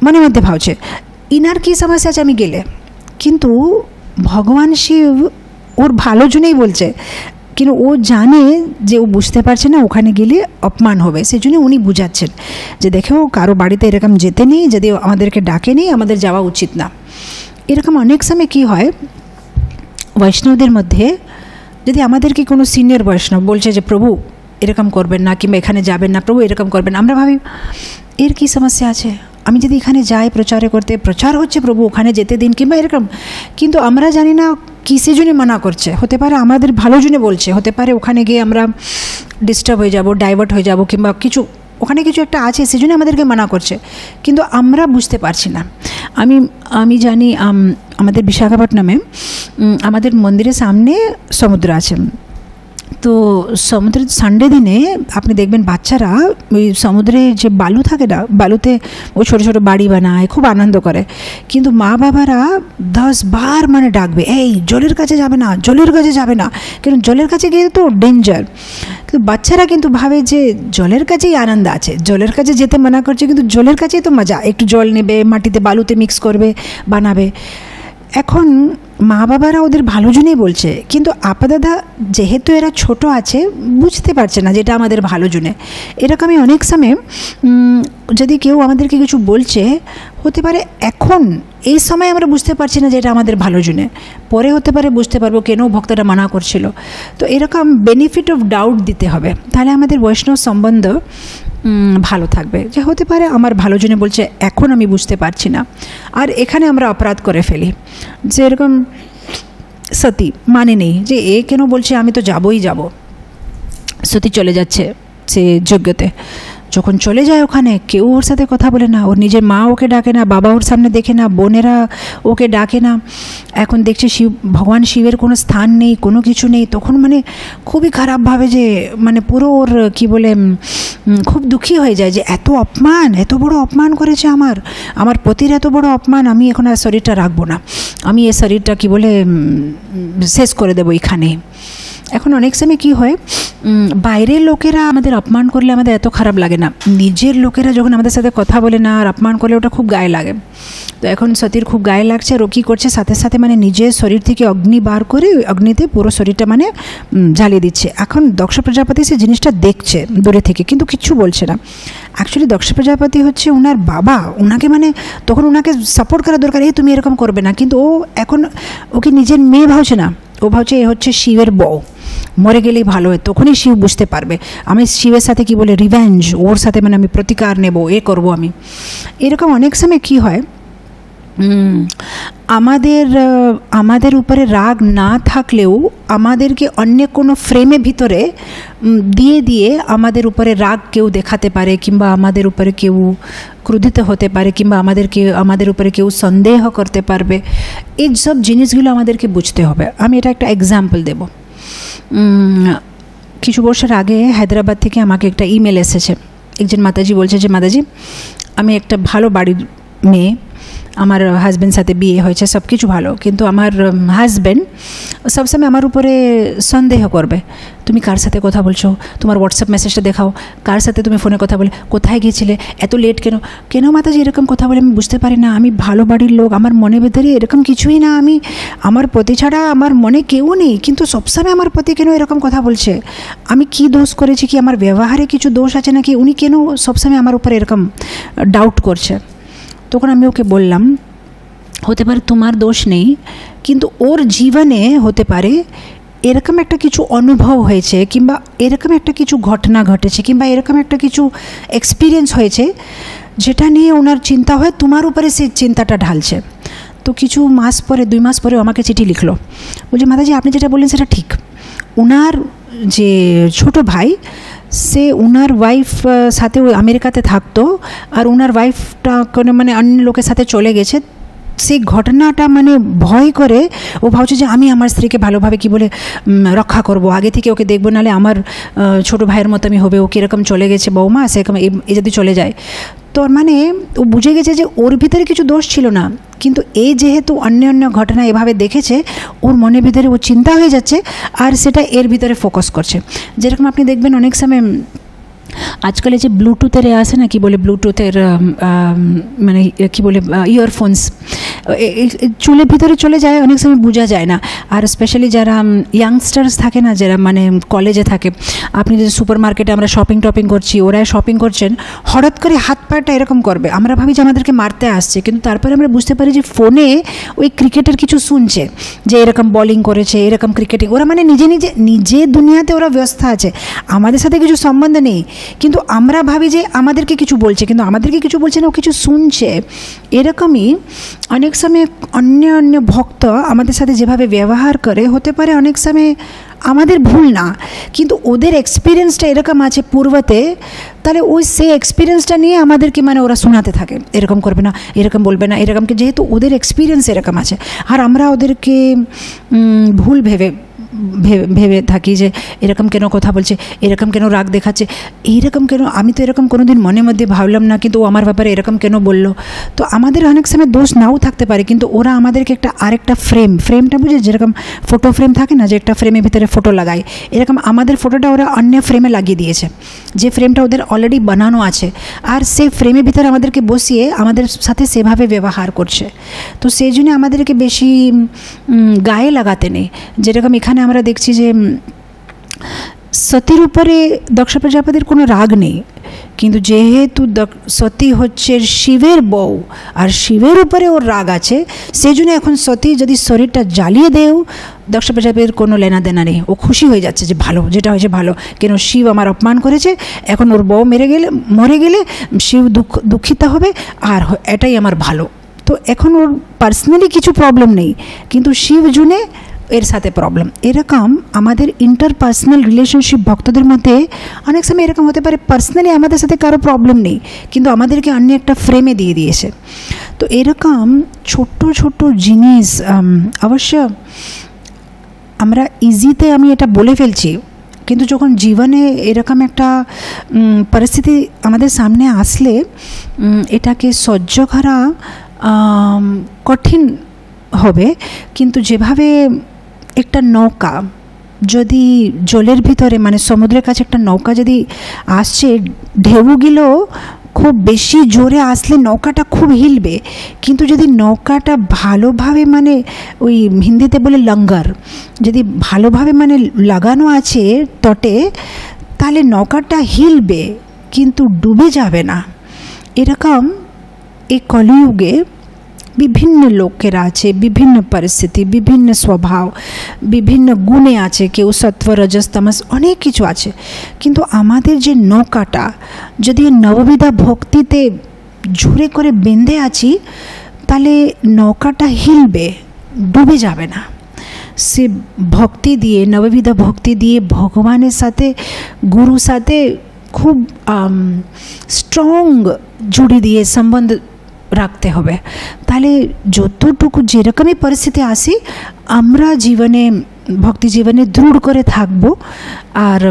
মনের মধ্যে ভাবছে ইনার কী সমস্যা আছে আমি গেলে। কিন্তু ভগবান শিব ওর ভালোর জন্যই বলছে, কিন্তু ও জানে যে ও বুঝতে পারছে না ওখানে গেলে অপমান হবে, সেই জন্য উনি বুঝাচ্ছেন যে দেখো কারো বাড়িতে এরকম যেতে নেই, যদি আমাদেরকে ডাকে নেই আমাদের যাওয়া উচিত না। এরকম অনেক সময় কী হয়, বৈষ্ণবদের মধ্যে যদি আমাদেরকে কোনো সিনিয়র বৈষ্ণব বলছে যে প্রভু এরকম করবেন না, কিংবা এখানে যাবেন না, প্রভু এরকম করবেন, আমরা ভাবি এর কী সমস্যা আছে, আমি যদি এখানে যাই প্রচারে করতে, প্রচার হচ্ছে প্রভু ওখানে যেতে দিন, কিংবা এরকম। কিন্তু আমরা জানি না কিসের জন্য মানা করছে। হতে পারে আমাদের ভালোর জন্য বলছে, হতে পারে ওখানে গিয়ে আমরা ডিস্টার্ব হয়ে যাব, ডাইভার্ট হয়ে যাব, কিংবা কিছু ওখানে কিছু একটা আছে সেজন্য আমাদেরকে মানা করছে, কিন্তু আমরা বুঝতে পারছি না। আমি জানি আমাদের বিশাখাপট্টনমে আমাদের মন্দিরের সামনে সমুদ্র আছে। তো সমুদ্রের সানডে দিনে আপনি দেখবেন বাচ্চারা ওই সমুদ্রে যে বালু থাকে না, বালুতে ও ছোটো ছোটো বাড়ি বানায়, খুব আনন্দ করে। কিন্তু মা বাবারা 10 বার মানে ডাকবে, এই জলের কাছে যাবে না, জলের কাছে যাবে না, কিন্তু জলের কাছে গিয়ে তো ডেঞ্জার। কিন্তু বাচ্চারা কিন্তু ভাবে যে জলের কাছেই আনন্দ আছে, জলের কাছে যেতে মানা করছে, কিন্তু জলের কাছেই তো মজা, একটু জল নেবে, মাটিতে বালুতে মিক্স করবে, বানাবে। এখন মা বাবারা ওদের ভালো জন্যই বলছে, কিন্তু আপা দাদা যেহেতু এরা ছোট আছে বুঝতে পারছে না যেটা আমাদের ভালো জন্যে। এরকমই অনেক সময় যদি কেউ আমাদেরকে কিছু বলছে, হতে পারে এখন এই সময় আমরা বুঝতে পারছি না যে এটা আমাদের ভালো জন্যে, পরে হতে পারে বুঝতে পারবো কেন ভক্তরা মানা করছিল। তো এরকম বেনিফিট অফ ডাউট দিতে হবে, তাহলে আমাদের বৈষ্ণব সম্বন্ধ ভালো থাকবে। যে হতে পারে আমার ভালো জন্য বলছে, এখন আমি বুঝতে পারছি না। আর এখানে আমরা অপরাধ করে ফেলি, যে এরকম সতী মানে নেই যে এ কেন বলছে, আমি তো যাবই যাব। সতী চলে যাচ্ছে সে যজ্ঞতে, যখন চলে যায় ওখানে কেউ ওর সাথে কথা বলে না, ওর নিজের মা ওকে ডাকে না, বাবা ওর সামনে দেখে না, বোনেরা ওকে ডাকে না। এখন দেখছে ভগবান শিবের কোনো স্থান নেই, কোনো কিছু নেই। তখন মানে খুবই খারাপভাবে যে মানে পুরো ওর কী বলে খুব দুঃখী হয়ে যায় যে এত অপমান, এত বড় অপমান করেছে আমার পতির এত বড় অপমান, আমি এখন আর শরীরটা রাখবো না, আমি এই শরীরটা কী বলে শেষ করে দেবো এখানে। এখন অনেক সময় কী হয়, বাইরের লোকেরা আমাদের অপমান করলে আমাদের এত খারাপ লাগে না, নিজের লোকেরা যখন আমাদের সাথে কথা বলে না আর অপমান করলে ওটা খুব গায়ে লাগে। তো এখন সতীর খুব গায়ে লাগছে, আর ও কী করছে, সাথে সাথে মানে নিজের শরীর থেকে অগ্নি বার করে অগ্নিতে পুরো শরীরটা মানে জ্বালিয়ে দিচ্ছে। এখন দক্ষ প্রজাপতি সে জিনিসটা দেখছে দূরে থেকে, কিন্তু কিচ্ছু বলছে না। অ্যাকচুয়ালি দক্ষ প্রজাপতি হচ্ছে ওনার বাবা, ওনাকে মানে তখন ওনাকে সাপোর্ট করা দরকার, এই তুমি এরকম করবে না, কিন্তু ও এখন ওকে নিজের মেয়ে ভাবছে না, ও ভাবছে এ হচ্ছে শিবের বউ, মরে গেলেই ভালো হয়। তখনই শিব বুঝতে পারবে আমি শিবের সাথে কি বলে রিভেঞ্জ, ওর সাথে মানে আমি প্রতিকার নেব, এ করব আমি। এরকম অনেক সময় কি হয়, আমাদের উপরে রাগ না থাকলেও আমাদেরকে অন্য কোনো ফ্রেমের ভিতরে দিয়ে দিয়ে আমাদের উপরে রাগ কেউ দেখাতে পারে, কিংবা আমাদের উপরে কেউ ক্রোধিত হতে পারে, কিংবা আমাদের উপরে কেউ সন্দেহ করতে পারবে। এই সব জিনিসগুলো আমাদেরকে বুঝতে হবে। আমি এটা একটা এক্সাম্পল দেব। কিছু বছর আগে হায়দ্রাবাদ থেকে আমাকে একটা ইমেল এসেছে। একজন মাতাজি বলছে যে মাতাজি, আমি একটা ভালো বাড়ির মেয়ে, আমার হাজব্যান্ড সাথে বিয়ে হয়েছে, সব কিছু ভালো, কিন্তু আমার হাজব্যান্ড সবসময় আমার উপরে সন্দেহ করবে, তুমি কার সাথে কথা বলছো, তোমার হোয়াটসঅ্যাপ মেসেজটা দেখাও, কার সাথে তুমি ফোনে কথা বলে, কোথায় গিয়েছিলে, এত লেট কেন, কেন মাতাজি এরকম কথা বলে, আমি বুঝতে পারি না, আমি ভালো বাড়ির লোক, আমার মনে ভেতরে এরকম কিছুই না, আমার পতি ছাড়া আমার মনে কেউ নেই, কিন্তু সবসময় আমার পতি কেন এরকম কথা বলছে, আমি কি দোষ করেছি, কি আমার ব্যবহারে কিছু দোষ আছে নাকি, উনি কেন সবসময় আমার উপরে এরকম ডাউট করছে। তখন আমি ওকে বললাম, হতে পারে তোমার দোষ নেই, কিন্তু ওর জীবনে হতে পারে এরকম একটা কিছু অনুভব হয়েছে, কিংবা এরকম একটা কিছু ঘটনা ঘটেছে, কিংবা এরকম একটা কিছু এক্সপিরিয়েন্স হয়েছে যেটা নিয়ে ওনার চিন্তা হয়, তোমার উপরে সেই চিন্তাটা ঢালছে। তো কিছু মাস পরে, 2 মাস পরে আমাকে চিঠি লিখলো, বলছে মাতাজি আপনি যেটা বললেন সেটা ঠিক। ওনার যে ছোট ভাই, সে ওনার ওয়াইফ সাথে আমেরিকাতে থাকতো, আর ওনার ওয়াইফটা কোনো মানে অন্য লোকের সাথে চলে গেছে। সেই ঘটনাটা মানে ভয় করে ও ভাবছে যে আমি আমার স্ত্রীকে ভালোভাবে কি বলে রক্ষা করব, আগে থেকে ওকে দেখবো, নাহলে আমার ছোটো ভাইয়ের মতো আমি হবে, ও কীরকম চলে গেছে বৌমা, সেরকম এ যদি চলে যায়। তো মানে ও বুঝে গেছে যে ওর ভিতরে কিছু দোষ ছিল না, কিন্তু এই যেহেতু অন্য ঘটনা এভাবে দেখেছে, ওর মনের ভিতরে ও চিন্তা হয়ে যাচ্ছে, আর সেটা এর ভিতরে ফোকাস করছে। যেরকম আপনি দেখবেন অনেক সময় আজকাল যে ব্লুটুথের আসে না, কি বলে ব্লুটুথের মানে কি বলে ইয়ারফোনস চুলের ভিতরে চলে যায়, অনেক সময় বোঝা যায় না। আর স্পেশালি যারা ইয়াংস্টার্স থাকে না, যারা মানে কলেজে থাকে, আপনি যদি সুপার মার্কেটে আমরা শপিং করছি, ওরা শপিং করছেন, হঠাৎ করে হাত পাটা এরকম করবে, আমরা ভাবি যে আমাদেরকে মারতে আসছে, কিন্তু তারপরে আমরা বুঝতে পারি যে ফোনে ওই ক্রিকেটের কিছু শুনছে, যে এরকম বোলিং করেছে, এরকম ক্রিকেটিং, ওরা মানে নিজে দুনিয়াতে ওরা ব্যস্ত আছে, আমাদের সাথে কিছু সম্বন্ধ নেই, কিন্তু আমরা ভাবি যে আমাদেরকে কিছু বলছে, কিন্তু আমাদেরকে কিছু বলছে না, ও কিছু শুনছে। এরকমই অনেক সময় অন্য ভক্ত আমাদের সাথে যেভাবে ব্যবহার করে, হতে পারে অনেক সময় আমাদের ভুল না, কিন্তু ওদের এক্সপিরিয়েন্সটা এরকম আছে পূর্বতে, তাহলে ওই সেই এক্সপিরিয়েন্সটা নিয়ে আমাদেরকে মানে ওরা শোনাতে থাকে, এরকম করবে না, এরকম বলবে না, এরকমকে, যেহেতু ওদের এক্সপিরিয়েন্স এরকম আছে, আর আমরা ওদেরকে ভুল ভেবে থাকি যে এরকম কেন কথা বলছে, এরকম কেন রাগ দেখাচ্ছে, এইরকম কেন, আমি তো এরকম কোনো দিন মনের মধ্যে ভাবলাম না, কিন্তু ও আমার ব্যাপারে এরকম কেন বললো। তো আমাদের অনেক সময় দোষ নাও থাকতে পারে, কিন্তু ওরা আমাদেরকে আরেকটা ফ্রেমটা বুঝে, যেরকম ফটো ফ্রেম থাকে না, যে একটা ফ্রেমের ভিতরে ফটো লাগায়, এরকম আমাদের ফটোটা ওরা অন্য ফ্রেমে লাগিয়ে দিয়েছে, যে ফ্রেমটা ওদের অলরেডি বানানো আছে, আর সেই ফ্রেমের ভিতরে আমাদেরকে বসিয়ে আমাদের সাথে সেভাবে ব্যবহার করছে। তো সেই জন্য আমাদেরকে বেশি গায়ে লাগাতে নেই। যেরকম এখানে আমরা দেখছি যে সতীর উপরে দক্ষ প্রজাপতির কোনো রাগ নেই, কিন্তু যেহেতু সতী হচ্ছে শিবের বউ, আর শিবের উপরে ওর রাগ আছে, সেই জন্য এখন সতী যদি শরীরটা জ্বালিয়ে দেও, দক্ষ প্রজাপতির কোনো লেনা দেনা নেই, ও খুশি হয়ে যাচ্ছে যে ভালো, যেটা হয়েছে ভালো, কেন শিব আমার অপমান করেছে, এখন ওর বউ মরে গেলে শিব দুঃখিত হবে, আর এটাই আমার ভালো। তো এখন ওর পার্সোনালি কিছু প্রবলেম নেই, কিন্তু শিব জুনে এর সাথে প্রবলেম। এরকম আমাদের ইন্টারপার্সোনাল রিলেশনশিপ ভক্তদের মধ্যে অনেক সময় এরকম হতে পারে, পার্সোনালি আমাদের সাথে কারো প্রবলেম নেই, কিন্তু আমাদেরকে অন্য একটা ফ্রেমে দিয়ে দিয়েছে। তো এরকম ছোট জিনিস অবশ্য আমরা ইজিতে আমি এটা বলে ফেলছি, কিন্তু যখন জীবনে এরকম একটা পরিস্থিতি আমাদের সামনে আসলে এটাকে সহ্য করা কঠিন হবে। কিন্তু যেভাবে একটা নৌকা যদি জলের ভিতরে মানে সমুদ্রের কাছে একটা নৌকা যদি আসছে, ঢেউগুলো খুব বেশি জোরে আসলে নৌকাটা খুব হিলবে, কিন্তু যদি নৌকাটা ভালোভাবে মানে ওই হিন্দিতে বলে লঙ্গর, যদি ভালোভাবে মানে লাগানো আছে তটে, তাহলে নৌকাটা হিলবে কিন্তু ডুবে যাবে না। এরকম এই কলিযুগে বিভিন্ন লোকেরা আছে, বিভিন্ন পরিস্থিতি, বিভিন্ন স্বভাব, বিভিন্ন গুণে আছে, কেউ সত্ত্ব রজস তামস অনেক কিছু আছে, কিন্তু আমাদের যে নৌকাটা যদি নববিধা ভক্তিতে জোরে করে বেঁধে আছি, তাহলে নৌকাটা হিলবে, ডুবে যাবে না। সে ভক্তি দিয়ে, নববিধা ভক্তি দিয়ে ভগবানের সাথে, গুরুর সাথে খুব স্ট্রং জুড়ে দিয়ে সম্বন্ধ রাখতে হবে। তাহলে যতটুকু যেরকমই পরিস্থিতি আসি, আমরা জীবনে, ভক্তি জীবনে দৃঢ় করে থাকব, আর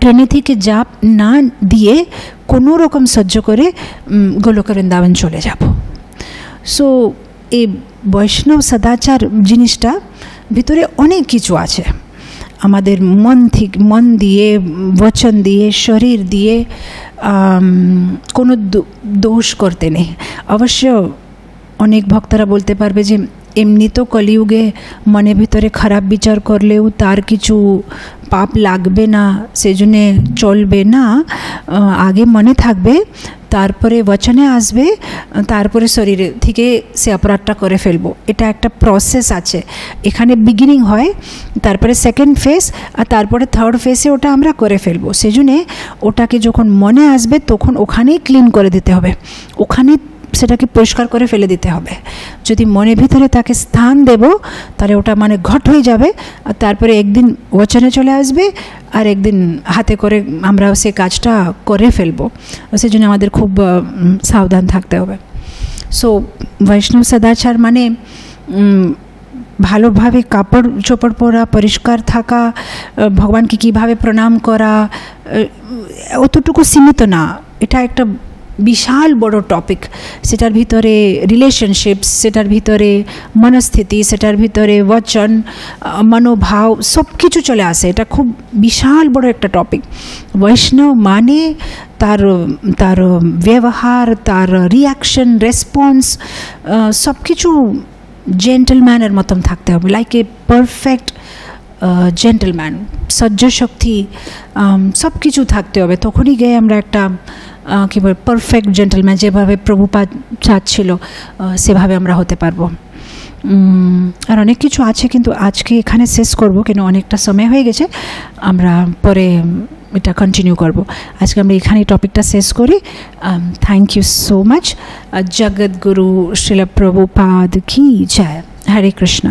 ট্রেনে থেকে চাপ না দিয়ে কোনো রকম সহ্য করে গোলক বৃন্দাবন চলে যাব। সো এই বৈষ্ণব সদাচার জিনিসটা ভিতরে অনেক কিছু আছে। আমাদের মন দিয়ে, বচন দিয়ে, শরীর দিয়ে কোনো দোষ করতে নেই। অবশ্য অনেক ভক্তরা বলতে পারবে যে এমনি তো কলিযুগে মনের ভিতরে খারাপ বিচার করলেও তার কিছু পাপ লাগবে না, সেজন্যে চলবে না। আগে মনে থাকবে, তারপরে বচনে আসবে, তারপরে শরীরে থেকে সে অপরাধটা করে ফেলবো। এটা একটা প্রসেস আছে। এখানে বিগিনিং হয়, তারপরে সেকেন্ড ফেজ, আর তারপরে থার্ড ফেজে ওটা আমরা করে ফেলবো। সেজন্যে ওটাকে যখন মনে আসবে তখন ওখানেই ক্লিন করে দিতে হবে, ওখানে সেটাকে পরিষ্কার করে ফেলে দিতে হবে। যদি মনের ভিতরে তাকে স্থান দেব, তাহলে ওটা মানে ঘট হয়ে যাবে, আর তারপরে একদিন বচনে চলে আসবে, আর একদিন হাতে করে আমরা সে কাজটা করে ফেলবো। সেই জন্য আমাদের খুব সাবধান থাকতে হবে। সো বৈষ্ণব সদাচার মানে ভালোভাবে কাপড় চোপড় পরা, পরিষ্কার থাকা, ভগবানকে কীভাবে প্রণাম করা, অতটুকু সীমিত না। এটা একটা বিশাল বড় টপিক। সেটার ভিতরে রিলেশনশিপস, সেটার ভিতরে মনস্থিতি, সেটার ভিতরে বচন, মনোভাব সব কিছু চলে আসে। এটা খুব বিশাল বড় একটা টপিক। বৈষ্ণব মানে তার ব্যবহার, তার রিয়াকশন, রেসপন্স সব কিছু জেন্টলম্যানের মতন থাকতে হবে, লাইক এ পারফেক্ট জেন্টলম্যান। সহ্য শক্তি সব কিছু থাকতে হবে, তখনই গিয়ে আমরা একটা কী বল পারফেক্ট জেন্টলম্যান, যেভাবে প্রভুপাদ চাচ্ছিল সেভাবে আমরা হতে পারবো। আর অনেক কিছু আছে, কিন্তু আজকে এখানে শেষ করব, কেন অনেকটা সময় হয়ে গেছে। আমরা পরে এটা কন্টিনিউ করব। আজকে আমরা এখানে টপিকটা শেষ করি। Thank you so much. Jagadguru Srila Prabhupada কি জয়। হরে কৃষ্ণ।